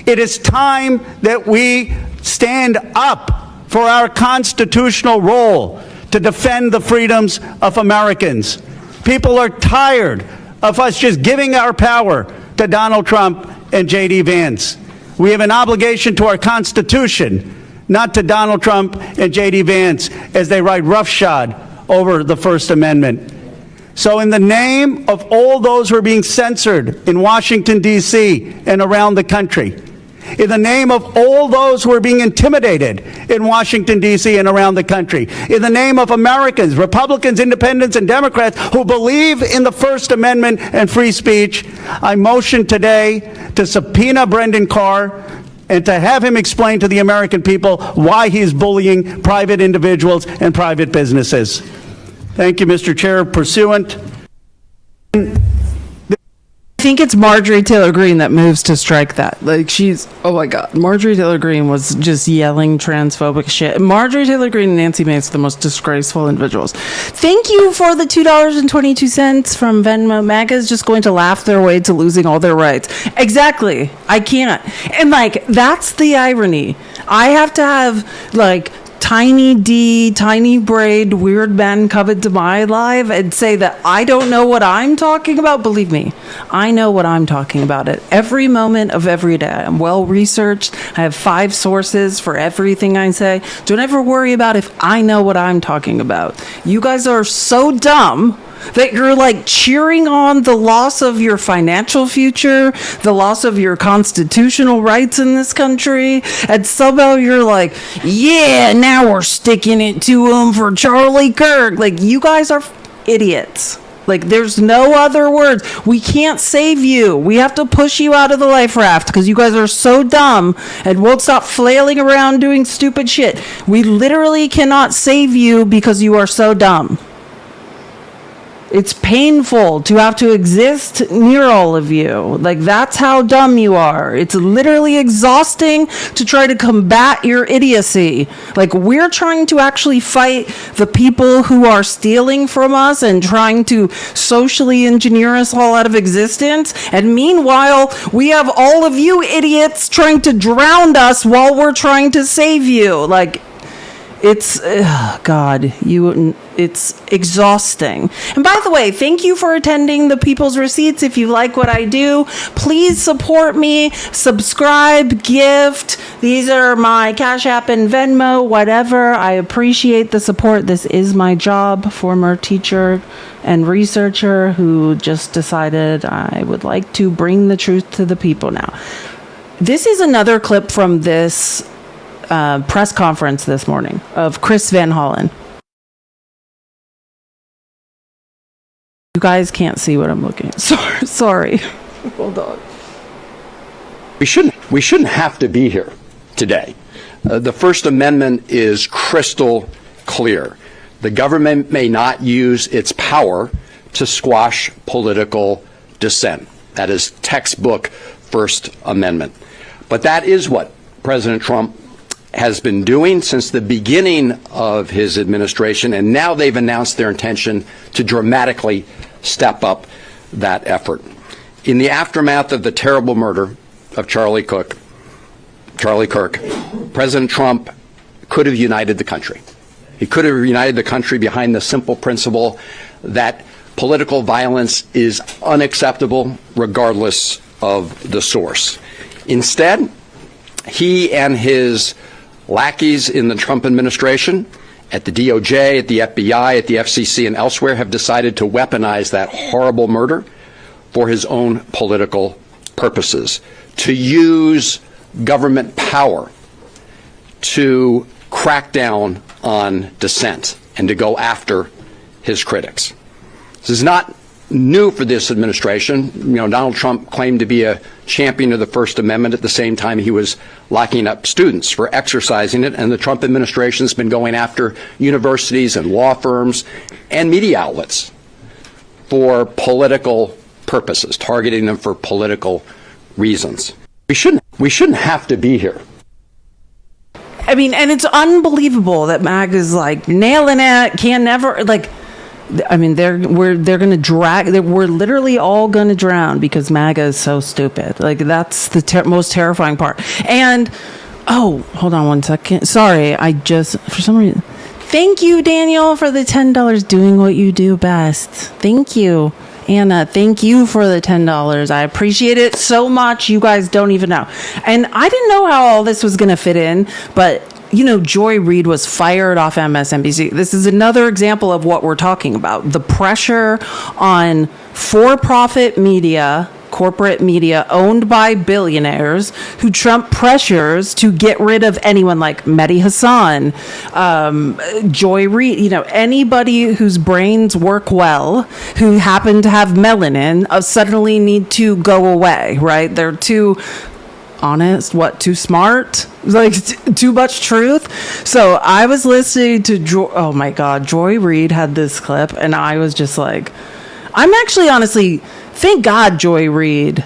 Speaker 20: It is time that we stand up for our constitutional role to defend the freedoms of Americans. People are tired of us just giving our power to Donald Trump and J.D. Vance. We have an obligation to our Constitution, not to Donald Trump and J.D. Vance as they ride roughshod over the First Amendment. So in the name of all those who are being censored in Washington, D.C. and around the country, in the name of all those who are being intimidated in Washington, D.C. and around the country, in the name of Americans, Republicans, Independents, and Democrats who believe in the First Amendment and free speech, I motion today to subpoena Brendan Carr and to have him explain to the American people why he's bullying private individuals and private businesses. Thank you, Mr. Chair. Pursuant.
Speaker 1: I think it's Marjorie Taylor Greene that moves to strike that. Like, oh my God, Marjorie Taylor Greene was just yelling transphobic shit. Marjorie Taylor Greene and Nancy Mace are the most disgraceful individuals. Thank you for the $2.22 from Venmo. MAGA is just going to laugh their way to losing all their rights. Exactly. I can't. And like, that's the irony. I have to have like tiny D, tiny braid, weird men come into my life and say that I don't know what I'm talking about, believe me, I know what I'm talking about at every moment of every day. I'm well researched. I have 5 sources for everything I say. Don't ever worry about if I know what I'm talking about. You guys are so dumb that you're like cheering on the loss of your financial future, the loss of your constitutional rights in this country, and somehow you're like, yeah, now we're sticking it to him for Charlie Kirk. Like, you guys are idiots. Like, there's no other words. We can't save you. We have to push you out of the life raft because you guys are so dumb and won't stop flailing around doing stupid shit. We literally cannot save you because you are so dumb. It's painful to have to exist near all of you. Like, that's how dumb you are. It's literally exhausting to try to combat your idiocy. Like, we're trying to actually fight the people who are stealing from us and trying to socially engineer us all out of existence. And meanwhile, we have all of you idiots trying to drown us while we're trying to save you. Like, it's, it's exhausting. And by the way, thank you for attending the People's Receipts. If you like what I do, please support me, subscribe, gift. These are my Cash App and Venmo, whatever. I appreciate the support. This is my job, former teacher and researcher who just decided I would like to bring the truth to the people now. This is another clip from this press conference this morning of Chris Van Hollen. You guys can't see what I'm looking at. Sorry. Hold on.
Speaker 21: We shouldn't have to be here today. The First Amendment is crystal clear. The government may not use its power to squash political dissent. That is textbook First Amendment. But that is what President Trump has been doing since the beginning of his administration, and now they've announced their intention to dramatically step up that effort. In the aftermath of the terrible murder of Charlie Kirk, President Trump could have united the country. He could have united the country behind the simple principle that political violence is unacceptable regardless of the source. Instead, he and his lackeys in the Trump administration, at the DOJ, at the FBI, at the FCC, and elsewhere, have decided to weaponize that horrible murder for his own political purposes, to use government power to crack down on dissent and to go after his critics. This is not new for this administration. Donald Trump claimed to be a champion of the First Amendment. At the same time, he was locking up students for exercising it, and the Trump administration has been going after universities and law firms and media outlets for political purposes, targeting them for political reasons. We shouldn't have to be here.
Speaker 1: I mean, and it's unbelievable that MAG is like nailing it, can never, like, I mean, they're going to drag. We're literally all going to drown because MAGA is so stupid. Like, that's the most terrifying part. And hold on one second. Sorry, I just for some reason. Thank you, Daniel, for the $10. Doing what you do best. Thank you, Anna. Thank you for the $10. I appreciate it so much. You guys don't even know. And I didn't know how all this was going to fit in, but. Joy Reid was fired off MSNBC. This is another example of what we're talking about. The pressure on for-profit media, corporate media owned by billionaires who Trump pressures to get rid of anyone like Mehdi Hasan, Joy Reid, anybody whose brains work well, who happen to have melanin, suddenly need to go away, right? They're too honest, too smart, like too much truth. So I was listening to Joy Reid had this clip, and I was just like, I'm actually honestly, thank God Joy Reid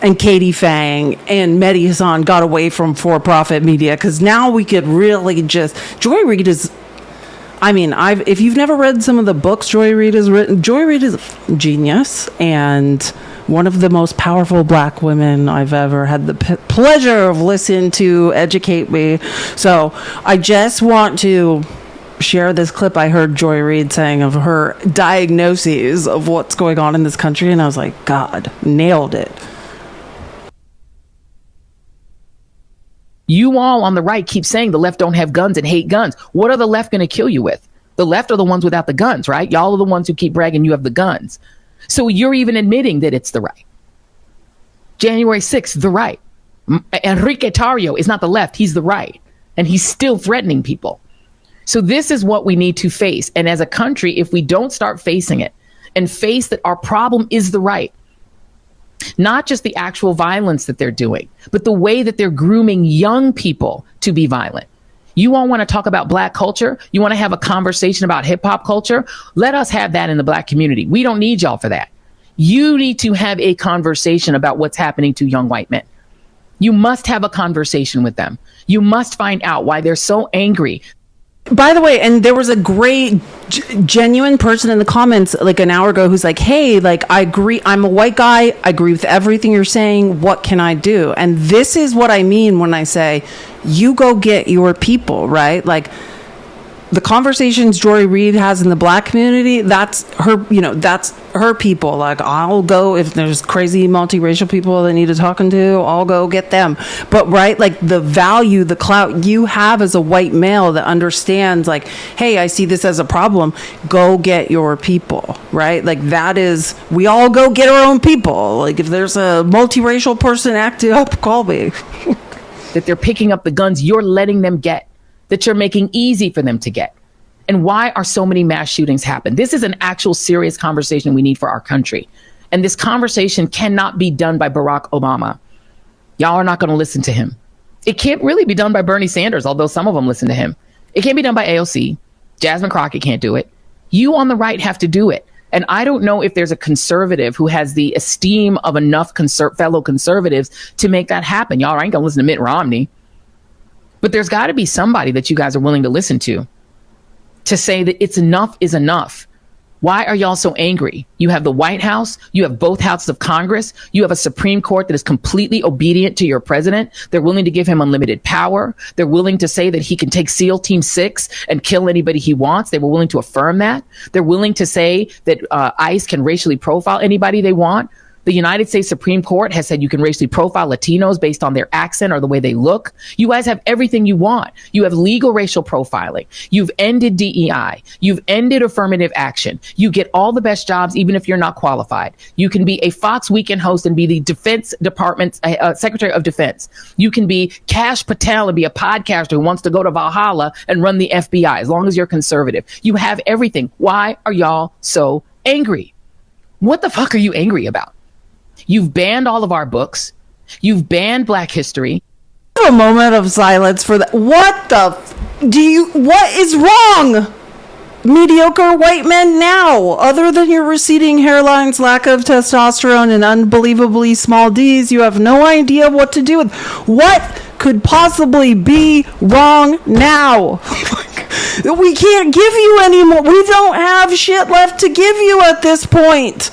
Speaker 1: and Katie Fang and Mehdi Hasan got away from for-profit media, because now we could really just, Joy Reid is, I mean, if you've never read some of the books Joy Reid has written, Joy Reid is a genius, and one of the most powerful black women I've ever had the pleasure of listening to educate me. So I just want to share this clip I heard Joy Reid saying of her diagnoses of what's going on in this country, and I was like, God, nailed it.
Speaker 3: You all on the right keep saying the left don't have guns and hate guns. What are the left going to kill you with? The left are the ones without the guns, right? Y'all are the ones who keep bragging you have the guns. So you're even admitting that it's the right. January 6th, the right. Enrique Tarrio is not the left, he's the right. And he's still threatening people. So this is what we need to face. And as a country, if we don't start facing it and face that our problem is the right, not just the actual violence that they're doing, but the way that they're grooming young people to be violent. You all want to talk about black culture? You want to have a conversation about hip hop culture? Let us have that in the black community. We don't need y'all for that. You need to have a conversation about what's happening to young white men. You must have a conversation with them. You must find out why they're so angry.
Speaker 1: By the way, and there was a great, genuine person in the comments like an hour ago who's like, hey, like, I agree. I'm a white guy. I agree with everything you're saying. What can I do? And this is what I mean when I say, you go get your people, right? Like, the conversations Joy Reid has in the black community, that's her, you know, that's her people. Like, I'll go, if there's crazy multiracial people that need talking to, I'll go get them. But, right, like, the value, the clout you have as a white male that understands, like, hey, I see this as a problem, go get your people, right? Like, that is, we all go get our own people. Like, if there's a multiracial person acting up, call me.
Speaker 3: That they're picking up the guns you're letting them get, that you're making easy for them to get. And why are so many mass shootings happen? This is an actual serious conversation we need for our country. And this conversation cannot be done by Barack Obama. Y'all are not going to listen to him. It can't really be done by Bernie Sanders, although some of them listen to him. It can't be done by AOC. Jasmine Crockett can't do it. You on the right have to do it. And I don't know if there's a conservative who has the esteem of enough fellow conservatives to make that happen. Y'all ain't going to listen to Mitt Romney. But there's got to be somebody that you guys are willing to listen to say that it's enough is enough. Why are y'all so angry? You have the White House. You have both houses of Congress. You have a Supreme Court that is completely obedient to your president. They're willing to give him unlimited power. They're willing to say that he can take SEAL Team 6 and kill anybody he wants. They were willing to affirm that. They're willing to say that ICE can racially profile anybody they want. The United States Supreme Court has said you can racially profile Latinos based on their accent or the way they look. You guys have everything you want. You have legal racial profiling. You've ended DEI. You've ended affirmative action. You get all the best jobs, even if you're not qualified. You can be a Fox Weekend host and be the Defense Department's Secretary of Defense. You can be Kash Patel and be a podcaster who wants to go to Valhalla and run the FBI, as long as you're conservative. You have everything. Why are y'all so angry? What the fuck are you angry about? You've banned all of our books. You've banned Black history.
Speaker 1: A moment of silence for that. What is wrong? Mediocre white men now, other than your receding hairlines, lack of testosterone, and unbelievably small D's, you have no idea what to do with. What could possibly be wrong now? We can't give you any more. We don't have shit left to give you at this point.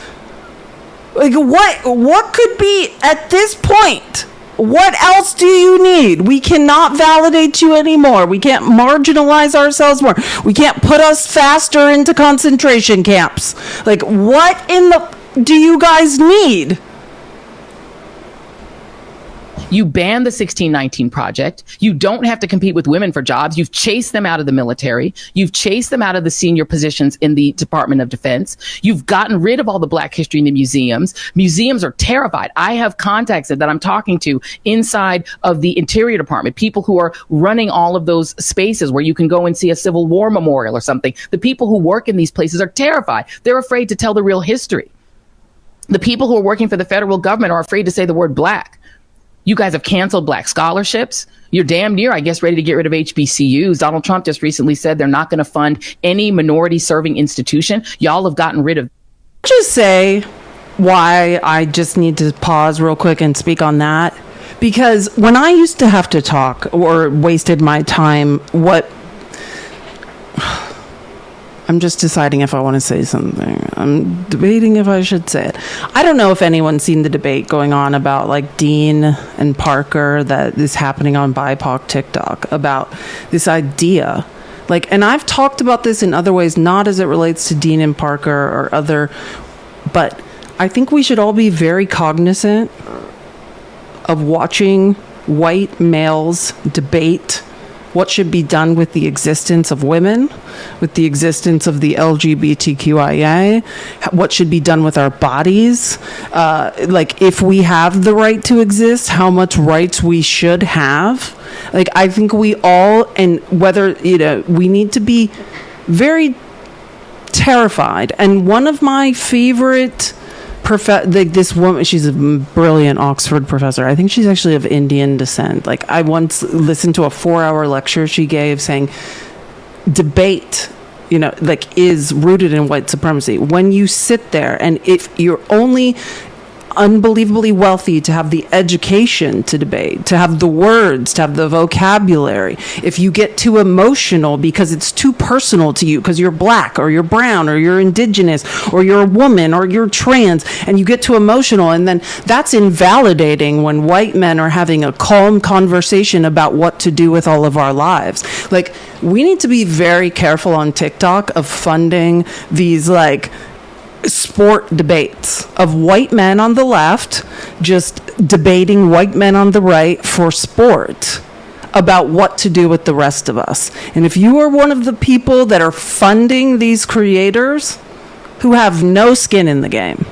Speaker 1: Like, what could be at this point? What else do you need? We cannot validate you anymore. We can't marginalize ourselves more. We can't put us faster into concentration camps. Like, what in the do you guys need?
Speaker 3: You banned the 1619 Project. You don't have to compete with women for jobs. You've chased them out of the military. You've chased them out of the senior positions in the Department of Defense. You've gotten rid of all the Black history in the museums. Museums are terrified. I have contacts that I'm talking to inside of the Interior Department, people who are running all of those spaces where you can go and see a Civil War memorial or something. The people who work in these places are terrified. They're afraid to tell the real history. The people who are working for the federal government are afraid to say the word Black. You guys have canceled Black scholarships. You're damn near, I guess, ready to get rid of HBCUs. Donald Trump just recently said they're not going to fund any minority serving institution. Y'all have gotten rid of.
Speaker 1: Just say why I just need to pause real quick and speak on that. Because when I used to have to talk or wasted my time, I'm just deciding if I want to say something. I'm debating if I should say it. I don't know if anyone's seen the debate going on about like Dean and Parker that is happening on BIPOC TikTok about this idea. Like, and I've talked about this in other ways, not as it relates to Dean and Parker or other, but I think we should all be very cognizant of watching white males debate what should be done with the existence of women, with the existence of the LGBTQIA, what should be done with our bodies, like if we have the right to exist, how much rights we should have. Like, I think we all, and whether, you know, we need to be very terrified. And one of my favorite like this woman, she's a brilliant Oxford professor. I think she's actually of Indian descent. Like, I once listened to a 4-hour lecture she gave saying debate, you know, like, is rooted in white supremacy. When you sit there, and if you're only unbelievably wealthy to have the education to debate, to have the words, to have the vocabulary, if you get too emotional because it's too personal to you, because you're black or you're brown or you're indigenous or you're a woman or you're trans, and you get too emotional, and then that's invalidating when white men are having a calm conversation about what to do with all of our lives. Like, we need to be very careful on TikTok of funding these, like, sport debates of white men on the left just debating white men on the right for sport about what to do with the rest of us. And if you are one of the people that are funding these creators who have no skin in the game,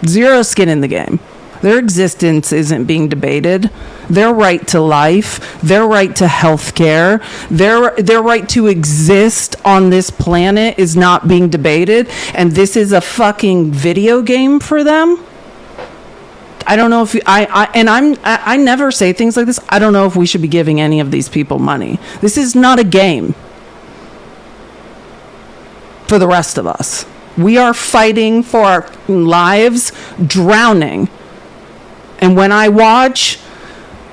Speaker 1: zero skin in the game, their existence isn't being debated. Their right to life, their right to health care, their right to exist on this planet is not being debated, and this is a fucking video game for them. I don't know if I never say things like this. I don't know if we should be giving any of these people money. This is not a game for the rest of us. We are fighting for our lives, drowning. And when I watch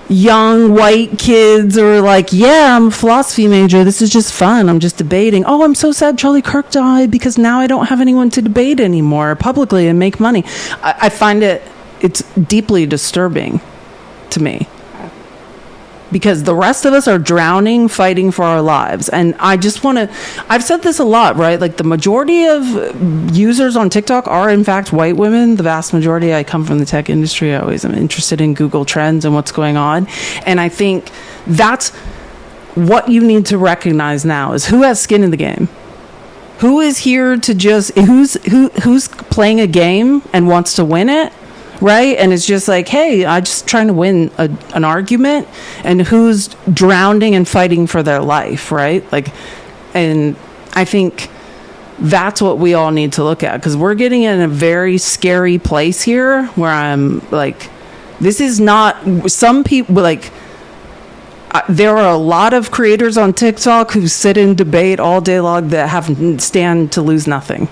Speaker 1: young white kids are like, yeah, I'm a philosophy major, this is just fun, I'm just debating. Oh, I'm so sad Charlie Kirk died because now I don't have anyone to debate anymore publicly and make money. I find it's deeply disturbing to me, because the rest of us are drowning fighting for our lives. And I just want to, I've said this a lot, right? Like, the majority of users on TikTok are in fact white women. The vast majority. I come from the tech industry. I always am interested in Google Trends and what's going on. And I think that's what you need to recognize now, is who has skin in the game. Who is here to just, who's playing a game and wants to win it? Right? And it's just like, hey, I'm just trying to win an argument, and who's drowning and fighting for their life, right? Like, and I think that's what we all need to look at, because we're getting in a very scary place here where I'm like, this is not, some people, like, there are a lot of creators on TikTok who sit and debate all day long that stand to lose nothing.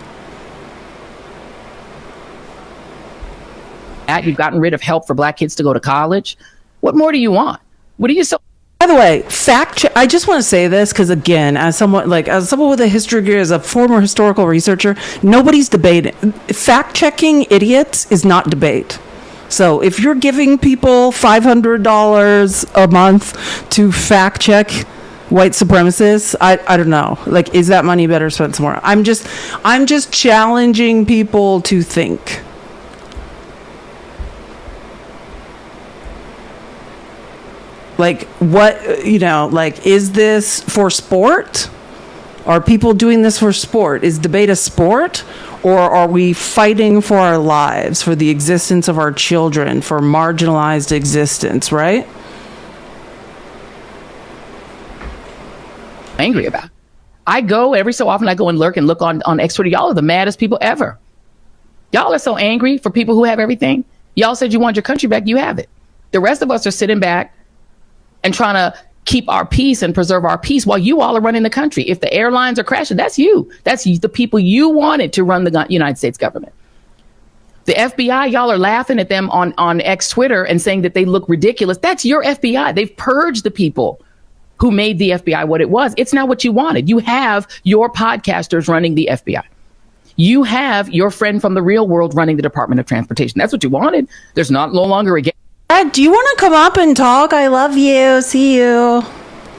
Speaker 3: You've gotten rid of help for black kids to go to college. What more do you want? What are you so?
Speaker 1: By the way, fact check. I just want to say this because, again, as someone with a history degree, as a former historical researcher, nobody's debating. Fact checking idiots is not debate. So if you're giving people $500 a month to fact check white supremacists, I don't know. Like, is that money better spent somewhere? I'm just challenging people to think. Like, what, you know, like, is this for sport? Are people doing this for sport? Is debate a sport? Or are we fighting for our lives, for the existence of our children, for marginalized existence, right?
Speaker 3: Angry about. I go every so often, I go and lurk and look on X Twitter. Y'all are the maddest people ever. Y'all are so angry for people who have everything. Y'all said you want your country back, you have it. The rest of us are sitting back and trying to keep our peace and preserve our peace while you all are running the country. If the airlines are crashing, that's you. That's the people you wanted to run the United States government. The FBI, y'all are laughing at them on X Twitter and saying that they look ridiculous. That's your FBI. They've purged the people who made the FBI what it was. It's not what you wanted. You have your podcasters running the FBI. You have your friend from the real world running the Department of Transportation. That's what you wanted. There's no longer a game.
Speaker 1: Do you want to come up and talk? I love you. See you.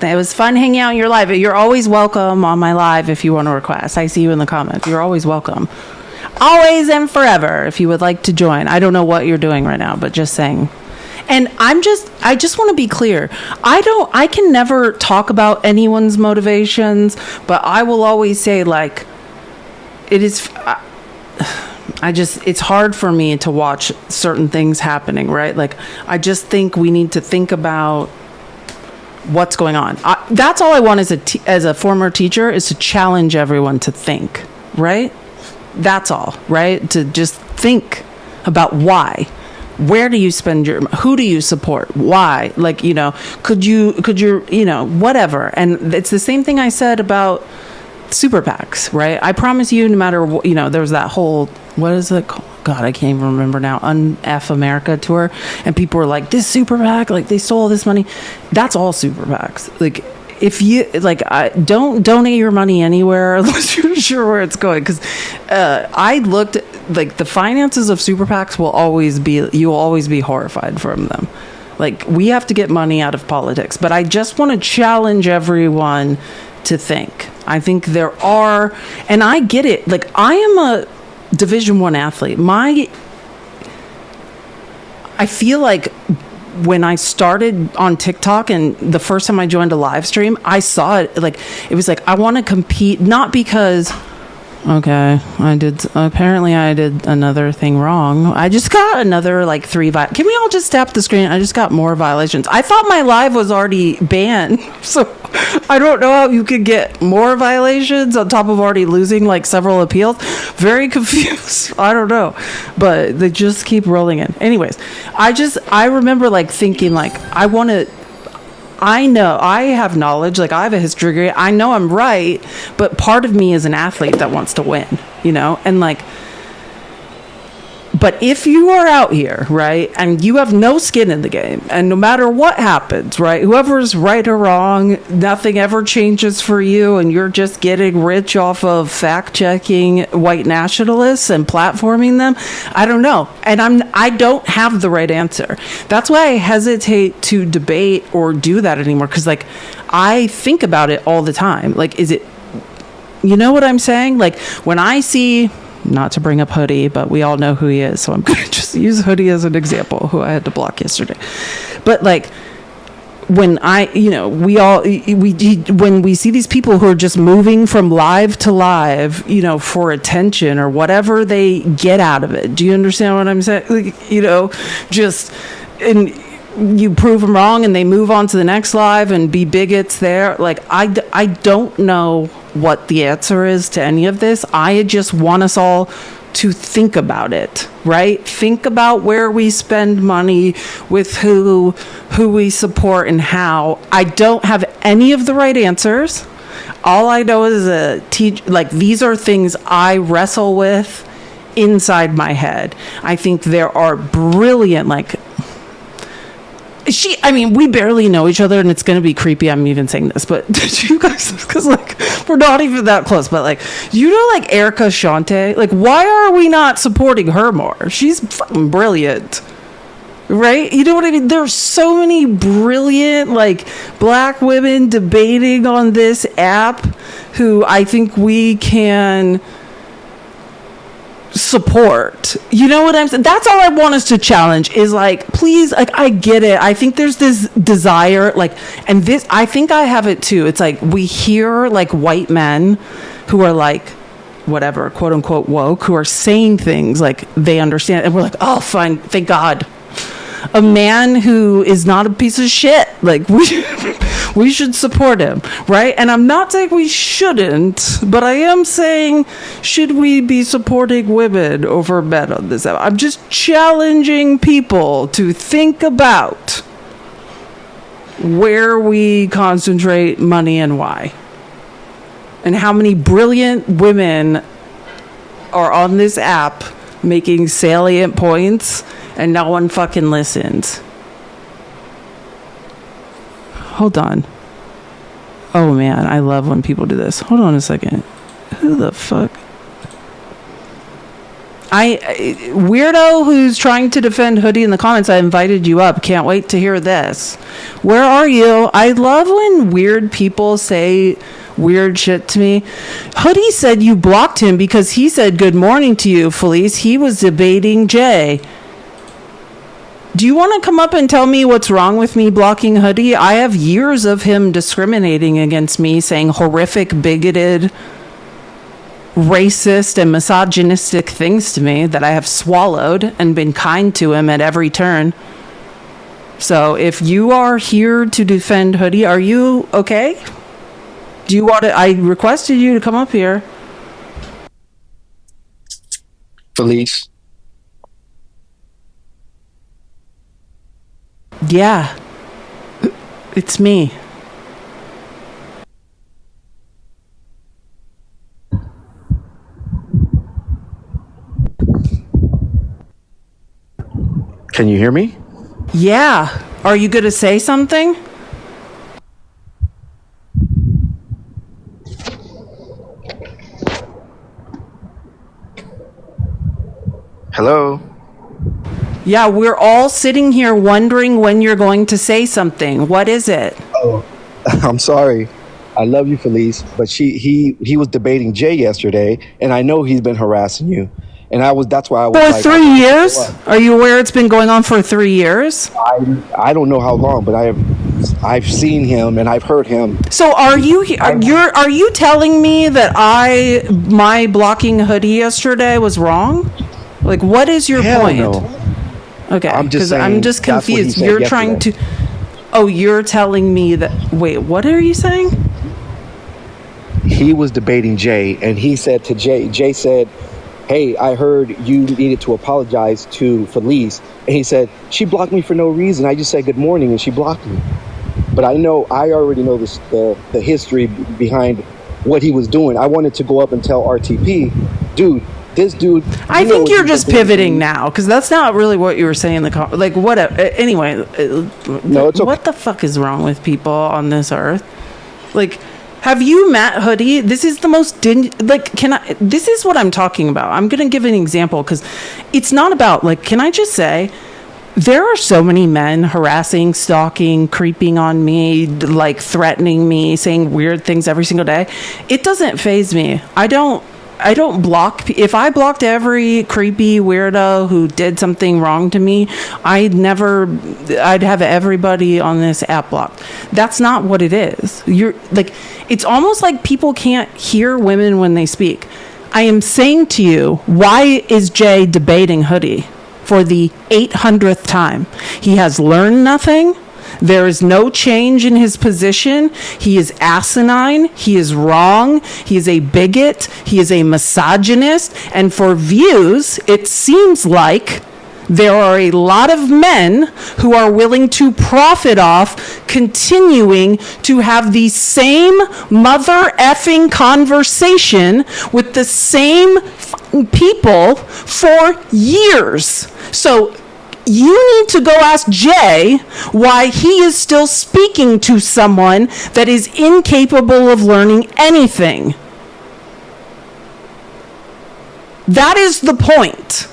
Speaker 1: It was fun hanging out in your live. You're always welcome on my live if you want to request. I see you in the comments. You're always welcome. Always and forever if you would like to join. I don't know what you're doing right now, but just saying. And I just want to be clear. I can never talk about anyone's motivations, but I will always say, like, it is, it's hard for me to watch certain things happening, right? Like, I just think we need to think about what's going on. That's all I want as a former teacher, is to challenge everyone to think, right? That's all, right? To just think about why. Where do you spend who do you support? Why? Like, could you, whatever. And it's the same thing I said about super PACs, right? I promise you, no matter what, there was that whole, what is it called? God, I can't even remember now. Un-F America tour. And people were like, this super PAC, like, they stole all this money. That's all super PACs. Like, if you, like, don't donate your money anywhere unless you're sure where it's going. Because I looked, like, the finances of super PACs you'll always be horrified from them. Like, we have to get money out of politics. But I just want to challenge everyone to think. I think there are, and I get it. Like, I am a Division I athlete. I feel like when I started on TikTok and the first time I joined a live stream, I saw it, like, it was like, I want to compete, not because, okay, apparently I did another thing wrong. I just got another, like, 3 can we all just tap the screen? I just got more violations. I thought my live was already banned, so I don't know how you could get more violations on top of already losing, like, several appeals. Very confused. I don't know, but they just keep rolling in. Anyways, I remember, like, thinking, like, I know I have knowledge, like, I have a history degree. I know I'm right, but part of me is an athlete that wants to win, and, like, but if you are out here, right, and you have no skin in the game, and no matter what happens, right, whoever's right or wrong, nothing ever changes for you, and you're just getting rich off of fact-checking white nationalists and platforming them, I don't know. And I don't have the right answer. That's why I hesitate to debate or do that anymore, because, like, I think about it all the time. Like, is it, you know what I'm saying? Like, when I see, not to bring up Hoodie, but we all know who he is, so I'm going to just use Hoodie as an example, who I had to block yesterday. But, like, when when we see these people who are just moving from live to live, for attention or whatever they get out of it. Do you understand what I'm saying? Like, and you prove them wrong and they move on to the next live and be bigots there. Like, I don't know what the answer is to any of this. I just want us all to think about it, right? Think about where we spend money, with who we support, and how. I don't have any of the right answers. All I know is these are things I wrestle with inside my head. I think there are brilliant, we barely know each other, and it's going to be creepy. I'm even saying this, but you guys, because, like, we're not even that close, but, like, like, Erica Shante, like, why are we not supporting her more? She's fucking brilliant, right? You know what I mean? There's so many brilliant, like, black women debating on this app who I think we can support. You know what I'm saying? That's all I want us to challenge, is, like, please, like, I get it. I think there's this desire, like, and this, I think I have it too. It's like, we hear, like, white men who are, like, whatever, quote unquote woke, who are saying things like they understand, and we're like, oh, fine, thank God. A man who is not a piece of shit, like, we should support him, right? And I'm not saying we shouldn't, but I am saying, should we be supporting women over men on this? I'm just challenging people to think about where we concentrate money and why, and how many brilliant women are on this app making salient points, and no one fucking listens. Hold on. Oh man, I love when people do this. Hold on a second. Who the fuck? Weirdo who's trying to defend Hoodie in the comments, I invited you up. Can't wait to hear this. Where are you? I love when weird people say weird shit to me. Hoodie said you blocked him because he said good morning to you, Felice. He was debating Jay. Do you want to come up and tell me what's wrong with me blocking Hoodie? I have years of him discriminating against me, saying horrific, bigoted, racist and misogynistic things to me that I have swallowed and been kind to him at every turn. So if you are here to defend Hoodie, are you okay? Do you want to? I requested you to come up here.
Speaker 4: Felice.
Speaker 1: Yeah. It's me.
Speaker 4: Can you hear me?
Speaker 1: Yeah. Are you going to say something?
Speaker 4: Hello?
Speaker 1: Yeah, we're all sitting here wondering when you're going to say something. What is it?
Speaker 4: Oh, I'm sorry. I love you, Felice, but he was debating Jay yesterday, and I know he's been harassing you. And that's why I was
Speaker 1: for 3 years? Are you aware it's been going on for 3 years?
Speaker 4: I don't know how long, but I've seen him and I've heard him.
Speaker 1: So are you telling me that my blocking Hoodie yesterday was wrong? Like, what is your point?
Speaker 4: No.
Speaker 1: Okay,
Speaker 4: I'm just saying,
Speaker 1: I'm just
Speaker 4: that's what he
Speaker 1: confused.
Speaker 4: said
Speaker 1: You're
Speaker 4: yesterday.
Speaker 1: trying to. Oh, you're telling me that. Wait, what are you saying?
Speaker 4: He was debating Jay, and he said to Jay said, "Hey, I heard you needed to apologize to Felice," and he said, "She blocked me for no reason. I just said good morning, and she blocked me." But I already know the history behind what he was doing. I wanted to go up and tell RTP, dude. This dude.
Speaker 1: I think you're just pivoting now, because that's not really what you were saying. Like, whatever. Anyway, no, it's okay. What the fuck is wrong with people on this earth? Like, have you met Hoodie? This is the most this is what I'm talking about. I'm gonna give an example, because it's not about, like, can I just say, there are so many men harassing, stalking, creeping on me, like threatening me, saying weird things every single day. It doesn't faze me. I don't block. If I blocked every creepy weirdo who did something wrong to me, I'd have everybody on this app blocked. That's not what it is. It's almost like people can't hear women when they speak. I am saying to you, why is Jay debating Hoodie for the 800th time? He has learned nothing. There is no change in his position. He is asinine. He is wrong. He is a bigot. He is a misogynist. And for views, it seems like there are a lot of men who are willing to profit off continuing to have the same mother effing conversation with the same people for years. So you need to go ask Jay why he is still speaking to someone that is incapable of learning anything. That is the point.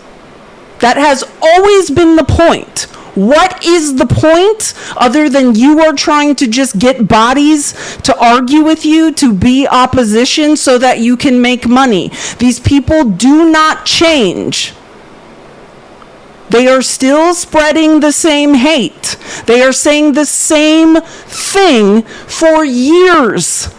Speaker 1: That has always been the point. What is the point other than you are trying to just get bodies to argue with you, to be opposition so that you can make money? These people do not change. They are still spreading the same hate. They are saying the same thing for years.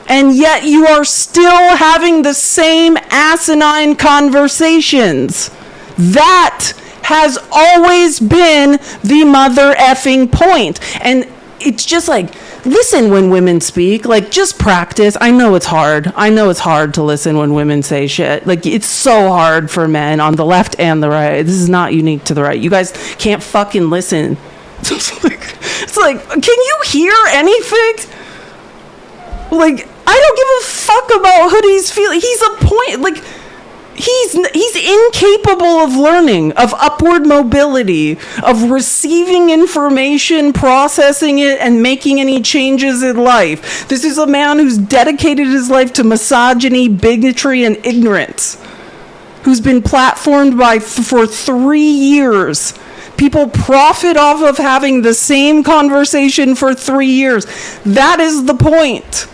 Speaker 1: And yet you are still having the same asinine conversations. That has always been the mother effing point. And it's just like, listen when women speak. Like, just practice. I know it's hard. I know it's hard to listen when women say shit. Like, it's so hard for men on the left and the right. This is not unique to the right. You guys can't fucking listen. It's like, can you hear anything? Like, I don't give a fuck about Hoodie's feeling. He's a point. Like, He's incapable of learning, of upward mobility, of receiving information, processing it, and making any changes in life. This is a man who's dedicated his life to misogyny, bigotry, and ignorance, who's been platformed for 3 years. People profit off of having the same conversation for 3 years. That is the point.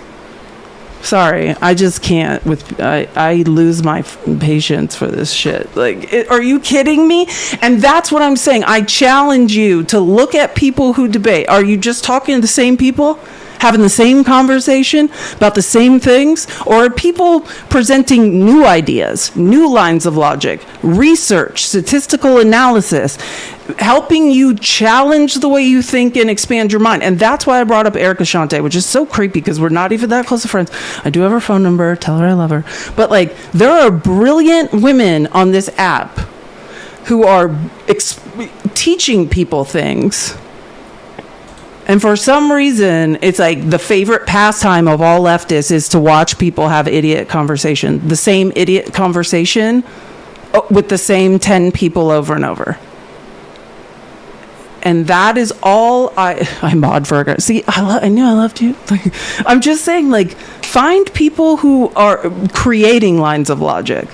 Speaker 1: Sorry, I just can't. I lose my patience for this shit. Like, are you kidding me? And that's what I'm saying. I challenge you to look at people who debate. Are you just talking to the same people, having the same conversation about the same things? Or are people presenting new ideas, new lines of logic, research, statistical analysis, helping you challenge the way you think and expand your mind? And that's why I brought up Erica Shante, which is so creepy because we're not even that close of friends. I do have her phone number. Tell her I love her. But like, there are brilliant women on this app who are teaching people things. And for some reason, it's like the favorite pastime of all leftists is to watch people have idiot conversation. The same idiot conversation with the same 10 people over and over. And that is all I mod for a guy. See, I knew I loved you. Like, I'm just saying, like, find people who are creating lines of logic,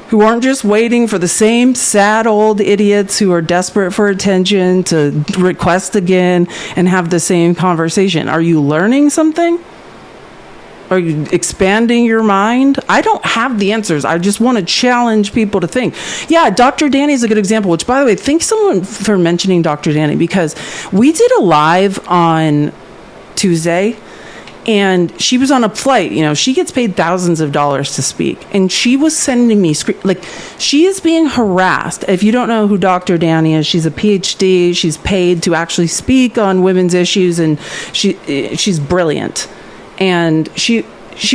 Speaker 1: who aren't just waiting for the same sad old idiots who are desperate for attention to request again and have the same conversation. Are you learning something? Are you expanding your mind? I don't have the answers. I just want to challenge people to think. Yeah, Dr. Danny is a good example, which, by the way, thanks someone for mentioning Dr. Danny, because we did a live on Tuesday, and she was on a flight. You know, she gets paid thousands of dollars to speak, and she was sending me like, she is being harassed. If you don't know who Dr. Danny is, she's a PhD. She's paid to actually speak on women's issues, and she's brilliant. And she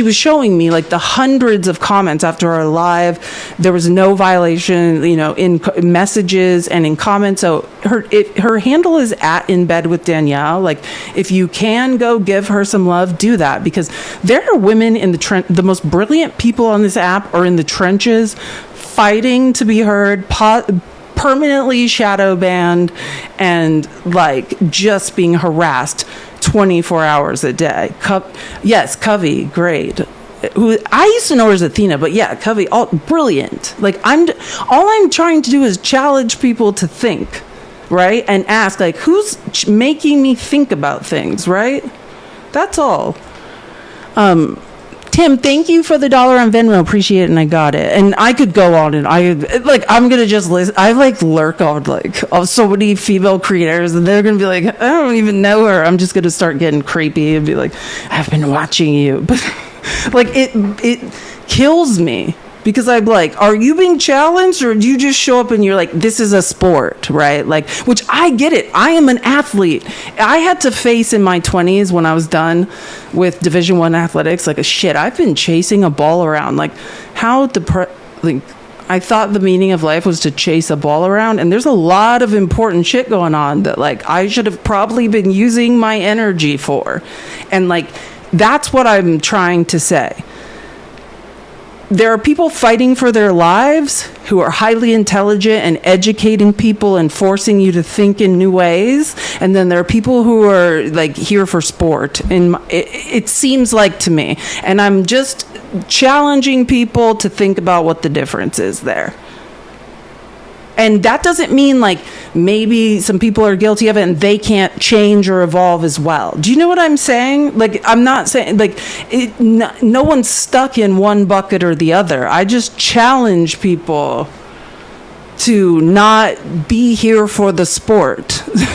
Speaker 1: was showing me like the hundreds of comments after our live. There was no violation, you know, in messages and in comments. So her handle is @InBedWithDanielle. Like, if you can go give her some love, do that, because there are women in the most brilliant people on this app are in the trenches, fighting to be heard, permanently shadow banned, and like just being harassed 24 hours a day. Yes, Covey, great. Who I used to know her as Athena, but yeah, Covey, all brilliant. Like, all I'm trying to do is challenge people to think, right? And ask, like, who's making me think about things, right? That's all. Tim, thank you for the $1 on Venmo. Appreciate it, and I got it. And I could go on, and I'm gonna just listen. I lurk on so many female creators, and they're gonna be like, I don't even know her. I'm just gonna start getting creepy and be like, I've been watching you, but like it kills me. Because I'm like, are you being challenged, or do you just show up and you're like, this is a sport, right? Like, which I get it. I am an athlete. I had to face in my 20s when I was done with Division I athletics, like, shit, I've been chasing a ball around. Like, I thought the meaning of life was to chase a ball around, and there's a lot of important shit going on that, like, I should have probably been using my energy for. And, like, that's what I'm trying to say. There are people fighting for their lives who are highly intelligent and educating people and forcing you to think in new ways. And then there are people who are like here for sport. And it seems like to me. And I'm just challenging people to think about what the difference is there. And that doesn't mean like maybe some people are guilty of it and they can't change or evolve as well. Do you know what I'm saying? Like, I'm not saying like no one's stuck in one bucket or the other. I just challenge people to not be here for the sport,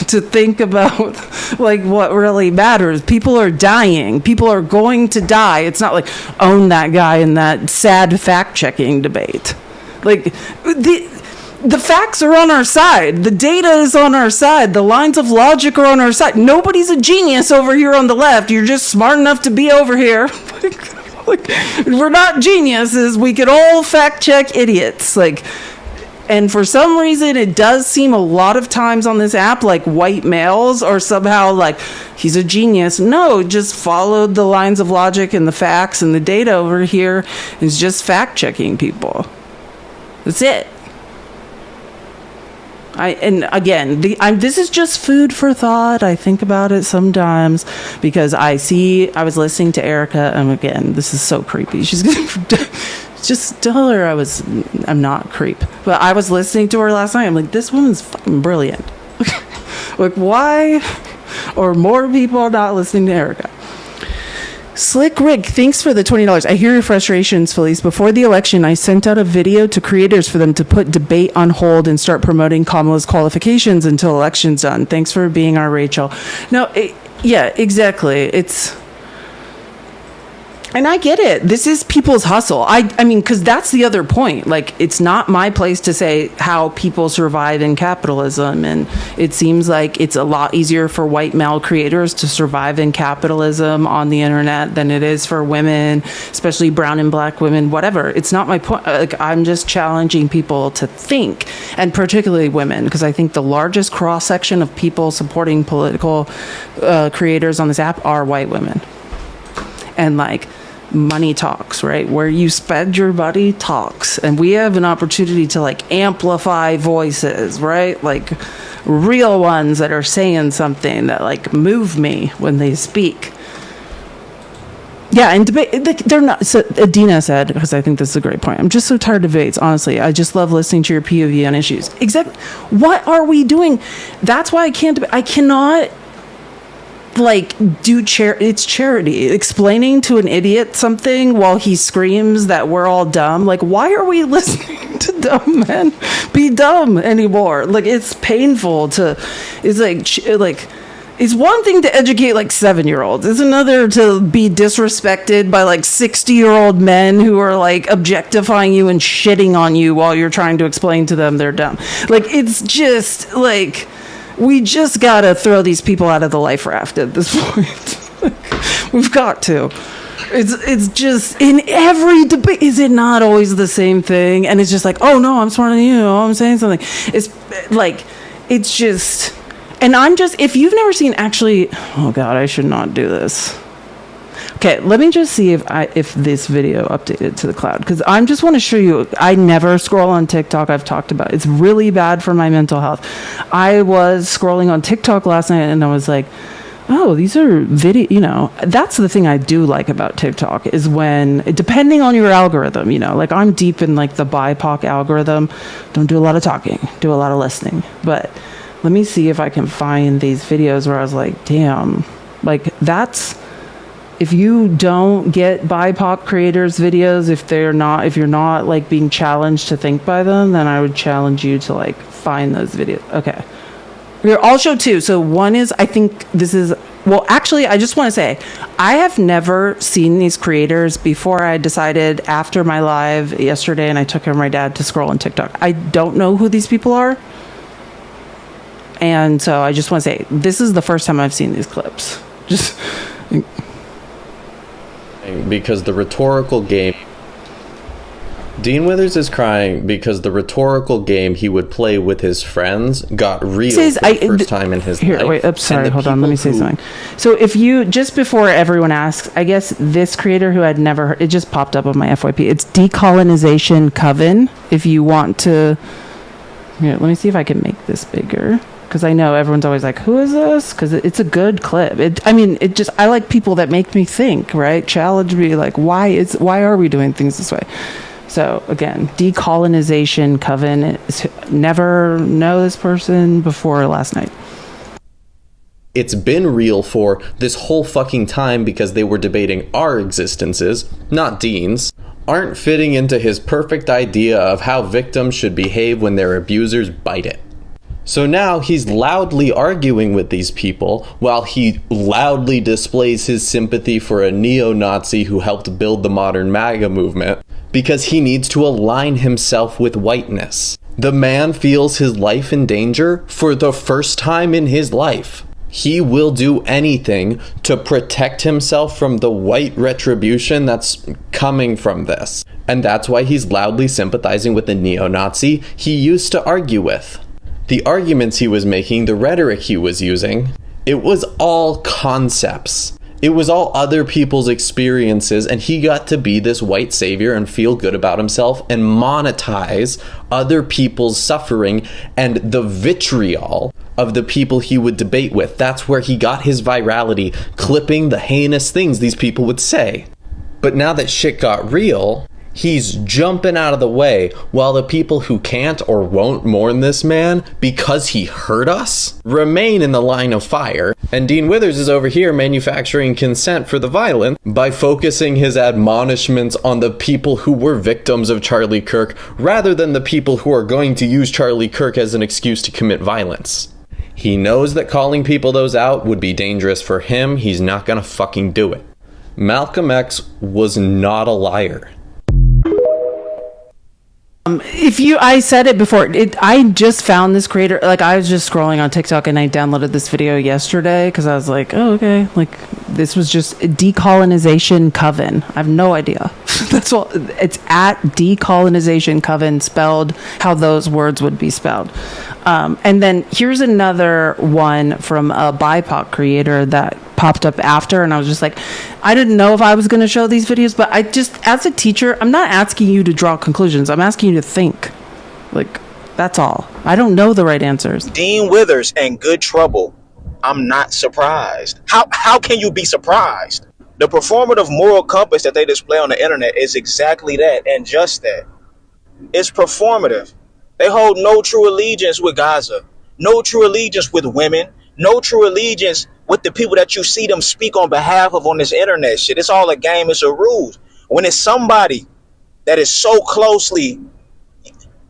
Speaker 1: to think about like what really matters. People are dying. People are going to die. It's not like own that guy in that sad fact-checking debate. Like the facts are on our side. The data is on our side. The lines of logic are on our side. Nobody's a genius over here on the left. You're just smart enough to be over here. We're not geniuses. We could all fact check idiots. And for some reason, it does seem a lot of times on this app like white males are somehow like, he's a genius. No, just followed the lines of logic and the facts and the data over here is just fact checking people. That's it. This is just food for thought. I think about it sometimes because I was listening to Erica, and again, this is so creepy. She's gonna just tell her I'm not creep, but I was listening to her last night. I'm like, this woman's fucking brilliant. Like, why are more people not listening to Erica? Slick Rick, thanks for the $20. I hear your frustrations, Felice. Before the election, I sent out a video to creators for them to put debate on hold and start promoting Kamala's qualifications until election's done. Thanks for being our Rachel. No, yeah, exactly. And I get it. This is people's hustle. I mean, because that's the other point. Like, it's not my place to say how people survive in capitalism. And it seems like it's a lot easier for white male creators to survive in capitalism on the internet than it is for women, especially brown and black women, whatever. It's not my point. Like, I'm just challenging people to think, and particularly women, because I think the largest cross-section of people supporting political creators on this app are white women. And like, money talks, right? Where you spend your money talks. And we have an opportunity to like amplify voices, right? Like real ones that are saying something that like move me when they speak. Yeah, and debate, they're not, so Adina said, because I think this is a great point, I'm just so tired of debates, honestly. I just love listening to your POV on issues. Exactly. What are we doing? That's why I cannot like it's charity. Explaining to an idiot something while he screams that we're all dumb. Like, why are we listening to dumb men be dumb anymore? Like, it's painful it's it's one thing to educate like 7-year-olds. It's another to be disrespected by like 60-year-old men who are like objectifying you and shitting on you while you're trying to explain to them they're dumb. Like, it's just like, we just gotta throw these people out of the life raft at this point. We've got to. It's just in every debate. Is it not always the same thing? And it's just like, oh no, I'm smarter than you. Oh, I'm saying something. It's like, it's just, and I'm just, if you've never seen actually, oh God, I should not do this. Okay, let me just see if this video updated to the cloud, because I just want to show you. I never scroll on TikTok. I've talked about it. It's really bad for my mental health. I was scrolling on TikTok last night and I was like, oh, these are video, that's the thing I do like about TikTok is when, depending on your algorithm, like I'm deep in like the BIPOC algorithm. Don't do a lot of talking, do a lot of listening. But let me see if I can find these videos where I was like, damn, like that's, if you don't get BIPOC creators videos, if you're not like being challenged to think by them, then I would challenge you to like find those videos. Okay. Here, I'll show two. So one is, I think this is, well, actually, I just want to say, I have never seen these creators before. I decided after my live yesterday and I took care of my dad to scroll on TikTok. I don't know who these people are. And so I just want to say, this is the first time I've seen these clips. Just...
Speaker 5: Because the rhetorical game, Dean Withers is crying because the rhetorical game he would play with his friends got real for the first time in his life.
Speaker 1: Wait, sorry, hold on, let me say something. So if you, just before everyone asks, I guess this creator who I'd never heard, it just popped up on my FYP, it's Decolonization Coven. If you want to, here, let me see if I can make this bigger. Because I know everyone's always like, who is this? Because it's a good clip. I like people that make me think, right? Challenge me, like, why are we doing things this way? So again, Decolonization Coven. Never know this person before last night.
Speaker 5: It's been real for this whole fucking time because they were debating our existences, not Dean's. Aren't fitting into his perfect idea of how victims should behave when their abusers bite it. So now he's loudly arguing with these people while he loudly displays his sympathy for a neo-Nazi who helped build the modern MAGA movement because he needs to align himself with whiteness. The man feels his life in danger for the first time in his life. He will do anything to protect himself from the white retribution that's coming from this. And that's why he's loudly sympathizing with the neo-Nazi he used to argue with. The arguments he was making, the rhetoric he was using, it was all concepts. It was all other people's experiences, and he got to be this white savior and feel good about himself and monetize other people's suffering and the vitriol of the people he would debate with. That's where he got his virality, clipping the heinous things these people would say. But now that shit got real, he's jumping out of the way while the people who can't or won't mourn this man because he hurt us remain in the line of fire. And Dean Withers is over here manufacturing consent for the violence by focusing his admonishments on the people who were victims of Charlie Kirk rather than the people who are going to use Charlie Kirk as an excuse to commit violence. He knows that calling people those out would be dangerous for him. He's not gonna fucking do it. Malcolm X was not a liar.
Speaker 1: I said it before. I just found this creator. Like, I was just scrolling on TikTok and I downloaded this video yesterday because I was like, oh, okay. Like, this was just Decolonization Coven. I have no idea. That's all. It's at Decolonization Coven, spelled how those words would be spelled. And then here's another one from a BIPOC creator that popped up after, and I was just like, I didn't know if I was going to show these videos, but I just, as a teacher, I'm not asking you to draw conclusions. I'm asking you to think. Like, that's all. I don't know the right answers.
Speaker 2: Dean Withers and Good Trouble. I'm not surprised. How can you be surprised? The performative moral compass that they display on the internet is exactly that, and just that. It's performative. They hold no true allegiance with Gaza, no true allegiance with women, no true allegiance with the people that you see them speak on behalf of on this internet shit. It's all a game, it's a ruse. When it's somebody that is so closely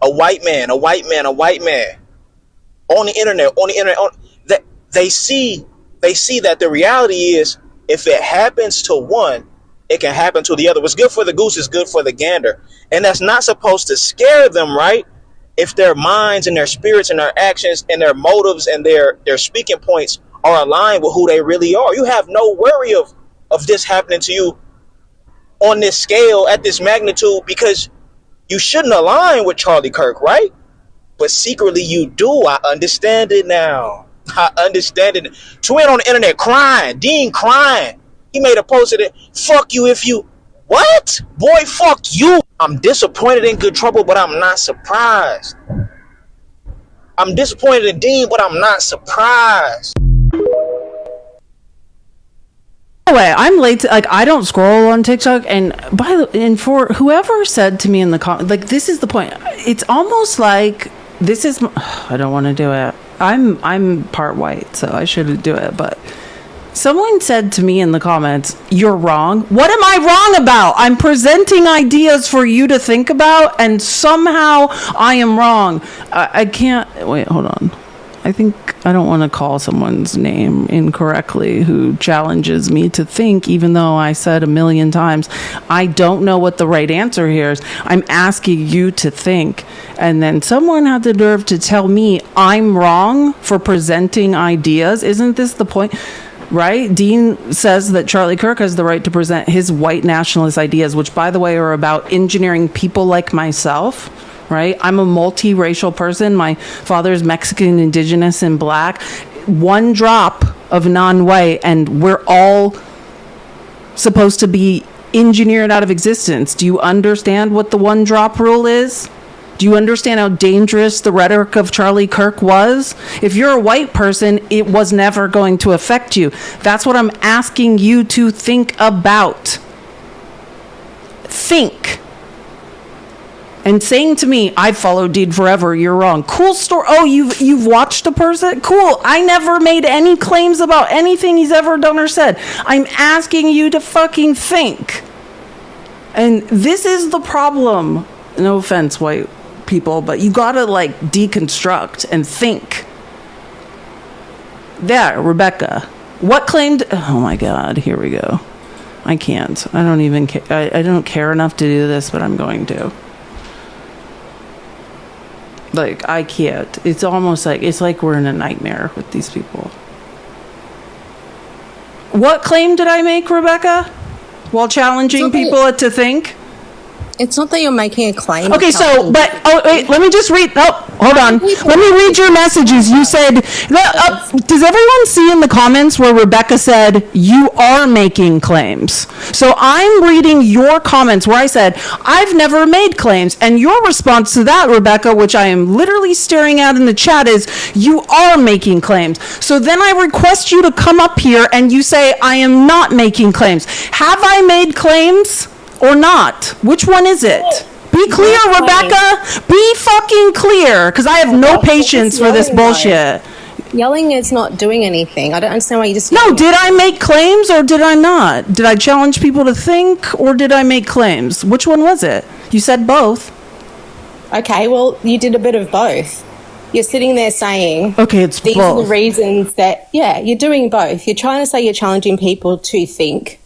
Speaker 2: a white man on the internet, that they see that the reality is, if it happens to one, it can happen to the other. What's good for the goose is good for the gander. And that's not supposed to scare them, right? If their minds and their spirits and their actions and their motives and their speaking points are aligned with who they really are. You have no worry of this happening to you on this scale at this magnitude, because you shouldn't align with Charlie Kirk, right? But secretly you do. I understand it now. I understand it. Twin on the internet crying. Dean crying. He made a post of it. Fuck you if you... What? Boy, fuck you. I'm disappointed in Good Trouble, but I'm not surprised. I'm disappointed in Dean, but I'm not surprised.
Speaker 1: Anyway, I'm late. I don't scroll on TikTok, and for whoever said to me in the comments, like, this is the point. It's almost like this is. I don't want to do it. I'm part white, so I shouldn't do it. But someone said to me in the comments, "You're wrong." What am I wrong about? I'm presenting ideas for you to think about, and somehow I am wrong. I can't. Wait, hold on. I don't want to call someone's name incorrectly who challenges me to think, even though I said a million times, I don't know what the right answer here is. I'm asking you to think. And then someone had the nerve to tell me I'm wrong for presenting ideas. Isn't this the point? Right? Dean says that Charlie Kirk has the right to present his white nationalist ideas, which, by the way, are about engineering people like myself. Right? I'm a multiracial person. My father's Mexican, indigenous, and black. One drop of non-white, and we're all supposed to be engineered out of existence. Do you understand what the one drop rule is? Do you understand how dangerous the rhetoric of Charlie Kirk was? If you're a white person, it was never going to affect you. That's what I'm asking you to think about. Think. And saying to me, I've followed Dean forever, you're wrong. Cool story. Oh, you've watched a person? Cool. I never made any claims about anything he's ever done or said. I'm asking you to fucking think. And this is the problem. No offense, white people, but you gotta deconstruct and think. There, Rebecca. What claimed... Oh my God, here we go. I can't. I don't even care. I don't care enough to do this, but I'm going to. I can't. It's almost it's like we're in a nightmare with these people. What claim did I make, Rebecca? While challenging people to think?
Speaker 22: It's not that you're making a claim.
Speaker 1: Okay, so, but, oh, wait, let me just read. Oh, hold on. Let me read your messages. You said, does everyone see in the comments where Rebecca said, you are making claims? So I'm reading your comments where I said, I've never made claims. And your response to that, Rebecca, which I am literally staring at in the chat, is you are making claims. So then I request you to come up here and you say, I am not making claims. Have I made claims or not? Which one is it? Be clear, Rebecca. Be fucking clear, because I have no patience for this bullshit.
Speaker 6: Yelling is not doing anything. I don't understand why you just...
Speaker 1: No, did I make claims or did I not? Did I challenge people to think or did I make claims? Which one was it? You said both.
Speaker 6: Okay, well, you did a bit of both. You're sitting there saying...
Speaker 1: Okay, it's
Speaker 6: these
Speaker 1: both.
Speaker 6: are the reasons that... Yeah, you're doing both. You're trying to say you're challenging people to think,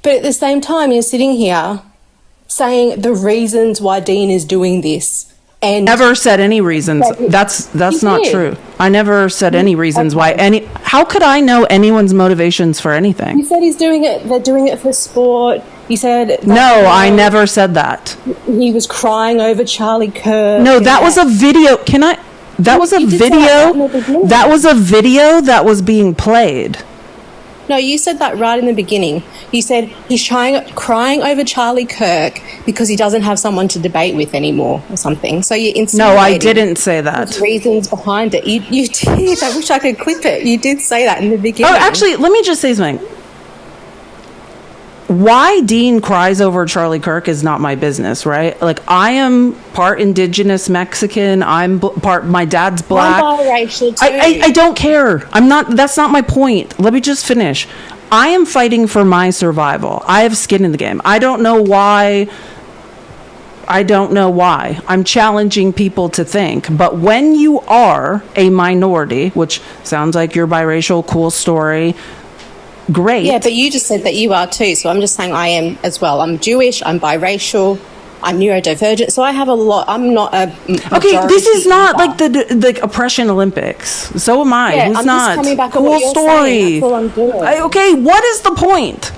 Speaker 6: but at the same time, you're sitting here saying the reasons why Dean is doing this. And
Speaker 1: never said any reasons. That's not true. I never said any reasons why any. How could I know anyone's motivations for anything?
Speaker 6: You said he's doing it. They're doing it for sport. You said
Speaker 1: no. I never said that.
Speaker 6: He was crying over Charlie Kirk.
Speaker 1: No, that was a video. Can I? That was a video. That was a video that was being played.
Speaker 6: No, you said that right in the beginning. You said he's crying over Charlie Kirk because he doesn't have someone to debate with anymore or something. So you insinuated...
Speaker 1: No, I didn't say that.
Speaker 6: There's reasons behind it. You did. I wish I could clip it. You did say that in the beginning.
Speaker 1: Oh, actually, let me just say something. Why Dean cries over Charlie Kirk is not my business, right? Like, I am part indigenous Mexican. I'm part, my dad's black.
Speaker 6: I'm biracial too.
Speaker 1: I don't care. I'm not, that's not my point. Let me just finish. I am fighting for my survival. I have skin in the game. I don't know why. I'm challenging people to think. But when you are a minority, which sounds like you're biracial, cool story, great.
Speaker 6: Yeah, but you just said that you are too, so I'm just saying I am as well. I'm Jewish, I'm biracial, I'm neurodivergent, so I have a lot. I'm not a...
Speaker 1: Okay, this is not like the oppression Olympics. So am I.
Speaker 6: Yeah,
Speaker 1: Who's
Speaker 6: I'm
Speaker 1: not?
Speaker 6: just coming back on
Speaker 1: cool
Speaker 6: what you're
Speaker 1: story.
Speaker 6: saying. That's all I'm doing.
Speaker 1: Okay, what is the point?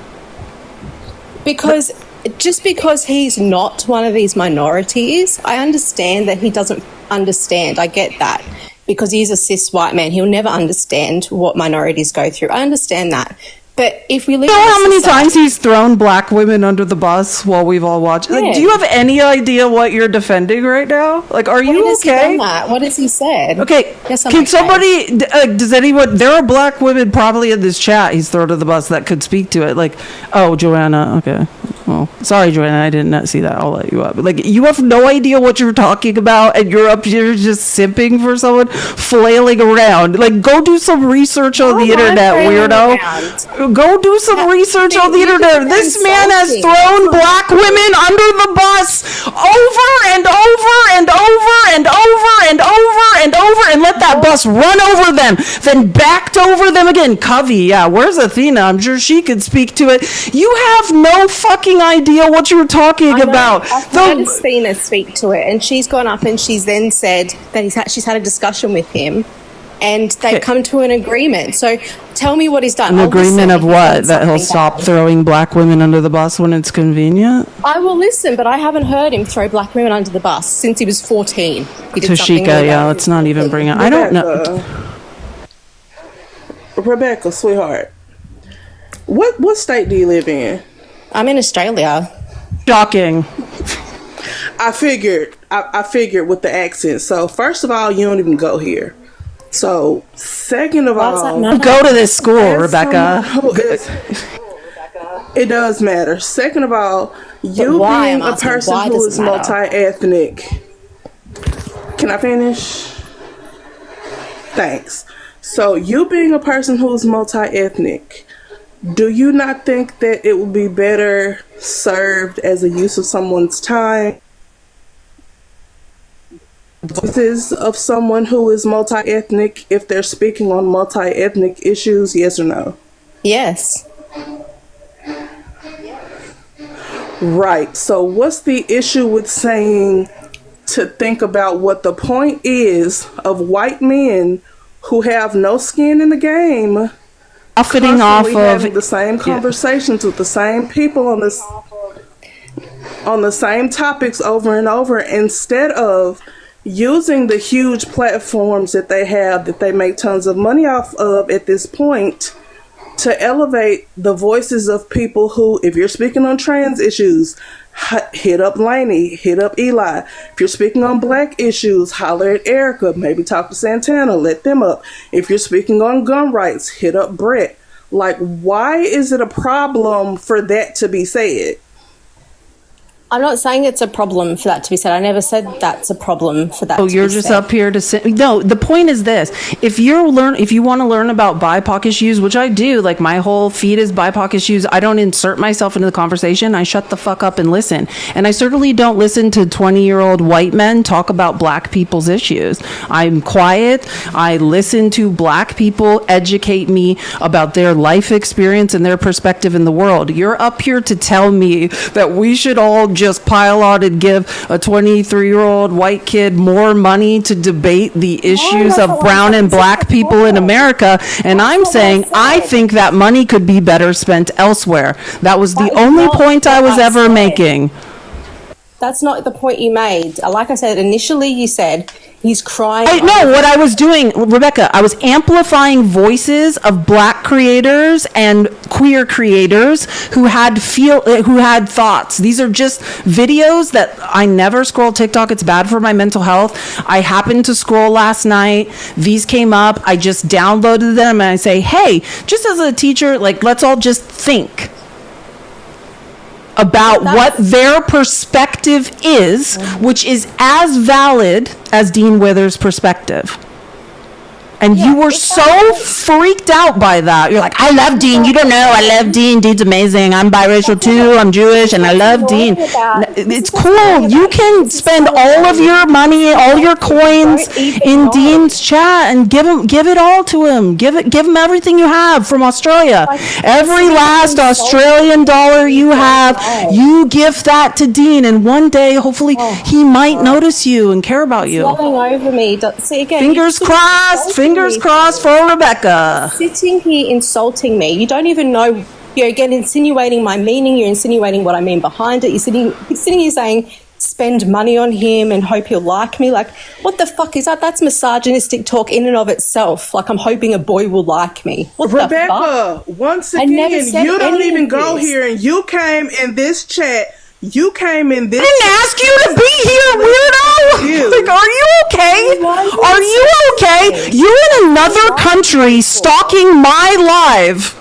Speaker 6: Because just because he's not one of these minorities, I understand that he doesn't understand. I get that. Because he's a cis white man, he'll never understand what minorities go through. I understand that. But if we live...
Speaker 1: You know how many times he's thrown black women under the bus while we've all watched?
Speaker 6: Yeah.
Speaker 1: Like, do you have any idea what you're defending right now? Like, are you okay?
Speaker 6: What has he said?
Speaker 1: Okay,
Speaker 6: yes, I'm
Speaker 1: can
Speaker 6: okay.
Speaker 1: somebody... does anyone... There are black women probably in this chat he's thrown to the bus that could speak to it. Like, oh, Joanna, okay. Well, sorry, Joanna, I did not see that. I'll let you up. Like, you have no idea what you're talking about, and you're up here just simping for someone flailing around. Like, go do some research on the internet, weirdo. Go do some research on the internet. This man has thrown black women under the bus over and over and over and over and over and over and let that bus run over them, then backed over them again. Covey, yeah, where's Athena? I'm sure she could speak to it. You have no fucking idea what you're talking about.
Speaker 6: I've heard Athena speak to it, and she's gone up and she's then said that she's had a discussion with him, and they've come to an agreement. So tell me what he's done.
Speaker 1: An agreement of what? That he'll stop throwing black women under the bus when it's convenient?
Speaker 6: I will listen, but I haven't heard him throw black women under the bus since he was 14. He did
Speaker 1: Tashika, yeah, let's not even bring it. I don't know.
Speaker 22: Rebecca, sweetheart, what state do you live in?
Speaker 6: I'm in Australia.
Speaker 1: Shocking.
Speaker 22: I figured with the accent. So first of all, you don't even go here. So second of all,
Speaker 1: go to this school, Rebecca.
Speaker 22: It does matter. Second of all, you being a person who is multi-ethnic. Can I finish? Thanks. So you being a person who is multi-ethnic, do you not think that it would be better served as a use of someone's time? Voices of someone who is multi-ethnic if they're speaking on multi-ethnic issues, yes or no?
Speaker 6: Yes.
Speaker 22: Right. So what's the issue with saying to think about what the point is of white men who have no skin in the game,
Speaker 1: profiting off of
Speaker 22: having the same conversations with the same people on the same topics over and over, instead of using the huge platforms that they have, that they make tons of money off of at this point, to elevate the voices of people who, if you're speaking on trans issues, hit up Lainey, hit up Eli. If you're speaking on black issues, holler at Erica, maybe talk to Santana, let them up. If you're speaking on gun rights, hit up Brett. Like, why is it a problem for that to be said?
Speaker 6: I'm not saying it's a problem for that to be said. I never said that's a problem for that to be said.
Speaker 1: Oh, you're just up here to say... No, the point is this. If you want to learn about BIPOC issues, which I do, like my whole feed is BIPOC issues, I don't insert myself into the conversation. I shut the fuck up and listen. And I certainly don't listen to 20-year-old white men talk about black people's issues. I'm quiet. I listen to black people educate me about their life experience and their perspective in the world. You're up here to tell me that we should all just pile on and give a 23-year-old white kid more money to debate the issues of brown and black people in America. And I'm saying I think that money could be better spent elsewhere. That was the only point I was ever making.
Speaker 6: That's not the point you made. Like I said, initially you said he's crying.
Speaker 1: No, what I was doing, Rebecca, I was amplifying voices of black creators and queer creators who had thoughts. These are just videos that I never scroll TikTok. It's bad for my mental health. I happened to scroll last night. These came up. I just downloaded them and I say, hey, just as a teacher, like, let's all just think about what their perspective is, which is as valid as Dean Withers' perspective. And you were so freaked out by that. You're like, I love Dean. You don't know. I love Dean. Dean's amazing. I'm biracial too. I'm Jewish and I love Dean. It's cool. You can spend all of your money, all your coins in Dean's chat and give it all to him. Give him everything you have from Australia. Every last Australian dollar you have, you give that to Dean. And one day, hopefully, he might notice you and care about you.
Speaker 6: Over me. See, again,
Speaker 1: fingers crossed. Fingers crossed for Rebecca.
Speaker 6: Sitting here insulting me. You don't even know. You're again insinuating my meaning. You're insinuating what I mean behind it. You're sitting here saying, spend money on him and hope he'll like me. Like, what the fuck is that? That's misogynistic talk in and of itself. Like, I'm hoping a boy will like me. What
Speaker 22: Rebecca,
Speaker 6: the fuck?
Speaker 22: Once again, you don't even go here, and you came in this chat. You came in this.
Speaker 1: I didn't ask you to be here, weirdo. Like, are you okay? Are you okay? You're in another country stalking my live,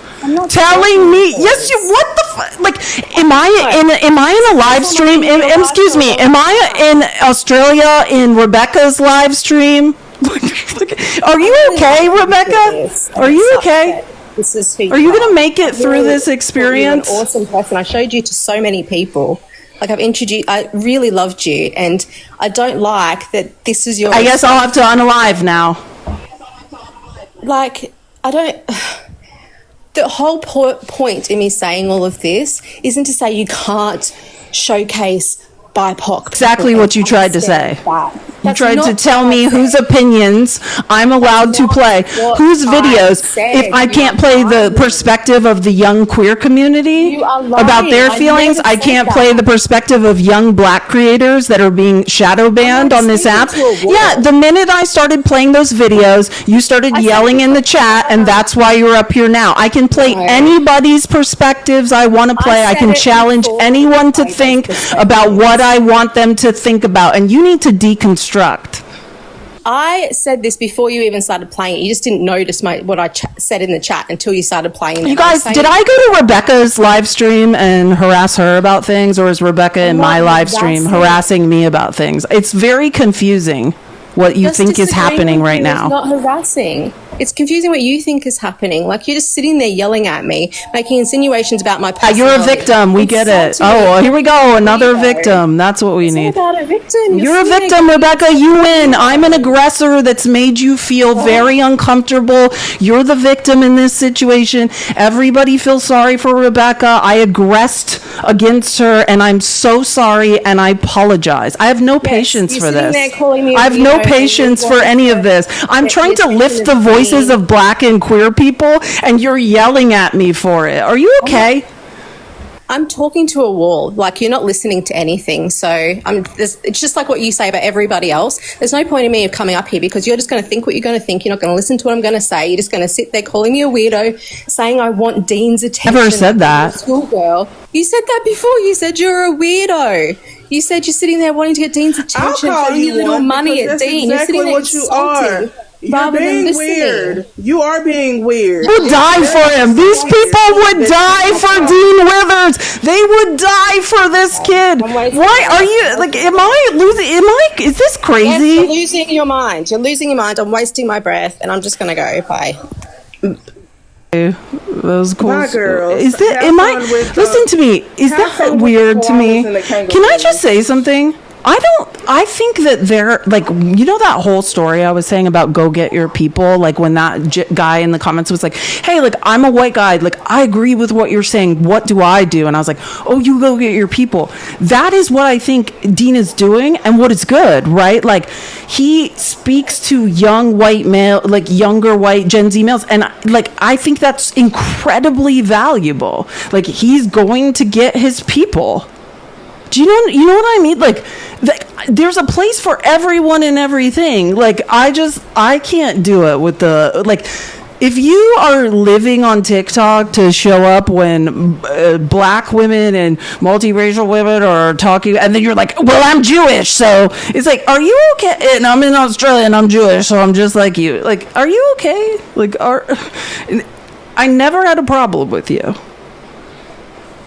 Speaker 1: telling me, yes, you. What the fuck? Like, am I in a live stream? Excuse me. Am I in Australia in Rebecca's live stream? Are you okay, Rebecca? Are you okay? Are you going to make it through this experience?
Speaker 6: You're an awesome person. I showed you to so many people. Like, I really loved you, and I don't like that this is your...
Speaker 1: I guess I'll have to unalive now.
Speaker 6: Like, I don't... The whole point in me saying all of this isn't to say you can't showcase BIPOC.
Speaker 1: Exactly what you tried to say. You tried to tell me whose opinions I'm allowed to play, whose videos. If I can't play the perspective of the young queer community about their feelings, I can't play the perspective of young black creators that are being shadow banned on this app. Yeah, the minute I started playing those videos, you started yelling in the chat, and that's why you're up here now. I can play anybody's perspectives I want to play. I can challenge anyone to think about what I want them to think about, and you need to deconstruct.
Speaker 6: I said this before you even started playing it. You just didn't notice what I said in the chat until you started playing it.
Speaker 1: You guys, did I go to Rebecca's live stream and harass her about things, or is Rebecca in my live stream harassing me about things? It's very confusing what you think is happening right now.
Speaker 6: It's not harassing. It's confusing what you think is happening. Like, you're just sitting there yelling at me, making insinuations about my personality.
Speaker 1: You're a victim. We get it. Oh, here we go. Another victim. That's what we need.
Speaker 6: It's not about a victim.
Speaker 1: You're a victim, Rebecca. You win. I'm an aggressor that's made you feel very uncomfortable. You're the victim in this situation. Everybody feels sorry for Rebecca. I aggressed against her, and I'm so sorry, and I apologize. I have no patience for this. I have no patience for any of this. I'm trying to lift the voices of black and queer people, and you're yelling at me for it. Are you okay?
Speaker 6: I'm talking to a wall. Like, you're not listening to anything. So it's just like what you say about everybody else. There's no point in me coming up here because you're just going to think what you're going to think. You're not going to listen to what I'm going to say. You're just going to sit there calling me a weirdo, saying I want Dean's attention.
Speaker 1: Never said that.
Speaker 6: Schoolgirl. You said that before. You said you're a weirdo. You said you're sitting there wanting to get Dean's attention for your little money at Dean.
Speaker 22: Exactly
Speaker 6: you're sitting there
Speaker 22: what you are. You're being weird. You are being weird.
Speaker 1: Would die for him. These people would die for Dean Withers. They would die for this kid. Why are you like? Am I losing? Is this crazy?
Speaker 6: Yes, you're losing your mind. You're losing your mind. I'm wasting my breath, and I'm just gonna go. Bye.
Speaker 1: That was cool.
Speaker 22: My girls,
Speaker 1: is that? Listen to me. Is that weird to me? Can I just say something? I think that they're like, you know, that whole story I was saying about go get your people, like when that guy in the comments was like, hey, like, I'm a white guy, like, I agree with what you're saying, what do I do? And I was like, oh, you go get your people. That is what I think Dean is doing and what is good, right? Like, he speaks to young white male, like younger white Gen Z males, and like, I think that's incredibly valuable. Like, he's going to get his people. Do you know what I mean? Like, there's a place for everyone and everything. Like, I can't do it with the, like, if you are living on TikTok to show up when black women and multiracial women are talking, and then you're like, well, I'm Jewish, so it's like, are you okay? And I'm in Australia and I'm Jewish, so I'm just like you. Like, are you okay? Like, I never had a problem with you.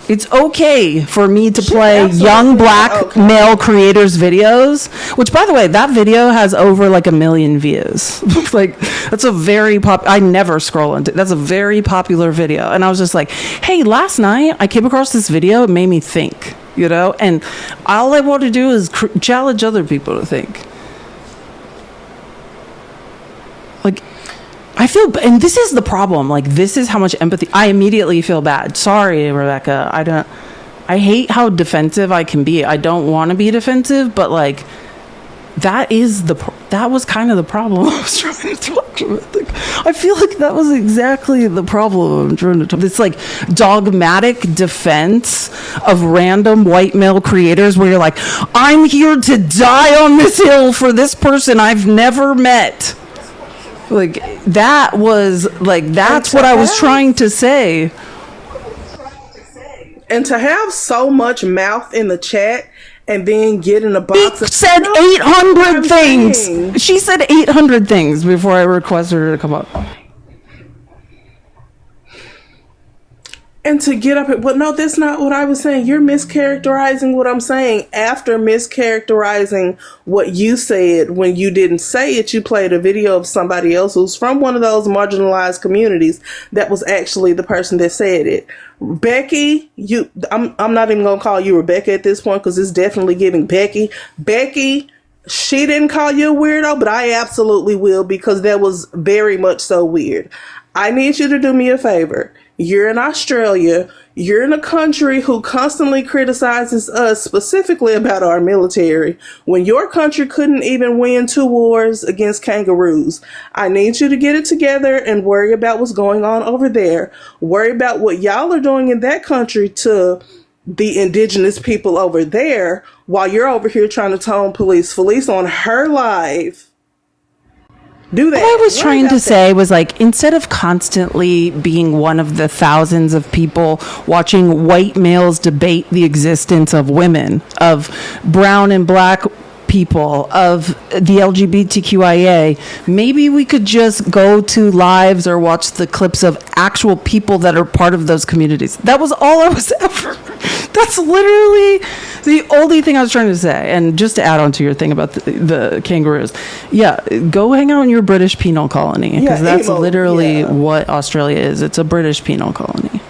Speaker 1: It's okay for me to play young black male creators' videos, which, by the way, that video has over like 1 million views. Like, that's a very I never scroll into. That's a very popular video, and I was just like, hey, last night I came across this video. It made me think, you know, and all I want to do is challenge other people to think. Like, I feel, and this is the problem, like, this is how much empathy, I immediately feel bad. Sorry, Rebecca, I hate how defensive I can be. I don't want to be defensive, but, like, that was kind of the problem I was trying to talk about. Like, I feel like that was exactly the problem I'm trying to talk about. This, like, dogmatic defense of random white male creators where you're like, I'm here to die on this hill for this person I've never met. Like, that was, like, that's what I was trying to say.
Speaker 22: And to have so much mouth in the chat and then get in a box.
Speaker 1: She said 800 things. She said 800 things before I requested her to come up.
Speaker 22: And to get up at, well, no, that's not what I was saying. You're mischaracterizing what I'm saying after mischaracterizing what you said. When you didn't say it, you played a video of somebody else who's from one of those marginalized communities that was actually the person that said it. Becky, I'm not even going to call you Rebecca at this point because it's definitely giving Becky. Becky, she didn't call you a weirdo, but I absolutely will because that was very much so weird. I need you to do me a favor. You're in Australia. You're in a country who constantly criticizes us specifically about our military when your country couldn't even win 2 wars against kangaroos. I need you to get it together and worry about what's going on over there. Worry about what y'all are doing in that country to the indigenous people over there while you're over here trying to tone police on her live. Do that.
Speaker 1: What I was trying to say was, like, instead of constantly being one of the thousands of people watching white males debate the existence of women, of brown and black people, of the LGBTQIA, maybe we could just go to lives or watch the clips of actual people that are part of those communities. That was all I was ever. That's literally the only thing I was trying to say. And just to add on to your thing about the kangaroos, yeah, go hang out in your British penal colony, because that's literally what Australia is. It's a British penal colony.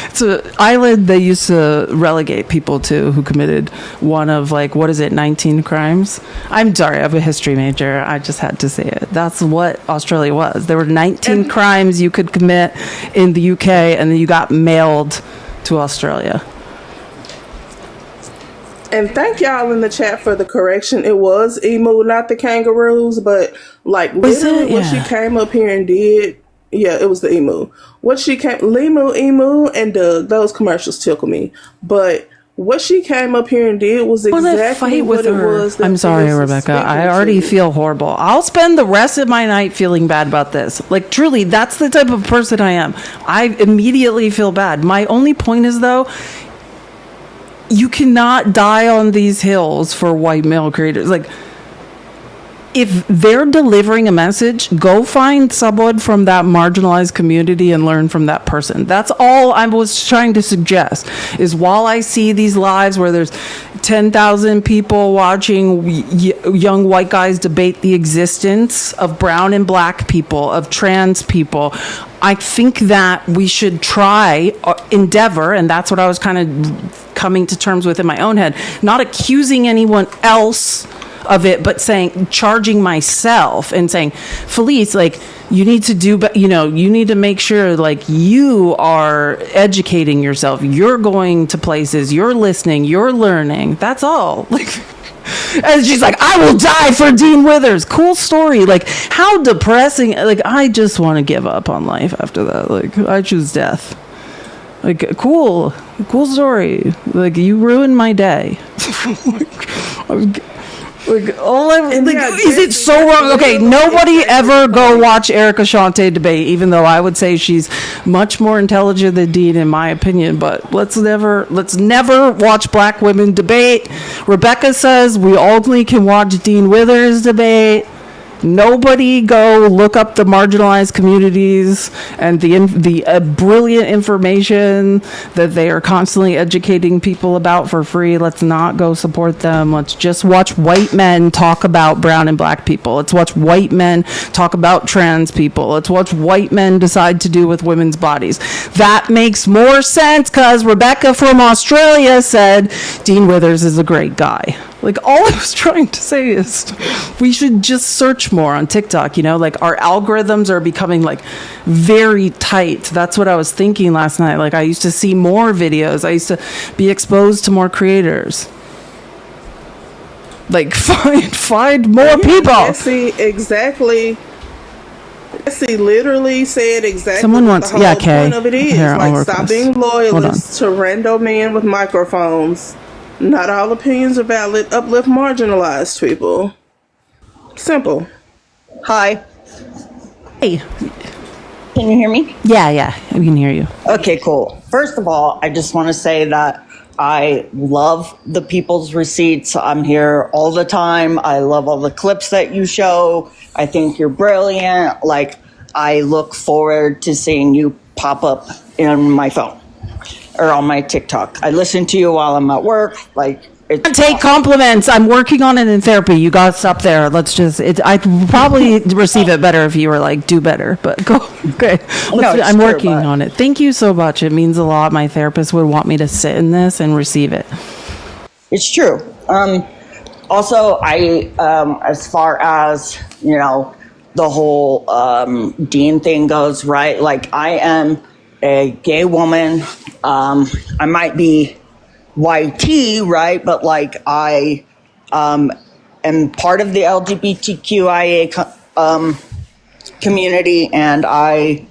Speaker 1: It's an island they used to relegate people to who committed one of, like, 19 crimes? I'm sorry, I'm a history major. I just had to say it. That's what Australia was. There were 19 crimes you could commit in the UK, and then you got mailed to Australia.
Speaker 22: And thank y'all in the chat for the correction. It was emu, not the kangaroos, but, like, literally what she came up here and did Yeah, it was the emu. What she came, Limu, Emu, and Doug. Those commercials tickle me. But what she came up here and did was exactly what it was.
Speaker 1: I'm sorry, Rebecca. I already feel horrible. I'll spend the rest of my night feeling bad about this. Like, truly, that's the type of person I am. I immediately feel bad. My only point is, though, you cannot die on these hills for white male creators. Like, if they're delivering a message, go find someone from that marginalized community and learn from that person. That's all I was trying to suggest, is while I see these lives where there's 10,000 people watching young white guys debate the existence of brown and black people, of trans people, I think that we should try, endeavor, and that's what I was kind of coming to terms with in my own head, not accusing anyone else of it, but charging myself and saying, Felice, like, you need to do, but you need to make sure, like, you are educating yourself, you're going to places, you're listening, you're learning. That's all. Like, and she's like, I will die for Dean Withers. Cool story. Like, how depressing. Like, I just want to give up on life after that. Like, I choose death. Like, cool story. Like, you ruined my day. Like, is it so wrong? Okay, nobody ever go watch Erica Shante debate, even though I would say she's much more intelligent than Dean, in my opinion. But let's never watch black women debate. Rebecca says we only can watch Dean Withers debate. Nobody go look up the marginalized communities and the brilliant information that they are constantly educating people about for free. Let's not go support them. Let's just watch white men talk about brown and black people. Let's watch white men talk about trans people. Let's watch white men decide to do with women's bodies. That makes more sense because Rebecca from Australia said Dean Withers is a great guy. Like, all I was trying to say is we should just search more on TikTok, like, our algorithms are becoming, like, very tight. That's what I was thinking last night. Like, I used to see more videos. I used to be exposed to more creators. Like, find more people.
Speaker 22: Jesse, exactly. Jesse literally said exactly
Speaker 1: Someone
Speaker 22: what
Speaker 1: wants,
Speaker 22: the whole point of it is.
Speaker 1: Here,
Speaker 22: like, stop being loyalists to random men with microphones. Not all opinions are valid. Uplift marginalized people. Simple.
Speaker 7: Hi.
Speaker 1: Hey.
Speaker 7: Can you hear me?
Speaker 1: Yeah, we can hear you.
Speaker 7: Okay, cool. First of all, I just want to say that I love the People's Receipts. I'm here all the time. I love all the clips that you show. I think you're brilliant. Like, I look forward to seeing you pop up in my phone or on my TikTok. I listen to you while I'm at work. Like,
Speaker 1: take compliments. I'm working on it in therapy. You got to stop there. Let's just. I'd probably receive it better if you were like, do better. But go. Okay. I'm working on it. Thank you so much. It means a lot. My therapist would want me to sit in this and receive it.
Speaker 7: It's true. Also, I as far as the whole Dean thing goes, right? Like, I am a gay woman. I might be YT, right? But like, I am part of the LGBTQIA community, and I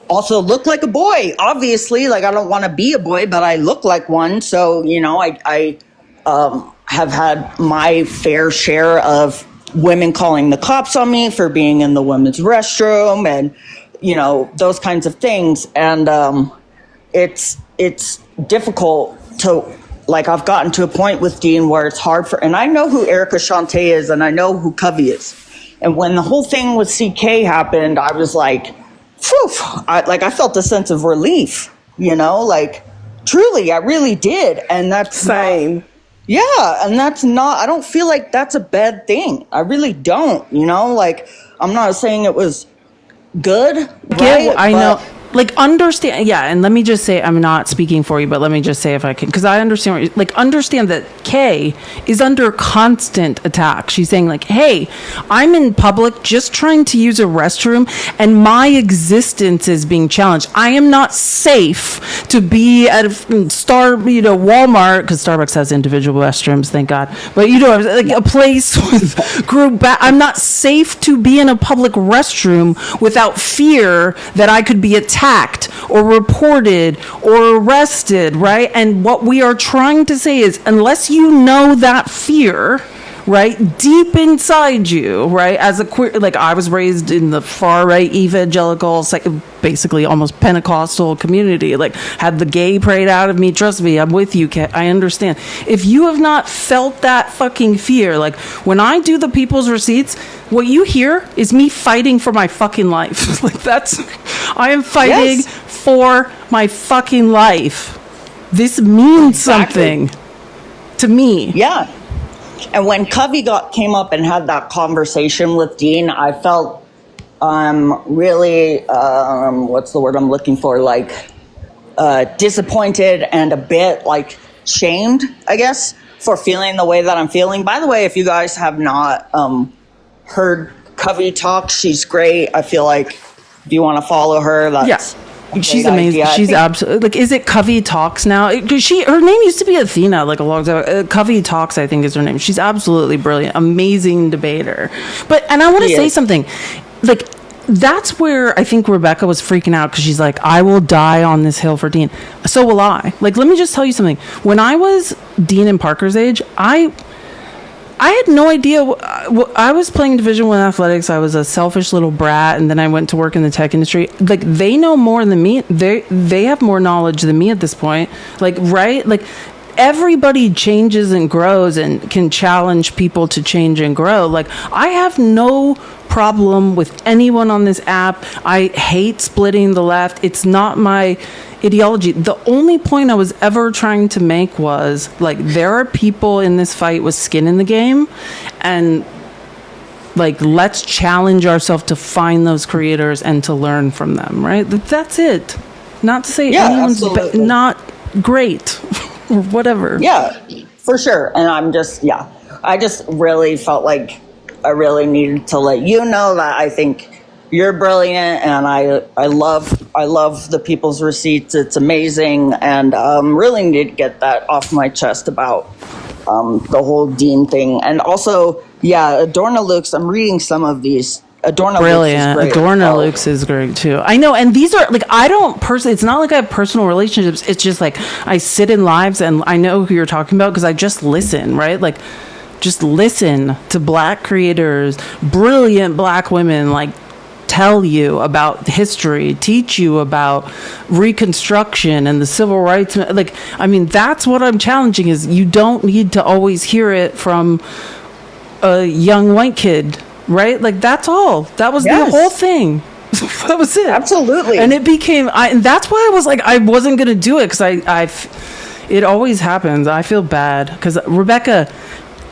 Speaker 7: also look like a boy. Obviously, like, I don't want to be a boy, but I look like one. So I have had my fair share of women calling the cops on me for being in the women's restroom, and those kinds of things. And it's difficult to, like, I've gotten to a point with Dean where it's hard and I know who Erica Shante is, and I know who Covey is. And when the whole thing with CK happened, I was like, phew, I felt a sense of relief, like, truly, I really did. And that's
Speaker 22: same.
Speaker 7: And that's not, I don't feel like that's a bad thing. I really don't, like, I'm not saying it was good, right?
Speaker 1: I know. like understand, yeah, and let me just say, I'm not speaking for you, but let me just say if I can, because I understand what like understand that Kay is under constant attack. She's saying like, hey, I'm in public just trying to use a restroom and my existence is being challenged. I am not safe to be at a Walmart, because Starbucks has individual restrooms, thank God, but like a place with I'm not safe to be in a public restroom without fear that I could be attacked or reported or arrested, right? And what we are trying to say is, unless you know that fear, right, deep inside you, right, as a queer, like I was raised in the far right evangelical, basically almost Pentecostal community, like had the gay prayed out of me. Trust me, I'm with you, Kat. I understand. If you have not felt that fucking fear, like when I do the people's receipts, what you hear is me fighting for my fucking life. Like I am fighting for my fucking life. This means something to me.
Speaker 7: Yeah. And when Covey came up and had that conversation with Dean, I felt really, what's the word I'm looking for? Like disappointed and a bit like shamed, I guess, for feeling the way that I'm feeling. By the way, if you guys have not heard Covey talk, she's great. I feel like if you want to follow her, that's
Speaker 1: she's amazing. She's absolutely like. Is it Covey Talks now? Her name used to be Athena, like a long time ago. Covey Talks, I think, is her name. She's absolutely brilliant, amazing debater. And I want to say something, like. That's where I think Rebecca was freaking out, because she's like, I will die on this hill for Dean. So will I. Like, let me just tell you something. When I was Dean and Parker's age, I had no idea. I was playing Division I athletics. I was a selfish little brat, and then I went to work in the tech industry. Like, they know more than me. They have more knowledge than me at this point. Like, right? Like, everybody changes and grows and can challenge people to change and grow. Like, I have no problem with anyone on this app. I hate splitting the left. It's not my ideology. The only point I was ever trying to make was, like, there are people in this fight with skin in the game, and like, let's challenge ourselves to find those creators and to learn from them, right? That's it. Not to say anyone's not great or whatever.
Speaker 7: Yeah, for sure. And I just really felt like I really needed to let you know that I think you're brilliant, and I love the people's receipts. It's amazing, and really need to get that off my chest about the whole Dean thing. And also, Adorna Lux, I'm reading some of these. Adorna
Speaker 1: brilliant.
Speaker 7: Lux is great.
Speaker 1: Adorna Lux is great too. I know, and these are like, I don't personally. It's not like I have personal relationships. It's just like I sit in lives and I know who you're talking about because I just listen, right? Like, just listen to Black creators, brilliant Black women, like, tell you about history, teach you about Reconstruction and the civil rights. Like, I mean, that's what I'm challenging, is you don't need to always hear it from a young white kid, right? Like, that's all. That was the whole thing. That was it.
Speaker 7: Absolutely.
Speaker 1: And it became, and that's why I was like, I wasn't going to do it, because it always happens. I feel bad because Rebecca,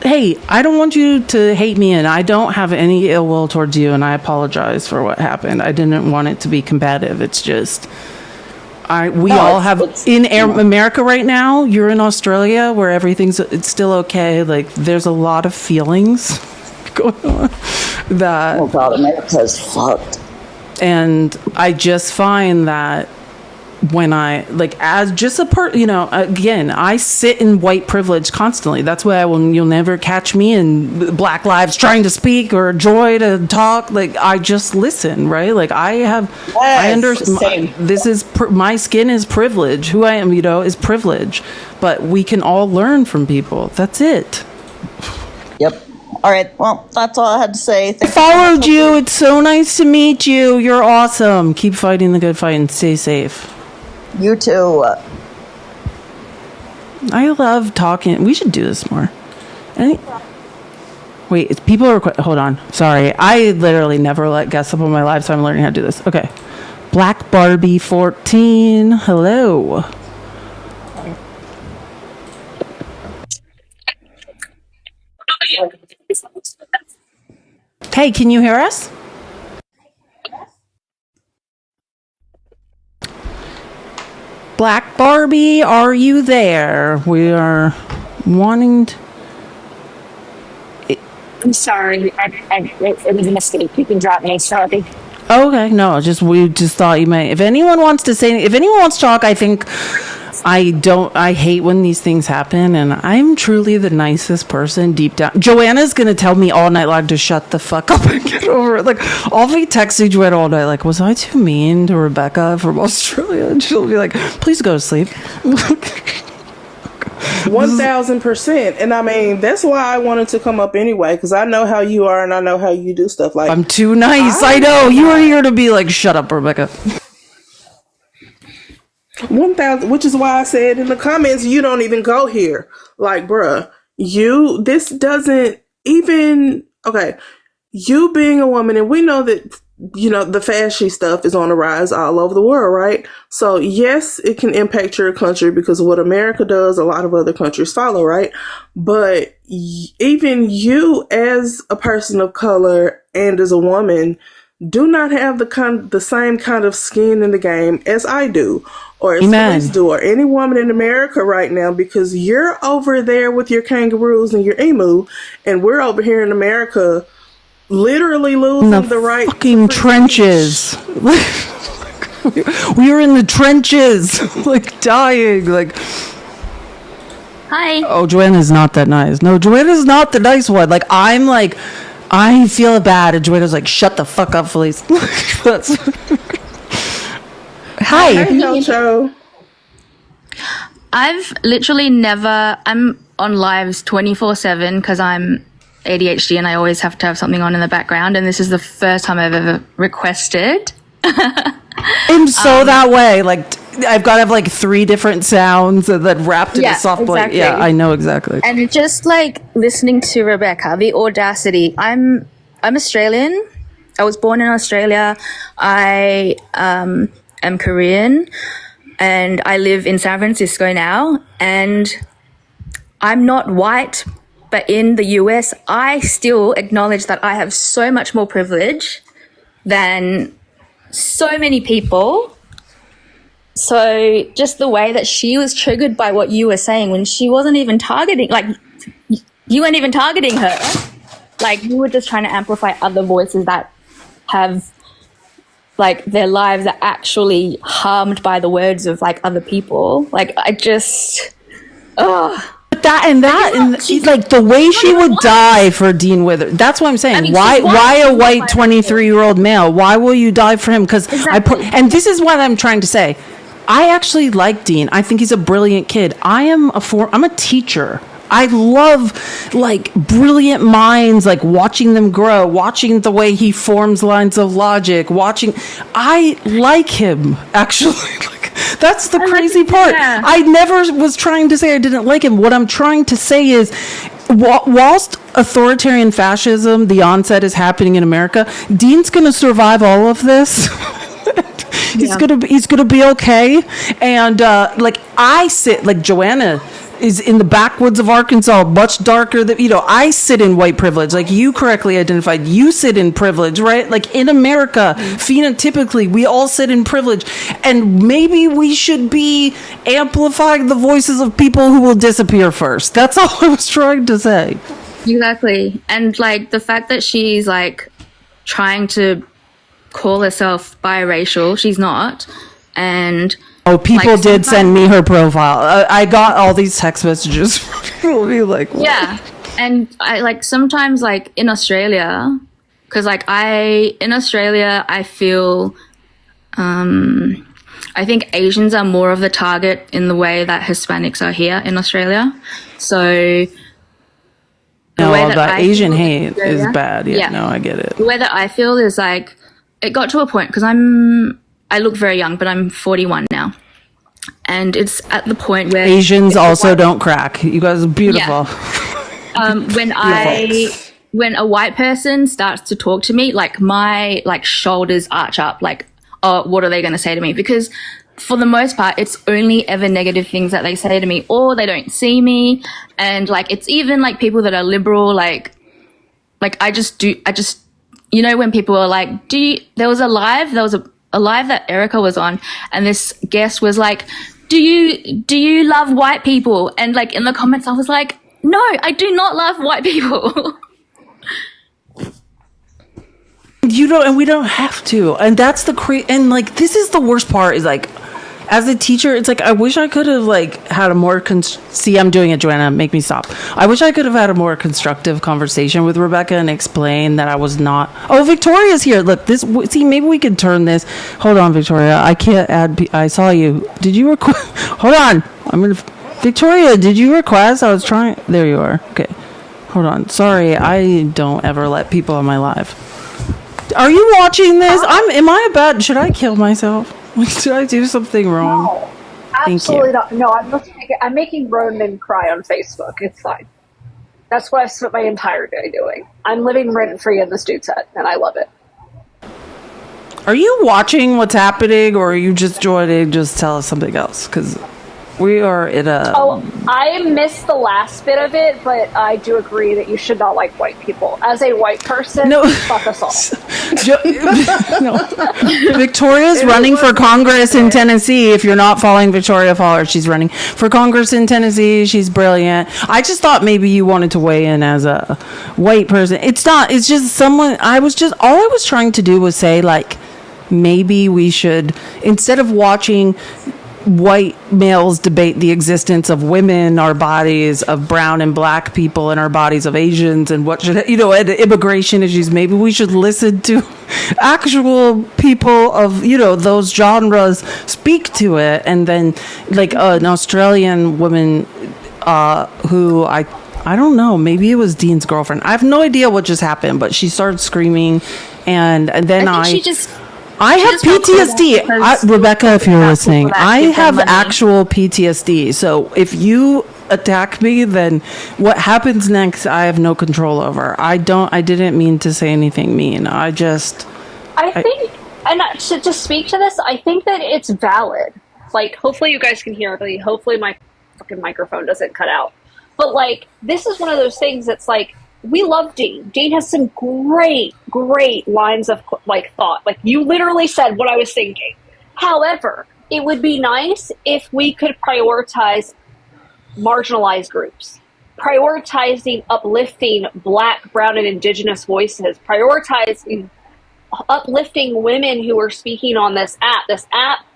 Speaker 1: hey, I don't want you to hate me, and I don't have any ill will towards you, and I apologize for what happened. I didn't want it to be combative. It's just, in America right now, you're in Australia where it's still okay. Like, there's a lot of feelings going on that.
Speaker 7: Oh God, America's fucked.
Speaker 1: And I just find that when I, like, as just again, I sit in white privilege constantly. That's why you'll never catch me in Black Lives trying to speak or Joy to talk. Like, I just listen, right? Like, I understand. This is my skin is privilege. Who I am, is privilege. But we can all learn from people. That's it.
Speaker 7: Yep. All right. Well, that's all I had to say.
Speaker 1: I followed you. It's so nice to meet you. You're awesome. Keep fighting the good fight and stay safe.
Speaker 7: You too.
Speaker 1: I love talking. We should do this more. Wait, people are... Hold on. Sorry. I literally never let guests up on my live, so I'm learning how to do this. Okay. Black Barbie 14. Hello. Hey, can you hear us? Black Barbie, are you there? We are wanting to...
Speaker 8: I'm sorry. It was a mistake. You can drop me. Sorry.
Speaker 1: Okay, no, we just thought you may. If anyone wants to talk, I think I hate when these things happen, and I'm truly the nicest person deep down. Joanna's gonna tell me all night long to shut the fuck up and get over it. Like, I'll be texting Joanna all night, like, was I too mean to Rebecca from Australia? And she'll be like, please go to sleep.
Speaker 22: 1000%. And I mean, that's why I wanted to come up anyway, because I know how you are and I know how you do stuff. Like,
Speaker 1: I'm too nice. I know. You were here to be like, shut up, Rebecca.
Speaker 22: 1000, which is why I said in the comments, you don't even go here. Like, bruh, this doesn't even, okay, you being a woman, and we know that, the fashy stuff is on the rise all over the world, right? So yes, it can impact your country because what America does, a lot of other countries follow, right? But even you as a person of color and as a woman do not have the same kind of skin in the game as I do, or as Felice do, or any woman in America right now, because you're over there with your kangaroos and your emu, and we're over here in America literally losing the right
Speaker 1: fucking trenches. We are in the trenches, like dying. Like,
Speaker 8: hi.
Speaker 1: Oh, Joanna's not that nice. No, Joanna's not the nice one. Like, I feel bad, and Joanna's like, shut the fuck up, Felice. Hi.
Speaker 22: Jojo.
Speaker 9: I've literally never. I'm on lives 24/7 because I'm ADHD and I always have to have something on in the background, and this is the first time I've ever requested.
Speaker 1: I'm so that way. Like, I've got to have like 3 different sounds and then wrapped in a soft blanket. Yeah, I know exactly.
Speaker 9: And just like listening to Rebecca, the audacity. I'm Australian. I was born in Australia. I am Korean, and I live in San Francisco now. And I'm not white. But in the US, I still acknowledge that I have so much more privilege than so many people. So just the way that she was triggered by what you were saying when she wasn't even targeting, like, you weren't even targeting her. Like, you were just trying to amplify other voices that have, like, their lives are actually harmed by the words of, like, other people. Like, I just,
Speaker 1: She's like the way she would die for Dean Withers. That's what I'm saying. I mean, why a white 23-year-old male? Why will you die for him? Because and this is what I'm trying to say. I actually like Dean. I think he's a brilliant kid. I'm a teacher. I love like brilliant minds, like watching them grow, watching the way he forms lines of logic, I like him actually. That's the crazy part. Yeah. I never was trying to say I didn't like him. What I'm trying to say is, whilst authoritarian fascism, the onset is happening in America, Dean's going to survive all of this. He's gonna be okay. And I sit like Joanna is in the backwoods of Arkansas, much darker than, I sit in white privilege. Like you correctly identified, you sit in privilege, right? Like in America, phenotypically, we all sit in privilege. And maybe we should be amplifying the voices of people who will disappear first. That's all I was trying to say.
Speaker 9: Exactly. And like the fact that she's like trying to call herself biracial, she's not. And
Speaker 1: people did send me her profile. I got all these text messages from people be like, what?
Speaker 9: Yeah. And I like sometimes like in Australia, because like in Australia I feel I think Asians are more of the target in the way that Hispanics are here in Australia. So
Speaker 1: that Asian hate is bad. Yeah, no, I get it.
Speaker 9: The way that I feel is like it got to a point because I look very young, but I'm 41 now. And it's at the point where
Speaker 1: Asians also don't crack. You guys are beautiful.
Speaker 9: Yeah. When a white person starts to talk to me, like my like shoulders arch up, like, oh, what are they going to say to me? Because for the most part, it's only ever negative things that they say to me, or they don't see me. And like, it's even like people that are liberal, like I just, when people are like, there was a live that Erica was on, and this guest was like, do you love white people? And like in the comments, I was like, no, I do not love white people.
Speaker 1: You don't, and we don't have to. And that's and like, this is the worst part is like, as a teacher, it's like, I wish I could have like had a more, see, I'm doing it, Joanna, make me stop. I wish I could have had a more constructive conversation with Rebecca and explain that I was not, oh, Victoria's here. Look, see, maybe we could turn this. Hold on, Victoria. I can't add, I saw you. Did you request? Hold on. Victoria, did you request? I was trying, there you are. Okay. Hold on. Sorry, I don't ever let people on my live. Are you watching this? Should I kill myself? Should I do something wrong?
Speaker 10: No, absolutely not. No, I'm making Ronan cry on Facebook. It's fine. That's what I spent my entire day doing. I'm living rent free in this dude's head, and I love it.
Speaker 1: Are you watching what's happening, or are you just joining? Just tell us something else, because we are in a.
Speaker 10: Oh, I missed the last bit of it, but I do agree that you should not like white people. As a white person, fuck us all.
Speaker 1: Victoria's running for Congress in Tennessee. If you're not following Victoria, follow her. She's running for Congress in Tennessee. She's brilliant. I just thought maybe you wanted to weigh in as a white person. It's not. It's just someone. All I was trying to do was say, like, maybe we should, instead of watching white males debate the existence of women, our bodies, of brown and black people, and our bodies of Asians, and what should, and immigration issues, maybe we should listen to actual people of, those genres speak to it. And then, like, an Australian woman who I don't know, maybe it was Dean's girlfriend. I have no idea what just happened, but she started screaming, and then I have PTSD. Rebecca, if you're listening, I have actual PTSD. So if you attack me, then what happens next, I have no control over. I didn't mean to say anything mean.
Speaker 10: I think, and to speak to this, I think that it's valid. Like, hopefully you guys can hear me. Hopefully my fucking microphone doesn't cut out. But, like, this is one of those things that's like, we love Dean. Dean has some great lines of, like, thought. Like, you literally said what I was thinking. However, it would be nice if we could prioritize marginalized groups, prioritizing uplifting Black, brown, and indigenous voices, prioritizing uplifting women who are speaking on this app. This app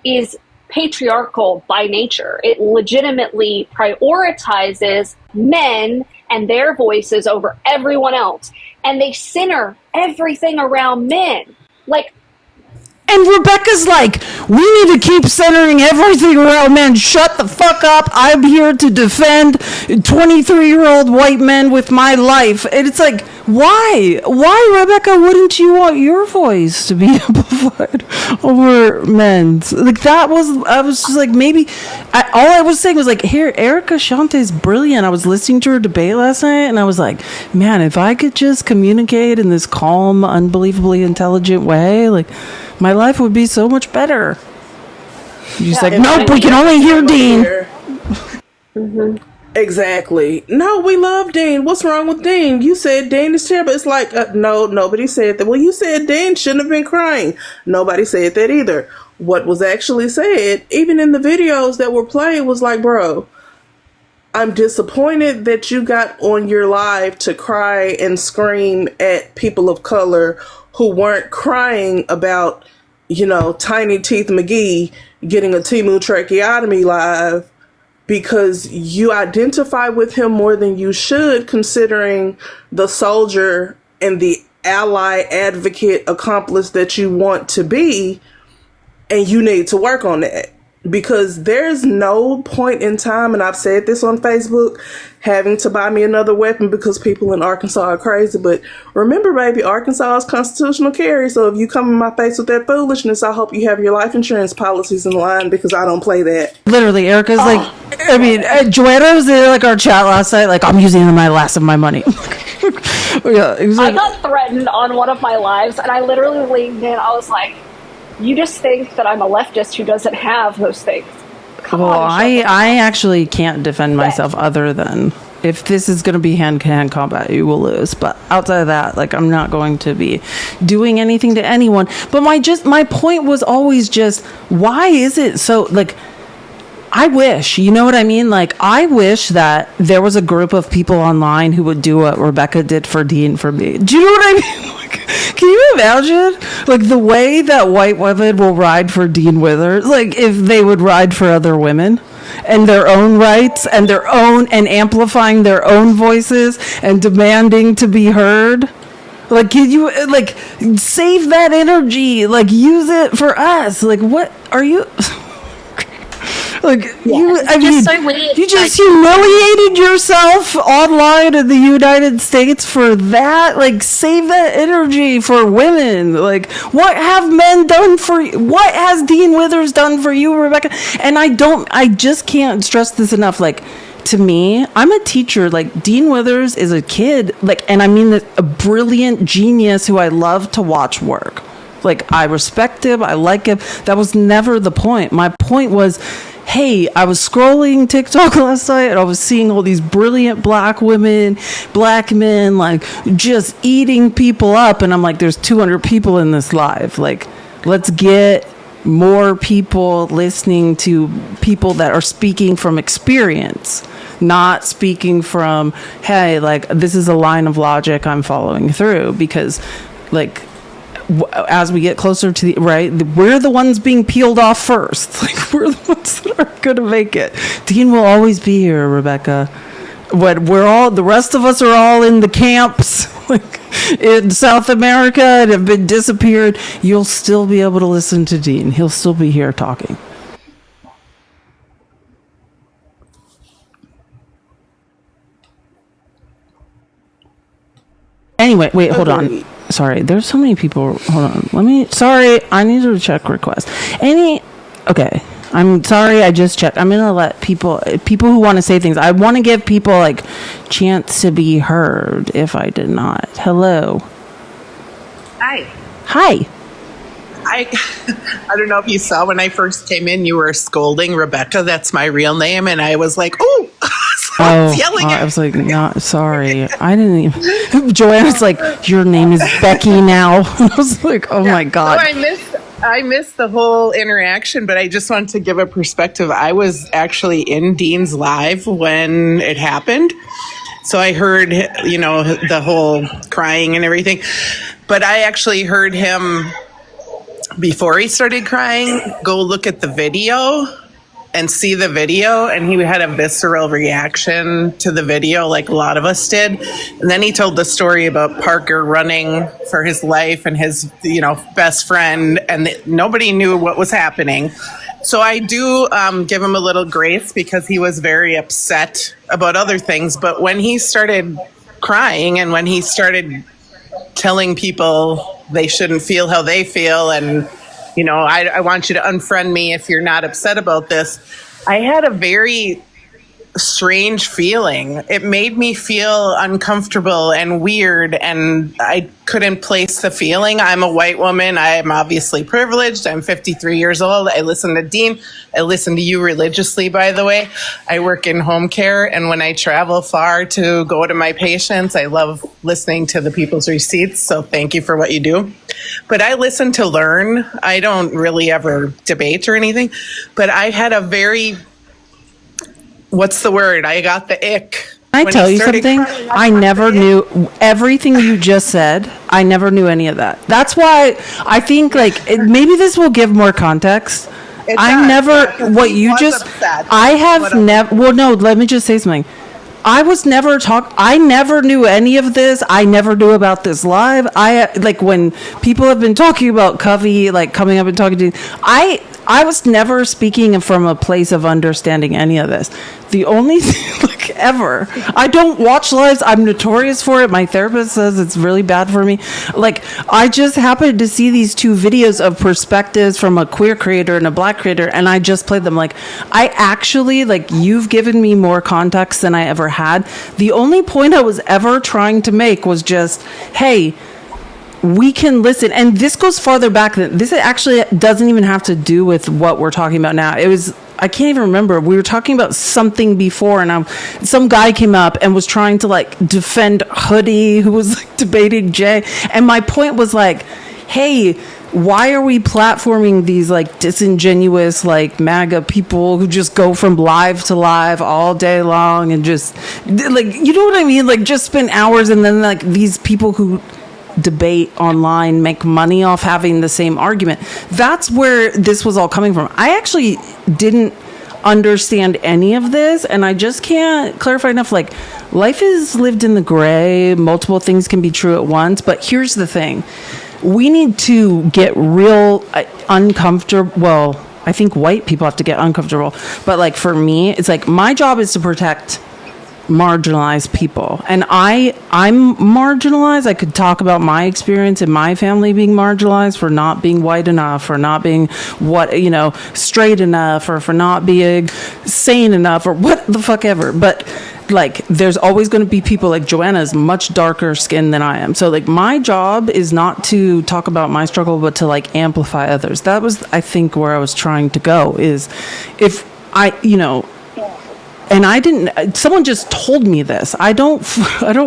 Speaker 10: is patriarchal by nature. It legitimately prioritizes men and their voices over everyone else. And they center everything around men. Like,
Speaker 1: and Rebecca's like, we need to keep centering everything around men. Shut the fuck up. I'm here to defend 23-year-old white men with my life. And it's like, why? Why, Rebecca, wouldn't you want your voice to be amplified over men's? Like, I was just like, maybe, all I was saying was like, here, Erica Shante is brilliant. I was listening to her debate last night, and I was like, man, if I could just communicate in this calm, unbelievably intelligent way, like, my life would be so much better. She's like, nope, we can only hear Dean.
Speaker 22: Mm-hmm. Exactly. No, we love Dean. What's wrong with Dean? You said Dean is terrible. It's like, no, nobody said that. Well, you said Dean shouldn't have been crying. Nobody said that either. What was actually said, even in the videos that were played, was like, bro, I'm disappointed that you got on your live to cry and scream at people of color who weren't crying about, Tiny Teeth McGee getting a Timu tracheotomy live, because you identify with him more than you should, considering the soldier and the ally, advocate, accomplice that you want to be, and you need to work on that. Because there's no point in time, and I've said this on Facebook, having to buy me another weapon because people in Arkansas are crazy. But remember, baby, Arkansas is constitutional carry. So if you come in my face with that foolishness, I hope you have your life insurance policies in line, because I don't play that.
Speaker 1: Literally, Erica's like, I mean, Joanna was in like our chat last night, like, I'm using my last of my money. Yeah,
Speaker 10: I got threatened on one of my lives, and I literally leaned in. I was like, you just think that I'm a leftist who doesn't have those things. Come on.
Speaker 1: I actually can't defend myself other than if this is going to be hand-to-hand combat, you will lose. But outside of that, like, I'm not going to be doing anything to anyone. But my point was always just, why is it so, like, I wish, you know what I mean? Like, I wish that there was a group of people online who would do what Rebecca did for Dean for me. Do you know what I mean? Like, can you imagine? Like, the way that white women will ride for Dean Withers, like, if they would ride for other women and their own rights and their own, and amplifying their own voices and demanding to be heard. Like, can you, like, save that energy? Like, use it for us. Like, what are you... Like, you just humiliated yourself online in the United States for that. Like, save that energy for women. Like, what have men done for you? What has Dean Withers done for you, Rebecca? And I just can't stress this enough. Like, to me, I'm a teacher. Like, Dean Withers is a kid, like, and I mean a brilliant genius who I love to watch work. Like, I respect him, I like him. That was never the point. My point was, hey, I was scrolling TikTok last night and I was seeing all these brilliant black women, black men, like, just eating people up. And I'm like, there's 200 people in this live. Like, let's get more people listening to people that are speaking from experience, not speaking from, hey, like, this is a line of logic I'm following through. Because, like, as we get closer to the right, we're the ones being peeled off first. Like, we're the ones that are gonna make it. Dean will always be here, Rebecca. What the rest of us are all in the camps, like in South America, and have been disappeared. You'll still be able to listen to Dean. He'll still be here talking. Anyway, wait, hold on. Sorry, there's so many people. Hold on. Sorry, I need to check requests. Okay. I'm sorry, I just checked. I'm going to let people who want to say things. I want to give people, like, chance to be heard if I did not. Hello. Hi.
Speaker 11: I don't know if you saw when I first came in, you were scolding Rebecca. That's my real name. And I was like, oh, so I was yelling at
Speaker 1: I was like, not sorry. I didn't even. Joanna's like, your name is Becky now. I was like, oh my God.
Speaker 11: So I missed the whole interaction, but I just wanted to give a perspective. I was actually in Dean's live when it happened. So I heard, the whole crying and everything. But I actually heard him before he started crying, go look at the video and see the video, and he had a visceral reaction to the video like a lot of us did. And then he told the story about Parker running for his life and his best friend, and nobody knew what was happening. So I do give him a little grace because he was very upset about other things. But when he started crying and when he started telling people they shouldn't feel how they feel, and I want you to unfriend me if you're not upset about this, I had a very strange feeling. It made me feel uncomfortable and weird, and I couldn't place the feeling. I'm a white woman. I am obviously privileged. I'm 53 years old. I listen to Dean. I listen to you religiously, by the way. I work in home care, and when I travel far to go to my patients, I love listening to the people's receipts, so thank you for what you do. But I listen to learn. I don't really ever debate or anything, but I had a very... what's the word? I got the ick.
Speaker 1: Can I tell you something? I never knew everything you just said. I never knew any of that. That's why I think, like, maybe this will give more context. I let me just say something. I never knew any of this. I never knew about this live. When people have been talking about Covey, like, coming up and talking to, I was never speaking from a place of understanding any of this. The only thing, like, ever, I don't watch lives. I'm notorious for it. My therapist says it's really bad for me. Like, I just happened to see these two videos of perspectives from a queer creator and a black creator, and I just played them. Like, I actually, like, you've given me more context than I ever had. The only point I was ever trying to make was just, hey, we can listen. And this goes farther back than this. Actually doesn't even have to do with what we're talking about now. It was, I can't even remember. We were talking about something before, and some guy came up and was trying to, like, defend Hoodie, who was, like, debating Jay. And my point was, like, hey, why are we platforming these like disingenuous like MAGA people who just go from live to live all day long and just like, you know what I mean, like just spend hours, and then like these people who debate online make money off having the same argument. That's where this was all coming from. I actually didn't understand any of this, and I just can't clarify enough. Like, life is lived in the gray, multiple things can be true at once, but here's the thing. We need to get real uncomfortable. Well, I think white people have to get uncomfortable, but like for me, it's like my job is to protect marginalized people, and I'm marginalized. I could talk about my experience in my family being marginalized for not being white enough, for not being straight enough, or for not being sane enough, or what the fuck ever. But like, there's always going to be people like Joanna's much darker skin than I am. So like, my job is not to talk about my struggle, but to like amplify others. That was, I think, where I was trying to go, is if I, and I didn't, someone just told me this. I don't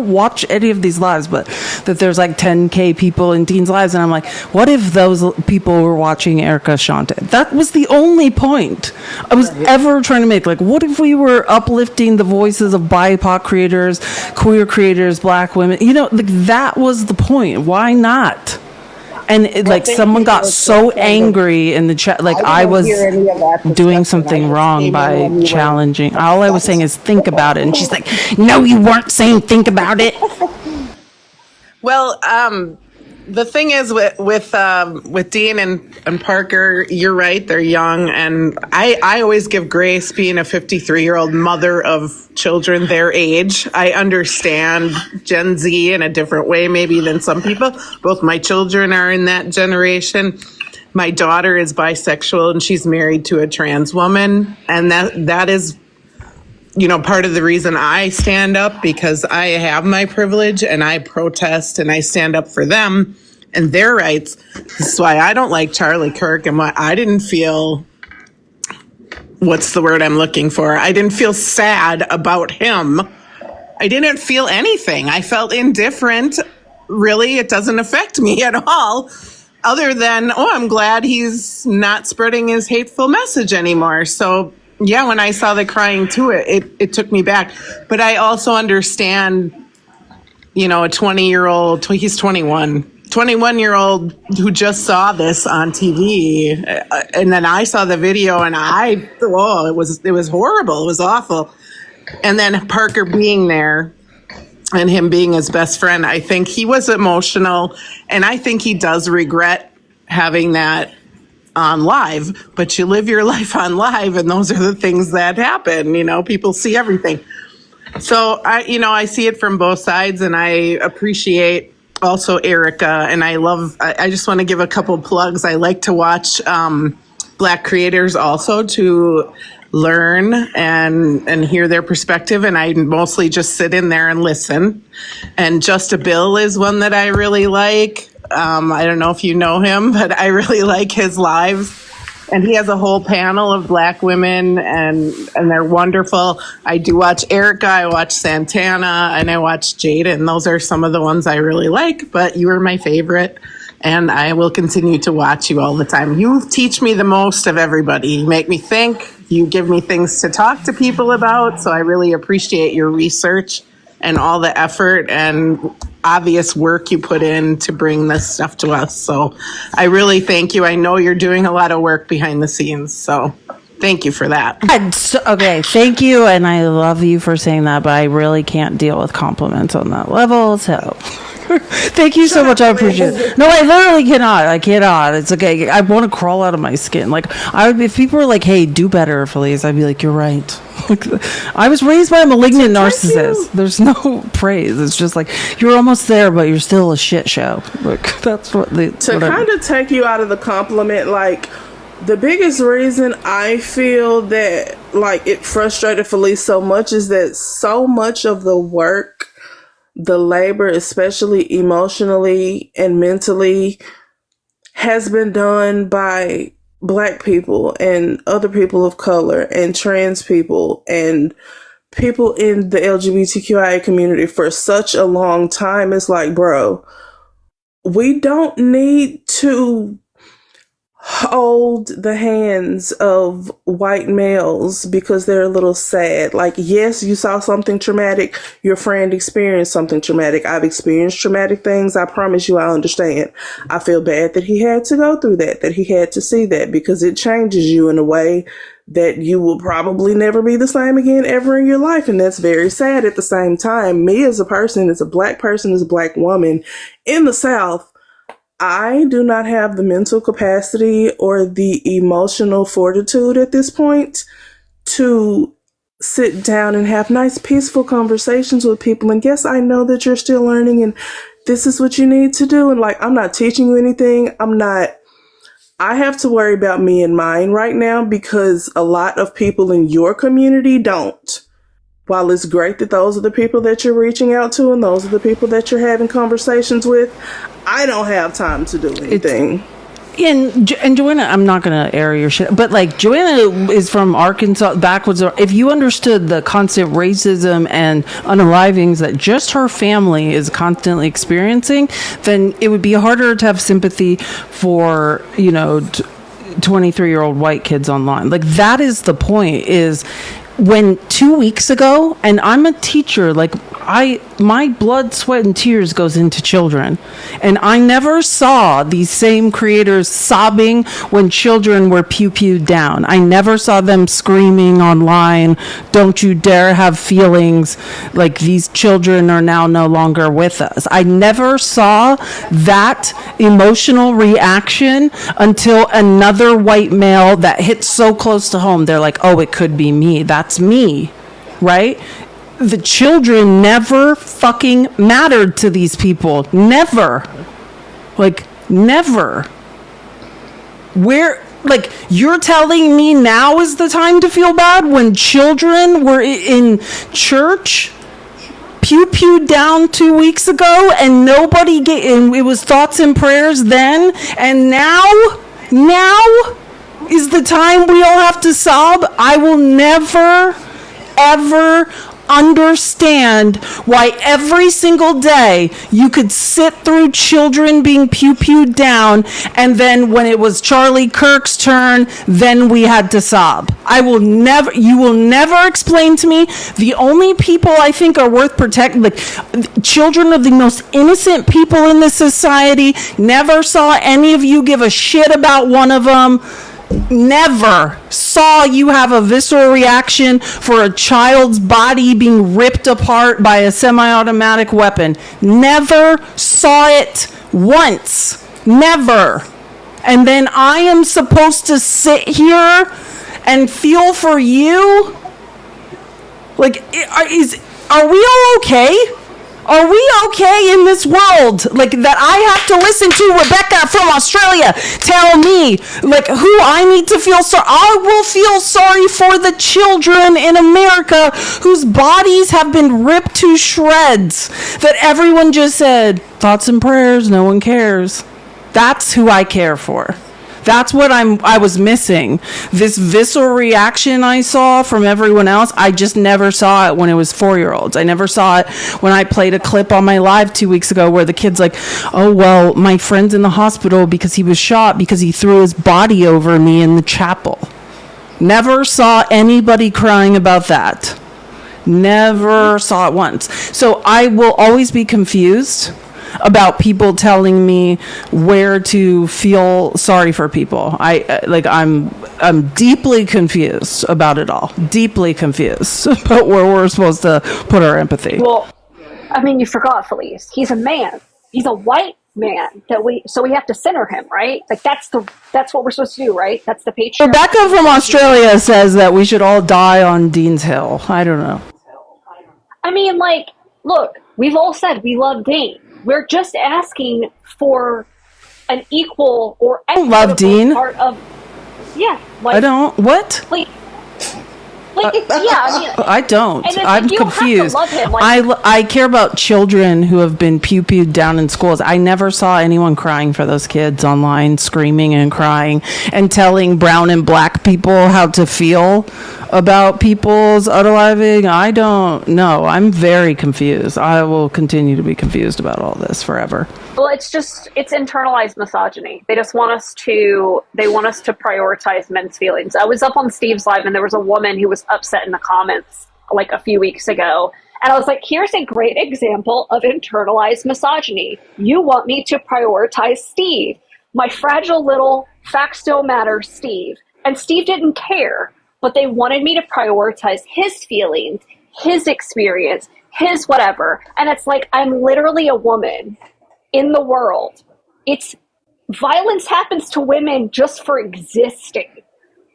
Speaker 1: watch any of these lives, but that there's like 10K people in Dean's lives. And I'm like, what if those people were watching Erica Shante? That was the only point I was ever trying to make. Like, what if we were uplifting the voices of BIPOC creators, queer creators, black women? Like, that was the point. Why not? And someone got so angry in the chat, like I was doing something wrong by challenging. All I was saying is think about it, and she's like, "No, you weren't saying think about it."
Speaker 11: Well, the thing is with Dean and Parker, you're right. They're young, and I always give grace being a 53-year-old mother of children their age. I understand Gen Z in a different way maybe than some people. Both my children are in that generation. My daughter is bisexual, and she's married to a trans woman, and that is, part of the reason I stand up, because I have my privilege and I protest and I stand up for them and their rights. This is why I don't like Charlie Kirk, and why I didn't feel, what's the word I'm looking for? I didn't feel sad about him. I didn't feel anything. I felt indifferent. Really, it doesn't affect me at all, other than, I'm glad he's not spreading his hateful message anymore. So yeah, when I saw the crying to it took me back. But I also understand, a 20-year-old, he's 21-year-old who just saw this on TV. And then I saw the video, and it was horrible. It was awful. And then Parker being there and him being his best friend, I think he was emotional. And I think he does regret having that on live, but you live your life on live, and those are the things that happen. People see everything. So I see it from both sides, and I appreciate also Erica, and I just want to give a couple plugs. I like to watch Black creators also, to learn and hear their perspective, and I mostly just sit in there and listen. And Just a Bill is one that I really like. I don't know if you know him, but I really like his lives. And he has a whole panel of Black women, and they're wonderful. I do watch Erica, I watch Santana, and I watch Jaden. Those are some of the ones I really like, but you are my favorite, and I will continue to watch you all the time. You teach me the most of everybody. You make me think. You give me things to talk to people about, so I really appreciate your research and all the effort and obvious work you put in to bring this stuff to us. So I really thank you. I know you're doing a lot of work behind the scenes, so thank you for that.
Speaker 1: Okay, thank you, and I love you for saying that, but I really can't deal with compliments on that level, so thank you so much. I appreciate it. No, I literally cannot. I cannot. It's okay. I want to crawl out of my skin. Like, if people were like, "Hey, do better, Felice," I'd be like, "You're right." I was raised by a malignant narcissist. There's no praise. It's just like, you're almost there, but you're still a shit show. Like, that's what they.
Speaker 22: To kind of take you out of the compliment, like, the biggest reason I feel that like it frustrated Felice so much is that so much of the work, the labor, especially emotionally and mentally, has been done by Black people and other people of color and trans people and people in the LGBTQIA community for such a long time. It's like, bro, we don't need to hold the hands of white males because they're a little sad. Like, yes, you saw something traumatic. Your friend experienced something traumatic. I've experienced traumatic things. I promise you I understand. I feel bad that he had to go through that he had to see that, because it changes you in a way that you will probably never be the same again ever in your life. And that's very sad. At the same time, me as a person, as a black person, as a black woman in the South, I do not have the mental capacity or the emotional fortitude at this point to sit down and have nice, peaceful conversations with people. And yes, I know that you're still learning and this is what you need to do. And like, I'm not teaching you anything. I have to worry about me and mine right now because a lot of people in your community don't. While it's great that those are the people that you're reaching out to and those are the people that you're having conversations with, I don't have time to do anything.
Speaker 1: And Joanna, I'm not going to air your shit, but like Joanna is from Arkansas, backwards. If you understood the constant racism and unalivings that just her family is constantly experiencing, then it would be harder to have sympathy for, 23-year-old white kids online. Like, that is the point, is when 2 weeks ago, and I'm a teacher, like my blood, sweat, and tears goes into children. And I never saw these same creators sobbing when children were pew-pewed down. I never saw them screaming online, "Don't you dare have feelings, like these children are now no longer with us." I never saw that emotional reaction until another white male that hit so close to home. They're like, "Oh, it could be me. That's me." Right? The children never fucking mattered to these people. Never. Like, never. You're telling me now is the time to feel bad when children were in church, pew-pewed down 2 weeks ago, and and it was thoughts and prayers then, and now is the time we all have to sob? I will never, ever understand why every single day you could sit through children being pew-pewed down, and then when it was Charlie Kirk's turn, then we had to sob. You will never explain to me. The only people I think are worth protecting, like children of the most innocent people in this society, never saw any of you give a shit about one of them. Never saw you have a visceral reaction for a child's body being ripped apart by a semi-automatic weapon. Never saw it once. Never. And then I am supposed to sit here and feel for you? Like, are we all okay? Are we okay in this world? Like, that I have to listen to Rebecca from Australia tell me, like, who I need to feel sorry. I will feel sorry for the children in America whose bodies have been ripped to shreds. That everyone just said, thoughts and prayers, no one cares. That's who I care for. That's what I was missing. This visceral reaction I saw from everyone else, I just never saw it when it was 4-year-olds. I never saw it when I played a clip on my live 2 weeks ago where the kid's like, "Oh, well, my friend's in the hospital because he was shot because he threw his body over me in the chapel." Never saw anybody crying about that. Never saw it once. So I will always be confused about people telling me where to feel sorry for people. I'm deeply confused about it all. Deeply confused about where we're supposed to put our empathy.
Speaker 10: Well, I mean, you forgot, Felice. He's a man. He's a white man so we have to center him, right? Like, that's what we're supposed to do, right? That's the patriarchy.
Speaker 1: Rebecca from Australia says that we should all die on Dean's Hill. I don't know.
Speaker 10: I mean, like, look, we've all said we love Dean. We're just asking for an equal or
Speaker 1: love Dean.
Speaker 10: Part of, yeah.
Speaker 1: Like, I don't. What?
Speaker 10: Yeah. I mean,
Speaker 1: I don't. I'm
Speaker 10: you
Speaker 1: confused.
Speaker 10: Don't have to love him.
Speaker 1: I care about children who have been pew-pewed down in schools. I never saw anyone crying for those kids online, screaming and crying and telling brown and black people how to feel about people's unaliving. I don't know. I'm very confused. I will continue to be confused about all this forever.
Speaker 10: Well, it's internalized misogyny. They want us to prioritize men's feelings. I was up on Steve's live and there was a woman who was upset in the comments like a few weeks ago. And I was like, here's a great example of internalized misogyny. You want me to prioritize Steve, my fragile little fact still matters Steve. And Steve didn't care, but they wanted me to prioritize his feelings, his experience, his whatever. And it's like, I'm literally a woman in the world. Violence happens to women just for existing.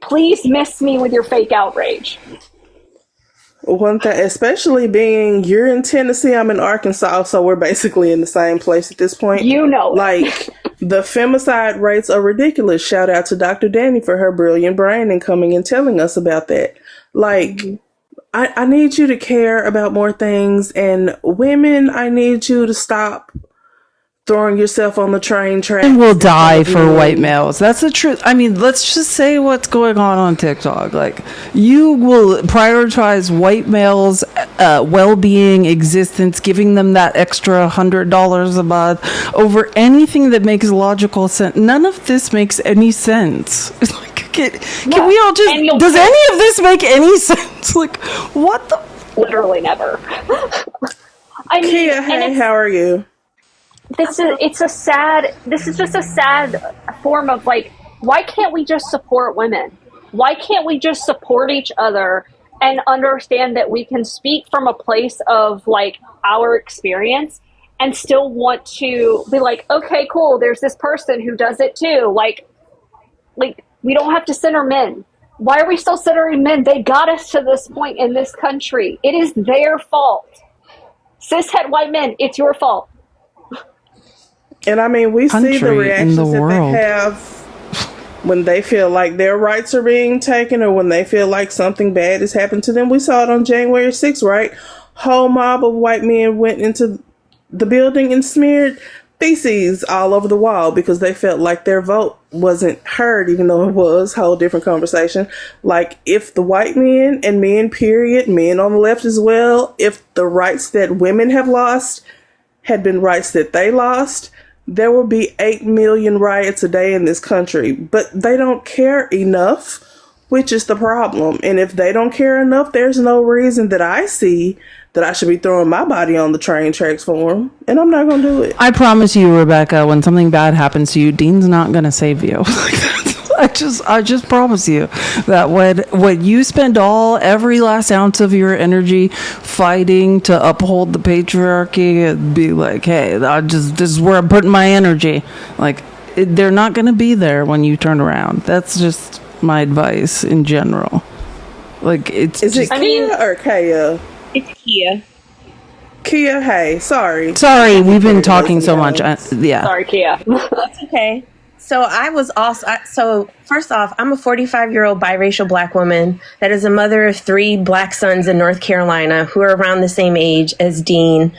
Speaker 10: Please miss me with your fake outrage.
Speaker 22: One thing, especially being you're in Tennessee, I'm in Arkansas, so we're basically in the same place at this point. Like, the femicide rates are ridiculous. Shout out to Dr. Danny for her brilliant brain and coming and telling us about that. Like, I need you to care about more things, and women, I need you to stop throwing yourself on the train track.
Speaker 1: And will die for white males. That's the truth. I mean, let's just say what's going on TikTok. Like, you will prioritize white males' well-being, existence, giving them that extra $100 a month over anything that makes logical sense. None of this makes any sense. It's like, can we all just? Does any of this make any sense? Like, what the?
Speaker 10: Literally never. I mean,
Speaker 22: Kia, hey, how are you?
Speaker 10: This is just a sad form of like, why can't we just support women? Why can't we just support each other and understand that we can speak from a place of like our experience and still want to be like, okay, cool, there's this person who does it too. Like we don't have to center men. Why are we still centering men? They got us to this point in this country. It is their fault. Cishet white men, it's your fault.
Speaker 22: And I mean, we see the reactions that they have when they feel like their rights are being taken or when they feel like something bad has happened to them. We saw it on January 6th, right? Whole mob of white men went into the building and smeared feces all over the wall because they felt like their vote wasn't heard, even though it was. Whole different conversation. Like, if the white men and men, period, men on the left as well, if the rights that women have lost had been rights that they lost, there will be 8 million riots a day in this country. But they don't care enough, which is the problem. And if they don't care enough, there's no reason that I see that I should be throwing my body on the train tracks for them. And I'm not going to do it.
Speaker 1: I promise you, Rebecca, when something bad happens to you, Dean's not going to save you. I just promise you that when you spend every last ounce of your energy fighting to uphold the patriarchy, it'd be like, hey, this is where I'm putting my energy. Like, they're not going to be there when you turn around. That's just my advice in general. Like, it's
Speaker 22: Is it Kia or Kaya?
Speaker 13: It's Kia.
Speaker 22: Kia, hey, sorry.
Speaker 1: Sorry, we've been talking so much. Yeah.
Speaker 10: Sorry, Kia.
Speaker 13: That's okay. So I was also, first off, I'm a 45-year-old biracial black woman that is a mother of 3 black sons in North Carolina who are around the same age as Dean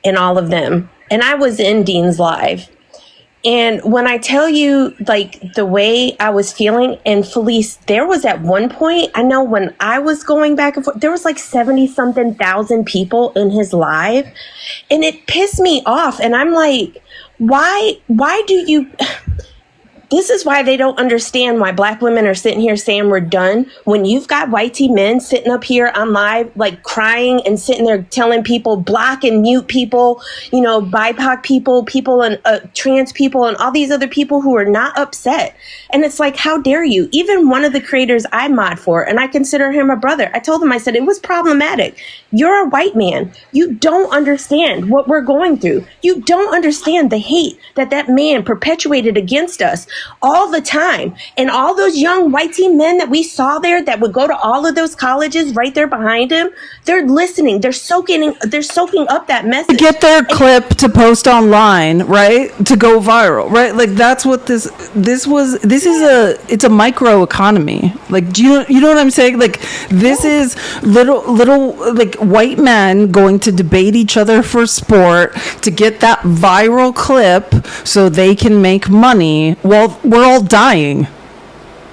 Speaker 13: and all of them. And I was in Dean's live. And when I tell you, like, the way I was feeling, and Felice, there was at one point, I know when I was going back and forth, there was like 70-something thousand people in his live. And it pissed me off. And I'm like, why do you... This is why they don't understand why black women are sitting here saying we're done. When you've got white T men sitting up here on live, like crying and sitting there telling people, block and mute people, BIPOC people and trans people and all these other people who are not upset. And it's like, how dare you? Even one of the creators I mod for, and I consider him a brother, I told him, I said, it was problematic. You're a white man. You don't understand what we're going through. You don't understand the hate that man perpetuated against us all the time. And all those young white teen men that we saw there that would go to all of those colleges right there behind him, they're listening. They're soaking up that message.
Speaker 1: Get their clip to post online, right? To go viral, right? Like, that's what it's a micro economy. Like, do you know what I'm saying? Like, this is little like white men going to debate each other for sport to get that viral clip so they can make money while we're all dying.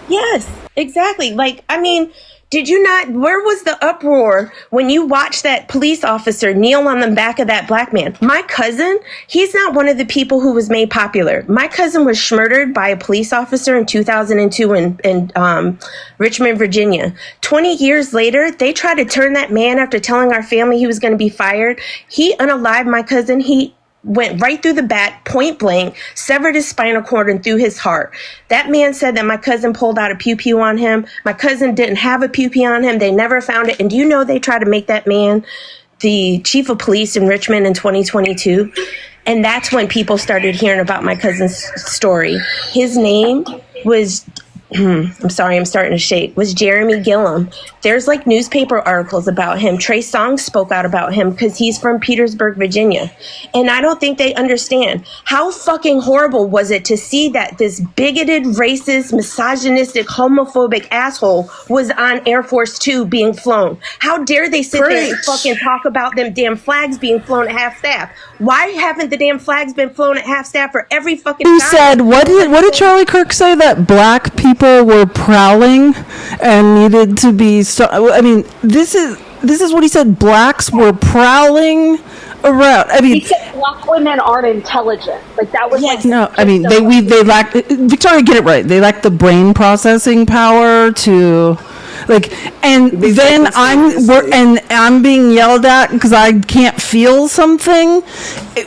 Speaker 13: Yes, exactly. Like, I mean, Did you not? Where was the uproar when you watched that police officer kneel on the back of that black man? My cousin, he's not one of the people who was made popular. My cousin was murdered by a police officer in 2002 in Richmond, Virginia. 20 years later, they tried to turn that man after telling our family he was going to be fired. He unalived my cousin. He went right through the back, point blank, severed his spinal cord and through his heart. That man said that my cousin pulled out a pew-pew on him. My cousin didn't have a pew-pew on him. They never found it. And do you know they tried to make that man the chief of police in Richmond in 2022? And that's when people started hearing about my cousin's story. His name was... I'm sorry, I'm starting to shake, was Jeremy Gillum. There's like newspaper articles about him. Trey Songz spoke out about him because he's from Petersburg, Virginia. And I don't think they understand how fucking horrible was it to see that this bigoted, racist, misogynistic, homophobic asshole was on Air Force Two being flown. How dare they sit there and fucking talk about them damn flags being flown at half staff? Why haven't the damn flags been flown at half staff for every fucking
Speaker 1: Who
Speaker 13: time?
Speaker 1: said, what did Charlie Kirk say, that black people were prowling and needed to be I mean, this is what he said. Blacks were prowling around. I mean,
Speaker 10: he said black women aren't intelligent. Like that was like
Speaker 1: no. I mean, they lack. Victoria, get it right. They lack the brain processing power to. Like, and then I'm being yelled at because I can't feel something.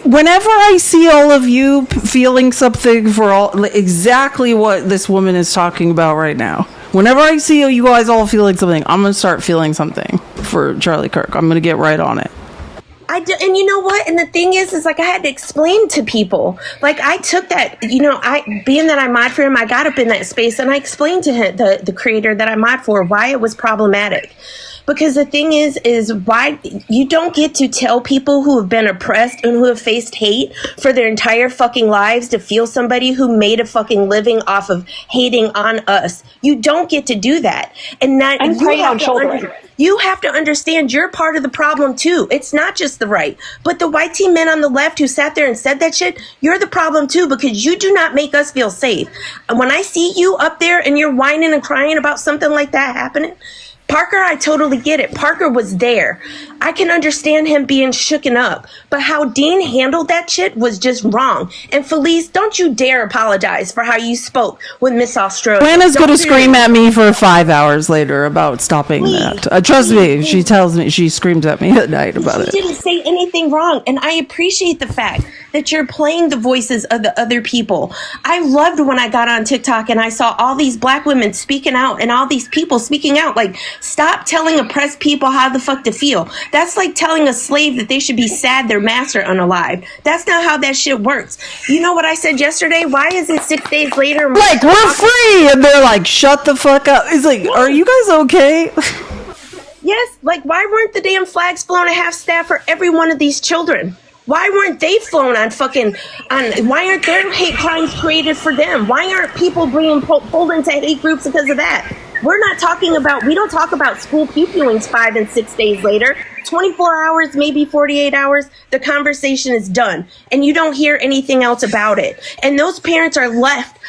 Speaker 1: Whenever I see all of you feeling something for exactly what this woman is talking about right now, whenever I see you guys all feeling something, I'm going to start feeling something for Charlie Kirk. I'm going to get right on it.
Speaker 13: And you know what? And the thing is like I had to explain to people. Like I took that, being that I mod for him, I got up in that space and I explained to him, the creator that I mod for, why it was problematic. Because the thing is why you don't get to tell people who have been oppressed and who have faced hate for their entire fucking lives to feel somebody who made a fucking living off of hating on us. You don't get to do that. And
Speaker 10: prey on children.
Speaker 13: You have to understand you're part of the problem too. It's not just the right, but the white team men on the left who sat there and said that shit, you're the problem too, because you do not make us feel safe. And when I see you up there and you're whining and crying about something like that happening, Parker, I totally get it. Parker was there. I can understand him being shooken up. But how Dean handled that shit was just wrong. And Felice, don't you dare apologize for how you spoke with Miss Australia.
Speaker 1: Lana's going to scream at me for 5 hours later about stopping that. Trust me, she tells me, she screams at me at night about it.
Speaker 13: She didn't say anything wrong. And I appreciate the fact that you're playing the voices of the other people. I loved when I got on TikTok and I saw all these black women speaking out and all these people speaking out. Like, stop telling oppressed people how the fuck to feel. That's like telling a slave that they should be sad their master unalive. That's not how that shit works. You know what I said yesterday? Why is it 6 days later?
Speaker 1: Like, we're free! And they're like, shut the fuck up. It's like, are you guys okay?
Speaker 13: Yes, like, why weren't the damn flags flown at half staff for every one of these children? Why weren't they flown why aren't there hate crimes created for them? Why aren't people being pulled into hate groups because of that? We don't talk about school pew-pewings 5 and 6 days later. 24 hours, maybe 48 hours, the conversation is done. And you don't hear anything else about it. And those parents are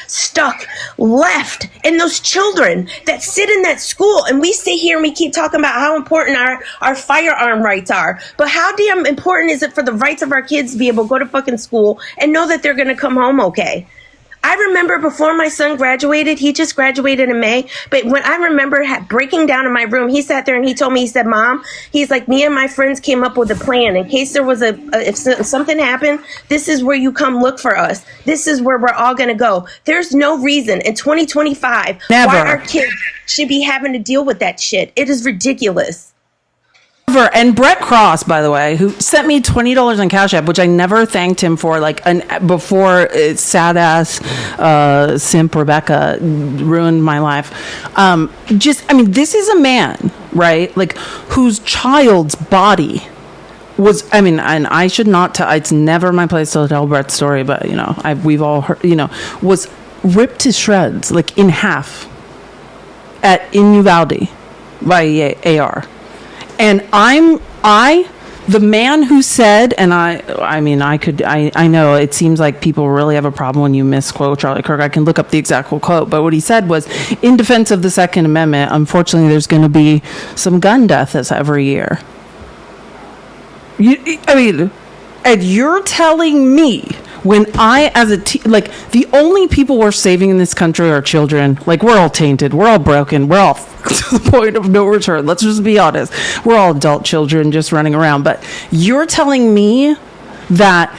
Speaker 13: stuck. And those children that sit in that school, and we sit here and we keep talking about how important our firearm rights are. But how damn important is it for the rights of our kids to be able to go to fucking school and know that they're going to come home okay? I remember before my son graduated, he just graduated in May, but when I remember breaking down in my room, he sat there and he told me, he said, Mom, he's like, me and my friends came up with a plan in case there was if something happened, this is where you come look for us. This is where we're all going to go. There's no reason in 2025 why our kids should be having to deal with that shit. It is ridiculous.
Speaker 1: And Brett Cross, by the way, who sent me $20 on Cash App, which I never thanked him for, before sad ass simp Rebecca ruined my life. This is a man, right? Like, whose child's body was, and I should not tell, it's never my place to tell Brett's story, but, we've all heard, was ripped to shreds, like in half in Uvalde by AR. And I the man who said, and I know it seems like people really have a problem when you misquote Charlie Kirk. I can look up the exact quote, but what he said was, in defense of the Second Amendment, unfortunately, there's going to be some gun deaths every year. And you're telling me when I, as the only people we're saving in this country are children. Like, we're all tainted. We're all broken. We're all to the point of no return. Let's just be honest. We're all adult children just running around. But you're telling me that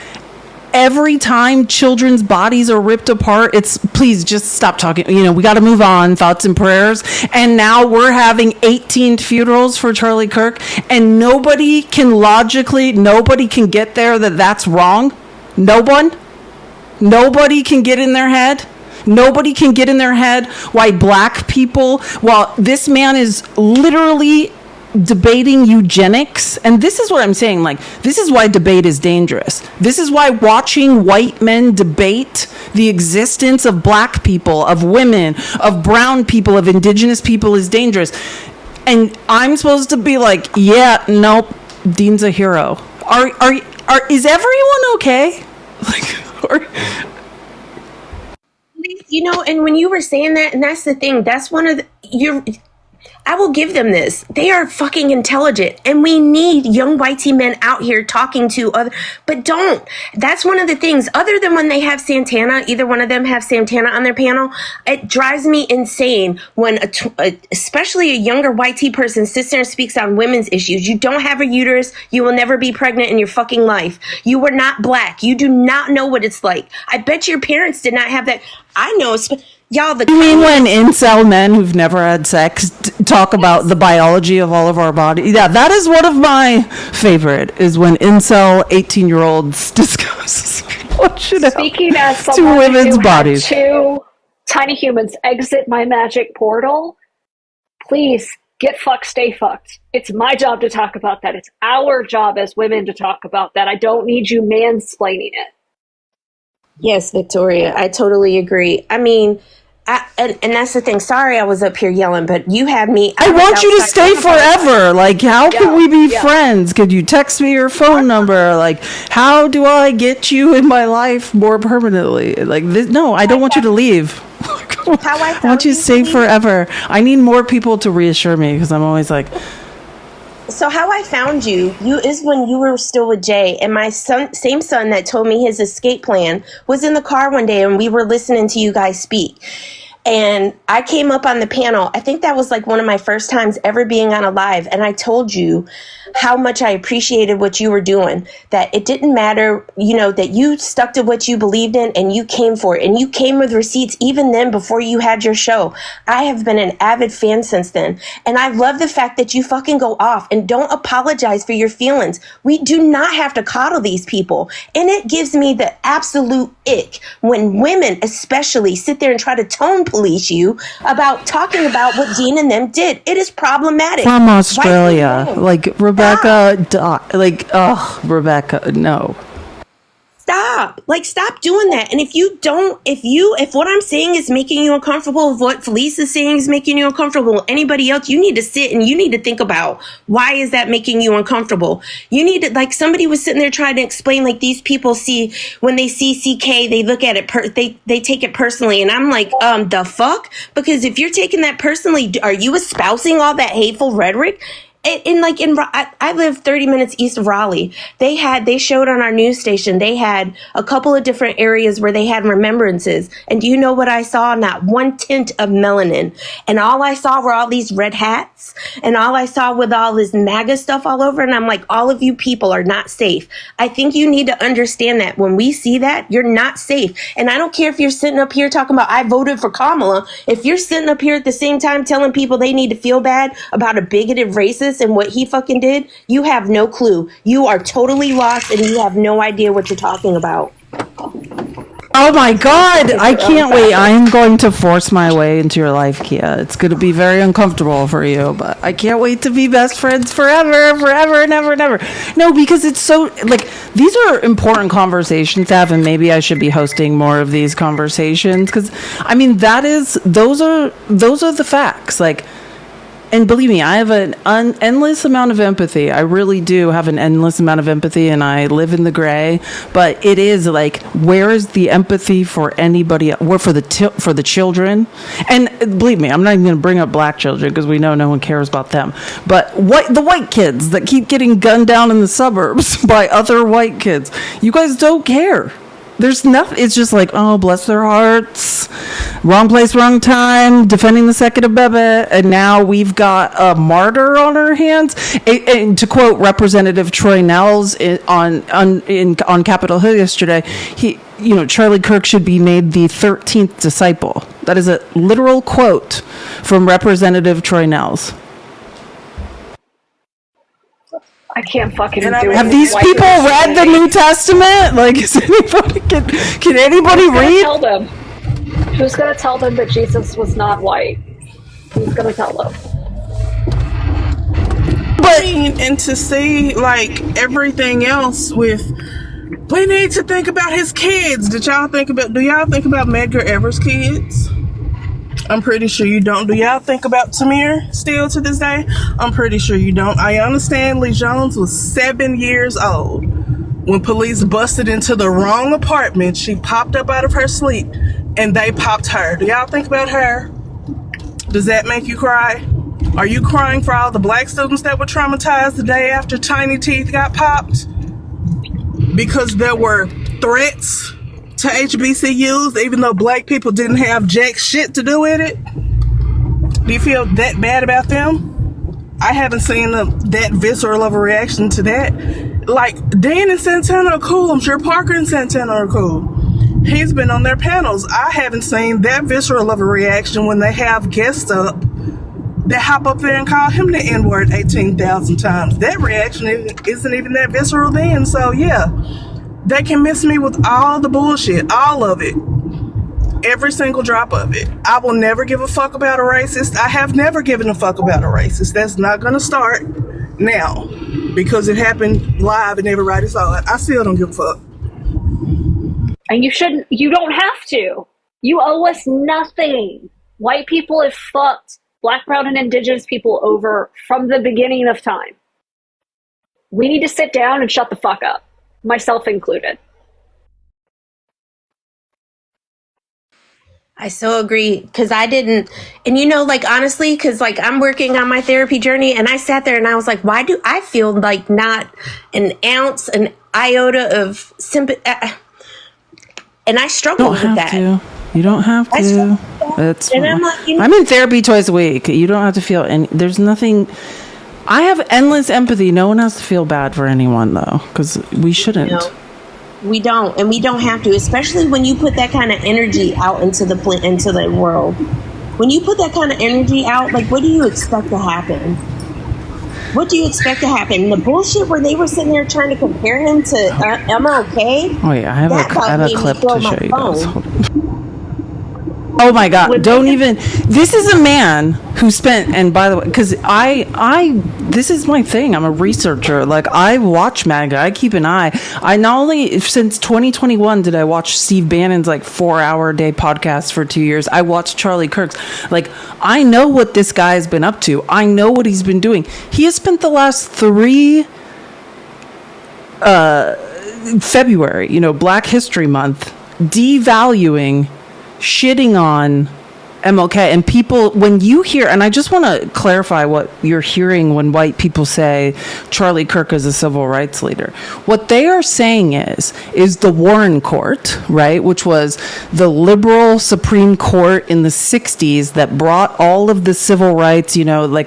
Speaker 1: every time children's bodies are ripped apart, it's, please just stop talking. We got to move on. Thoughts and prayers. And now we're having 18 funerals for Charlie Kirk, and nobody can get there that that's wrong. Nobody can get in their head. Nobody can get in their head why black people, while this man is literally debating eugenics. And this is what I'm saying. Like, this is why debate is dangerous. This is why watching white men debate the existence of black people, of women, of brown people, of indigenous people is dangerous. And I'm supposed to be like, yeah, nope, Dean's a hero. Is everyone okay?
Speaker 13: And when you were saying that, and that's the thing, that's one of I will give them this. They are fucking intelligent, and we need young white men out here talking to other, but don't. That's one of the things, other than when they have Santana, either one of them have Santana on their panel, it drives me insane when especially a younger white person sits there and speaks on women's issues. You don't have a uterus. You will never be pregnant in your fucking life. You were not black. You do not know what it's like. I bet your parents did not have that. I know. Y'all,
Speaker 1: you mean when incel men who've never had sex talk about the biology of all of our bodies? Yeah, that is one of my favorite, is when incel 18-year-olds discuss what should happen to women's bodies.
Speaker 10: Two tiny humans exit my magic portal. Please get fucked, stay fucked. It's my job to talk about that. It's our job as women to talk about that. I don't need you mansplaining it.
Speaker 13: Yes, Victoria, I totally agree. I mean, and that's the thing. Sorry, I was up here yelling, but you had me.
Speaker 1: I want you to stay forever. Like, how can we be friends? Could you text me your phone number? Like, how do I get you in my life more permanently? Like, no, I don't want you to leave. I want you to stay forever. I need more people to reassure me, because I'm always like.
Speaker 13: So how I found you is when you were still with Jay, and my same son that told me his escape plan was in the car one day, and we were listening to you guys speak. And I came up on the panel. I think that was like one of my first times ever being on a live. And I told you how much I appreciated what you were doing, that it didn't matter, that you stuck to what you believed in and you came for it. And you came with receipts even then before you had your show. I have been an avid fan since then. And I love the fact that you fucking go off and don't apologize for your feelings. We do not have to coddle these people. And it gives me the absolute ick when women especially sit there and try to tone police you about talking about what Dean and them did. It is problematic.
Speaker 1: From Australia, like Rebecca, Rebecca, no.
Speaker 13: Stop doing that. And if what I'm saying is making you uncomfortable, if what Felice is saying is making you uncomfortable, anybody else, you need to sit and you need to think about, why is that making you uncomfortable? You need to, like, somebody was sitting there trying to explain, like, these people when they see CK, they look at it, they take it personally. And I'm like, the fuck? Because if you're taking that personally, are you espousing all that hateful rhetoric? I live 30 minutes east of Raleigh. They showed on our news station, they had a couple of different areas where they had remembrances. And do you know what I saw? Not one tint of melanin. And all I saw were all these red hats. And all I saw with all this MAGA stuff all over. And I'm like, all of you people are not safe. I think you need to understand that when we see that, you're not safe. And I don't care if you're sitting up here talking about, I voted for Kamala. If you're sitting up here at the same time telling people they need to feel bad about a bigoted racist and what he fucking did, you have no clue. You are totally lost and you have no idea what you're talking about.
Speaker 1: Oh my God, I can't wait. I'm going to force my way into your life, Kia. It's going to be very uncomfortable for you, but I can't wait to be best friends forever and ever. No, because it's so, like, these are important conversations to have, and maybe I should be hosting more of these conversations, because, I mean, those are the facts. Like, and believe me, I have an endless amount of empathy. I really do have an endless amount of empathy, and I live in the gray. But it is like, where is the empathy for anybody? Where for the children? And believe me, I'm not even going to bring up black children because we know no one cares about them. But the white kids that keep getting gunned down in the suburbs by other white kids, you guys don't care. There's nothing. It's just like, oh, bless their hearts. Wrong place, wrong time. Defending the second of Bebe. And now we've got a martyr on our hands. And to quote Representative Troy Nels on Capitol Hill yesterday, Charlie Kirk should be made the 13th disciple. That is a literal quote from Representative Troy Nels.
Speaker 10: I can't fucking do it.
Speaker 1: Have these people read the New Testament? Like, can anybody read?
Speaker 10: Tell them. Who's gonna tell them that Jesus was not white? Who's gonna tell them?
Speaker 22: And to see like everything else with, we need to think about his kids. Do y'all think about Medgar Evers' kids? I'm pretty sure you don't. Do y'all think about Tamir still to this day? I'm pretty sure you don't. I understand Lee Jones was 7 years old when police busted into the wrong apartment. She popped up out of her sleep and they popped her. Do y'all think about her? Does that make you cry? Are you crying for all the black students that were traumatized the day after Tiny Teeth got popped? Because there were threats to HBCUs, even though black people didn't have jack shit to do with it? Do you feel that bad about them? I haven't seen that visceral of a reaction to that. Like, Dan and Santana are cool. I'm sure Parker and Santana are cool. He's been on their panels. I haven't seen that visceral of a reaction when they have guests up that hop up there and call him the N-word 18,000 times. That reaction isn't even that visceral then. So, yeah. They can miss me with all the bullshit, all of it. Every single drop of it. I will never give a fuck about a racist. I have never given a fuck about a racist. That's not going to start now because it happened live and everybody saw it. I still don't give a fuck.
Speaker 10: And you don't have to. You owe us nothing. White people have fucked black, brown, and indigenous people over from the beginning of time. We need to sit down and shut the fuck up. Myself included.
Speaker 13: I so agree, because I didn't, and honestly, because I'm working on my therapy journey, and I sat there and I was like, why do I feel like not an ounce, an iota of sympathy? And I struggle with that.
Speaker 1: You don't have to. I'm in therapy twice a week. You don't have to feel any. There's nothing. I have endless empathy. No one has to feel bad for anyone, though, because we shouldn't.
Speaker 13: No, we don't, and we don't have to, especially when you put that kind of energy out into the world. When you put that kind of energy out, what do you expect to happen? What do you expect to happen? The bullshit where they were sitting there trying to compare him to MLK?
Speaker 1: Oh, yeah, I have a clip to show you guys. Hold on. Oh my God! Don't even. This is a man who spent, and by the way, because this is my thing. I'm a researcher. Like, I watch MAGA. I keep an eye. I not only since 2021 did I watch Steve Bannon's 4-hour-a-day podcast for 2 years. I watched Charlie Kirk's. I know what this guy has been up to. I know what he's been doing. He has spent the last 3 February, Black History Month, devaluing, shitting on MLK. And people, when you hear, and I just want to clarify what you're hearing when white people say Charlie Kirk is a civil rights leader. What they are saying is the Warren Court, right, which was the liberal Supreme Court in the 60s that brought all of the civil rights,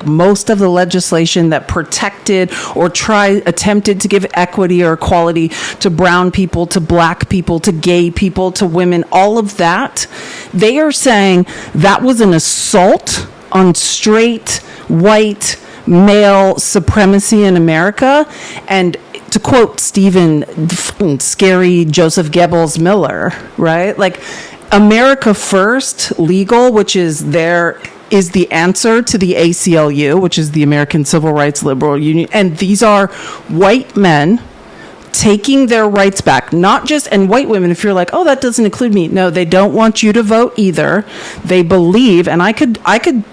Speaker 1: most of the legislation that protected or attempted to give equity or equality to brown people, to black people, to gay people, to women, all of that. They are saying that was an assault on straight, white, male supremacy in America. And to quote Stephen scary Joseph Goebbels Miller, right? America First Legal, which is the answer to the ACLU, which is the American Civil Rights Liberal Union. And these are white men taking their rights back, not just, and white women, if you're like, oh, that doesn't include me. No, they don't want you to vote either. They believe, and I could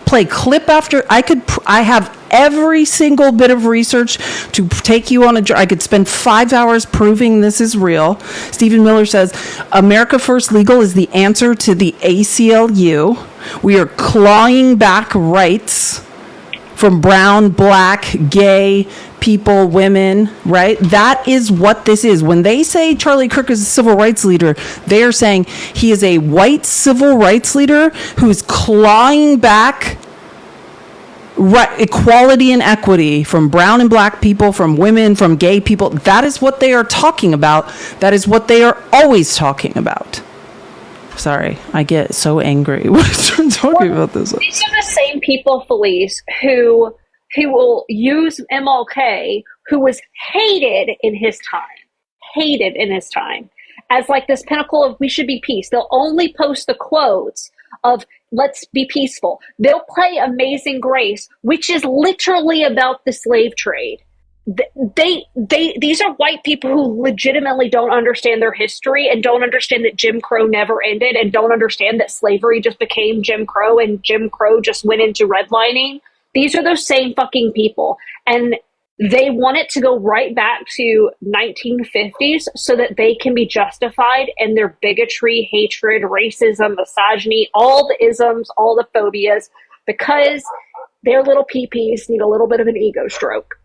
Speaker 1: play clip after, I have every single bit of research to take you on I could spend 5 hours proving this is real. Stephen Miller says, America First Legal is the answer to the ACLU. We are clawing back rights from brown, black, gay people, women, right? That is what this is. When they say Charlie Kirk is a civil rights leader, they are saying he is a white civil rights leader who is clawing back equality and equity from brown and black people, from women, from gay people. That is what they are talking about. That is what they are always talking about. Sorry, I get so angry when I start talking about this.
Speaker 10: These are the same people, Felice, who will use MLK, who was hated in his time, as like this pinnacle of we should be peace. They'll only post the quotes of let's be peaceful. They'll play Amazing Grace, which is literally about the slave trade. These are white people who legitimately don't understand their history and don't understand that Jim Crow never ended and don't understand that slavery just became Jim Crow and Jim Crow just went into redlining. These are those same fucking people. And they want it to go right back to 1950s so that they can be justified in their bigotry, hatred, racism, misogyny, all the isms, all the phobias, because their little peepees need a little bit of an ego stroke.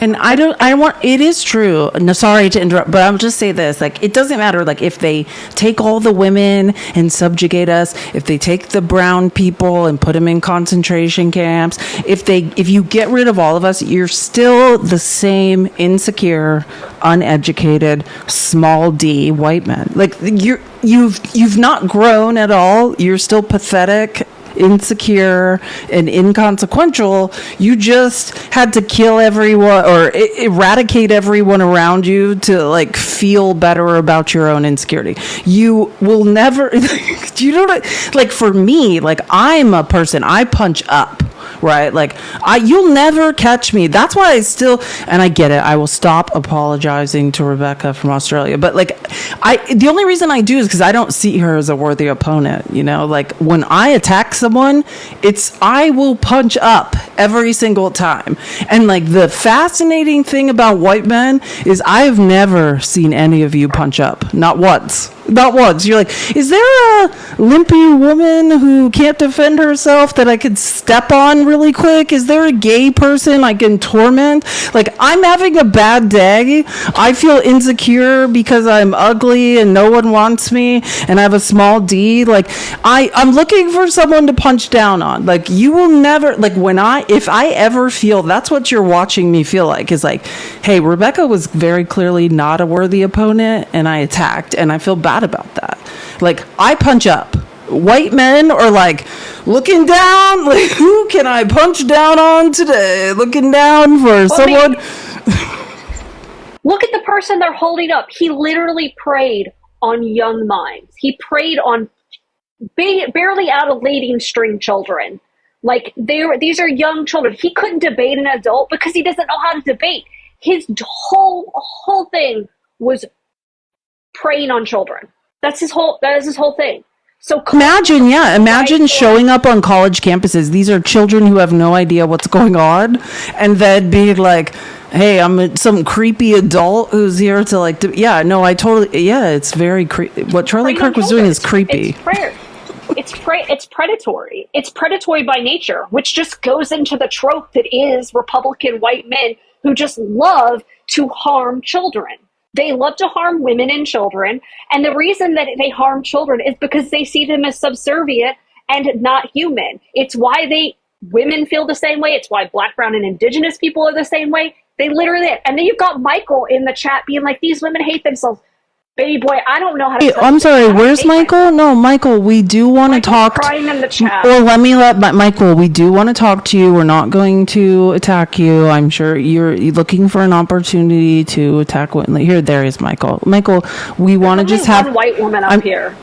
Speaker 1: And it is true. No, sorry to interrupt, but I'll just say this. Like, it doesn't matter, like, if they take all the women and subjugate us, if they take the brown people and put them in concentration camps, if you get rid of all of us, you're still the same insecure, uneducated, small d white men. Like, you've not grown at all. You're still pathetic, insecure, and inconsequential. You just had to kill everyone or eradicate everyone around you to like feel better about your own insecurity. You will never you know what, like, for me, like, I'm a person, I punch up, right? Like, you'll never catch me. That's why I still, and I get it, I will stop apologizing to Rebecca from Australia, but like, the only reason I do is because I don't see her as a worthy opponent, you know? Like, when I attack someone, I will punch up every single time. And like, the fascinating thing about white men is I've never seen any of you punch up. Not once. You're like, is there a limpy woman who can't defend herself that I could step on really quick? Is there a gay person I can torment? Like, I'm having a bad day. I feel insecure because I'm ugly and no one wants me and I have a small d. Like, I'm looking for someone to punch down on. Like, you will never, like, if I ever feel, that's what you're watching me feel like, is like, hey, Rebecca was very clearly not a worthy opponent and I attacked, and I feel bad about that. Like, I punch up. White men are like looking down, like, who can I punch down on today? Looking down for someone.
Speaker 10: Look at the person they're holding up. He literally preyed on young minds. He preyed on barely out of leading string children. Like, these are young children. He couldn't debate an adult because he doesn't know how to debate. His whole thing was preying on children. That is his whole thing. So
Speaker 1: imagine showing up on college campuses. These are children who have no idea what's going on, and then being like, hey, I'm some creepy adult who's here to like, it's very creepy. What Charlie Kirk was doing is creepy.
Speaker 10: It's predatory. It's predatory by nature, which just goes into the trope that is Republican white men who just love to harm children. They love to harm women and children. And the reason that they harm children is because they see them as subservient and not human. It's why women feel the same way. It's why Black, brown, and indigenous people are the same way. They literally, and then you've got Michael in the chat being like, these women hate themselves. Baby boy, I don't know how to.
Speaker 1: Hey, I'm sorry, where's Michael? No, Michael, we do want to talk.
Speaker 10: Crying in the chat.
Speaker 1: Well, Michael, we do want to talk to you. We're not going to attack you. I'm sure you're looking for an opportunity to attack. There is Michael. Michael, we want to just have
Speaker 10: one white woman up here.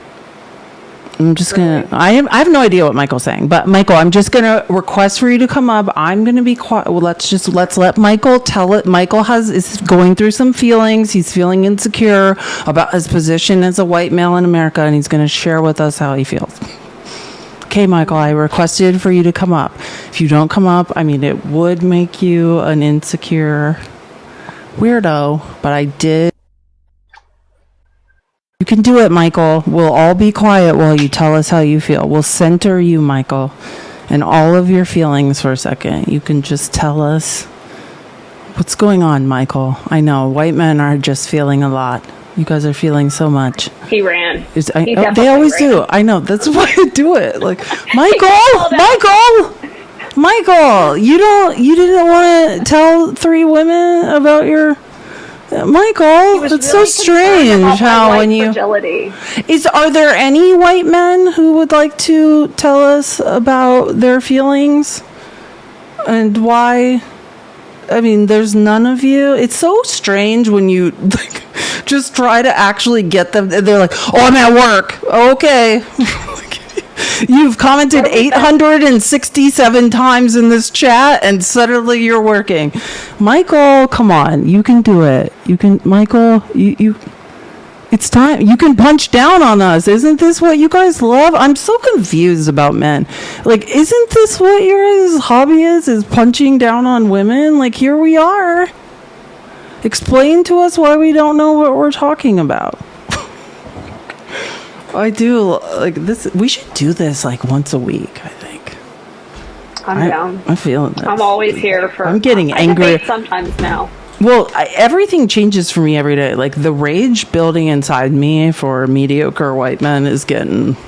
Speaker 1: I'm just gonna. I have no idea what Michael's saying, but Michael, I'm just gonna request for you to come up. I'm gonna be quiet. Well, let's let Michael tell it. Michael is going through some feelings. He's feeling insecure about his position as a white male in America, and he's gonna share with us how he feels. Okay, Michael, I requested for you to come up. If you don't come up, I mean, it would make you an insecure weirdo, but I did. You can do it, Michael. We'll all be quiet while you tell us how you feel. We'll center you, Michael, and all of your feelings for a second. You can just tell us what's going on, Michael. I know white men are just feeling a lot. You guys are feeling so much.
Speaker 10: He ran.
Speaker 1: They always do. I know. That's why I do it. Like, Michael, you didn't want to tell 3 women about your. Michael, it's really so strange how when you fragility. Are there any white men who would like to tell us about their feelings and why? I mean, there's none of you. It's so strange when you like just try to actually get them. They're like, "Oh, I'm at work." Okay. You've commented 867 times in this chat, and suddenly you're working. Michael, come on, you can do it. You can, Michael. You. It's time. You can punch down on us. Isn't this what you guys love? I'm so confused about men. Like, isn't this what your hobby is? Is punching down on women? Like, here we are. Explain to us why we don't know what we're talking about. I do like this. We should do this like once a week, I think.
Speaker 10: I'm down.
Speaker 1: I'm feeling this.
Speaker 10: I'm always here for.
Speaker 1: I'm getting angry.
Speaker 10: I debate sometimes now.
Speaker 1: Well, everything changes for me every day. Like the rage building inside me for mediocre white men is getting.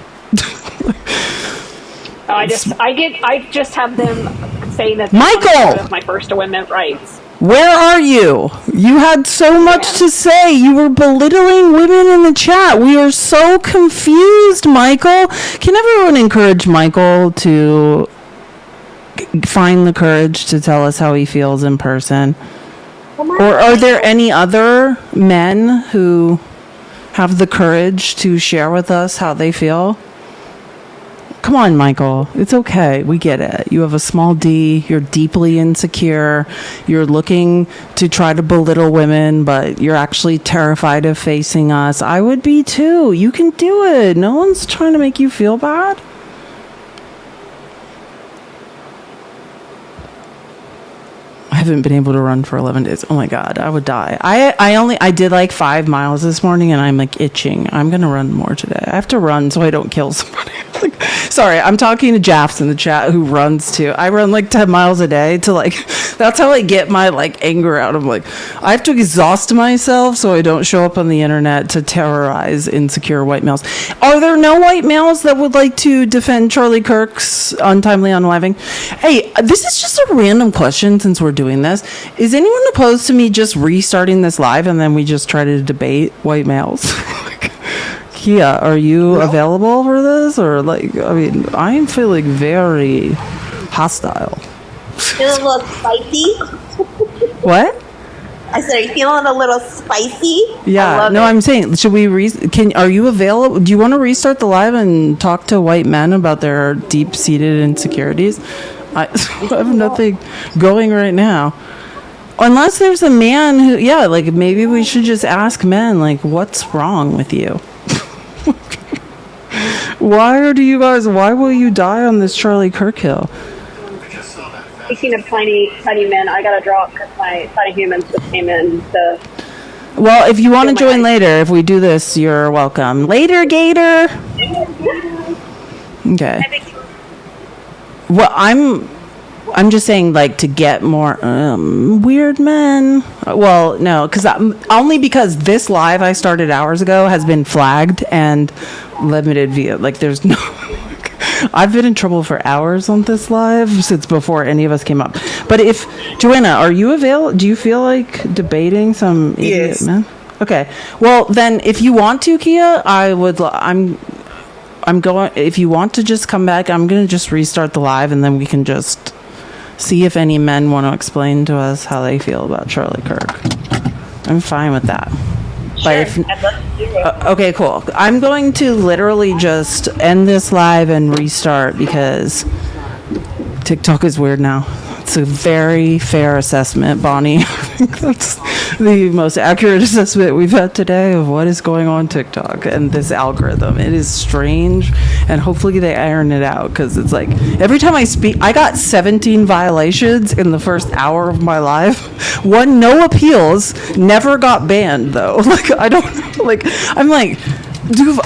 Speaker 10: I just have them saying that.
Speaker 1: Michael,
Speaker 10: my First Amendment rights.
Speaker 1: Where are you? You had so much to say. You were belittling women in the chat. We are so confused, Michael. Can everyone encourage Michael to find the courage to tell us how he feels in person? Or are there any other men who have the courage to share with us how they feel? Come on, Michael. It's okay. We get it. You have a small D. You're deeply insecure. You're looking to try to belittle women, but you're actually terrified of facing us. I would be too. You can do it. No one's trying to make you feel bad. I haven't been able to run for 11 days. Oh my God, I would die. I did like 5 miles this morning and I'm like itching. I'm going to run more today. I have to run so I don't kill somebody. Sorry, I'm talking to Jaffs in the chat who runs too. I run like 10 miles a day to like, that's how I get my like anger out. I'm like, I have to exhaust myself so I don't show up on the internet to terrorize insecure white males. Are there no white males that would like to defend Charlie Kirk's untimely unaliving? Hey, this is just a random question since we're doing this. Is anyone opposed to me just restarting this live and then we just try to debate white males? Kia, are you available for this? Or like, I mean, I'm feeling very hostile.
Speaker 14: Feeling a little spicy?
Speaker 1: What?
Speaker 14: I said, are you feeling a little spicy?
Speaker 1: Yeah, no, I'm saying, should we, are you available? Do you want to restart the live and talk to white men about their deep-seated insecurities? I have nothing going right now. Unless there's a man who, yeah, like maybe we should just ask men, like, what's wrong with you? Why will you die on this Charlie Kirk hill?
Speaker 10: Speaking of tiny men, I gotta drop because my tiny humans just came in.
Speaker 1: Well, if you want to join later, if we do this, you're welcome. Later, Gator. Okay. Well, I'm just saying, like, to get more weird men. Well, no, only because this live I started hours ago has been flagged and limited via. Like, there's no. I've been in trouble for hours on this live since before any of us came up. But if Joanna, are you available? Do you feel like debating some idiot men? Okay. Well, then, if you want to, Kia, I'm going. If you want to just come back, I'm going to just restart the live, and then we can just see if any men want to explain to us how they feel about Charlie Kirk. I'm fine with that. Okay, cool. I'm going to literally just end this live and restart because TikTok is weird now. It's a very fair assessment, Bonnie. I think that's the most accurate assessment we've had today of what is going on TikTok and this algorithm. It is strange, and hopefully they iron it out, because it's like every time I speak, I got 17 violations in the first hour of my life. One, no appeals, never got banned though. Like, I don't, like, I'm like,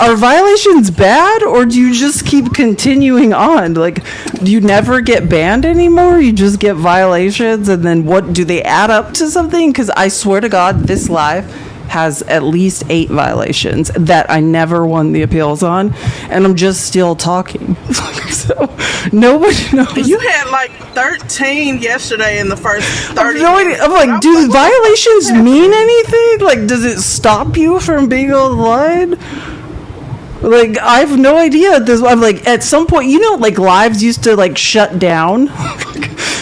Speaker 1: are violations bad, or do you just keep continuing on? Like, do you never get banned anymore? You just get violations, and then what, do they add up to something? Because I swear to God, this live has at least 8 violations that I never won the appeals on, and I'm just still talking. So nobody knows.
Speaker 22: You had like 13 yesterday in the first 30 minutes.
Speaker 1: I'm like, do violations mean anything? Like, does it stop you from being online? Like, I have no idea. I'm like, at some point, like lives used to like shut down.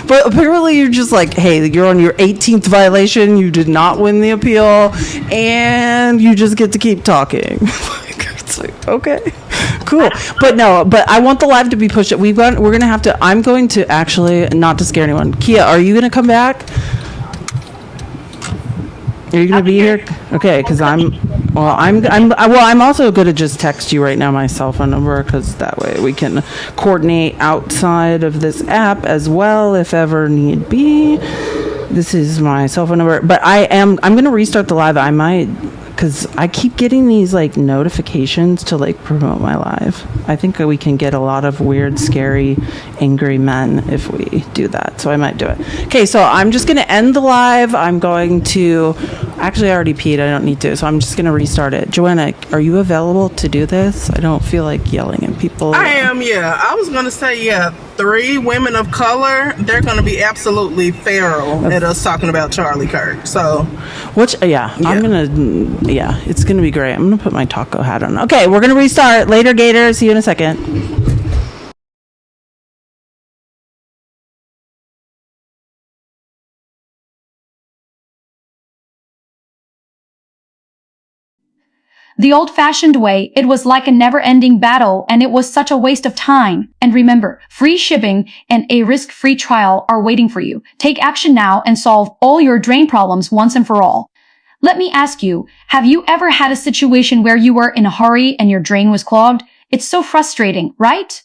Speaker 1: But apparently you're just like, hey, you're on your 18th violation, you did not win the appeal, and you just get to keep talking. It's like, okay, cool. But I want the live to be pushed. I'm going to actually, not to scare anyone. Kia, are you going to come back? Are you going to be here? Okay, because I'm also going to just text you right now my cell phone number, because that way we can coordinate outside of this app as well if ever need be. This is my cell phone number, but I'm going to restart the live. I might, because I keep getting these like notifications to like promote my live. I think we can get a lot of weird, scary, angry men if we do that. So I might do it. Okay, so I'm just going to end the live. I'm going to, actually I already peed. I don't need to. So I'm just going to restart it. Joanna, are you available to do this? I don't feel like yelling at people.
Speaker 22: I am, yeah. I was going to say, yeah, 3 women of color, they're going to be absolutely feral at us talking about Charlie Kirk. So,
Speaker 1: I'm going to, it's going to be great. I'm going to put my taco hat on. Okay, we're going to restart. Later, Gators. See you in a second.
Speaker 12: The old-fashioned way, it was like a never-ending battle, and it was such a waste of time. And remember, free shipping and a risk-free trial are waiting for you. Take action now and solve all your drain problems once and for all. Let me ask you, have you ever had a situation where you were in a hurry and your drain was clogged? It's so frustrating, right?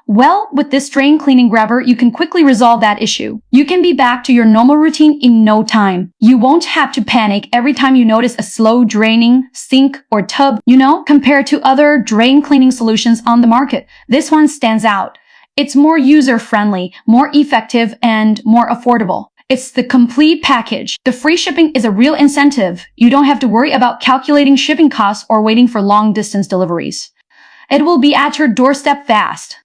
Speaker 12: Well, with this drain cleaning grabber, you can quickly resolve that issue. You can be back to your normal routine in no time. You won't have to panic every time you notice a slow draining sink or tub, compared to other drain cleaning solutions on the market. This one stands out. It's more user-friendly, more effective, and more affordable. It's the complete package. The free shipping is a real incentive. You don't have to worry about calculating shipping costs or waiting for long-distance deliveries. It will be at your doorstep fast.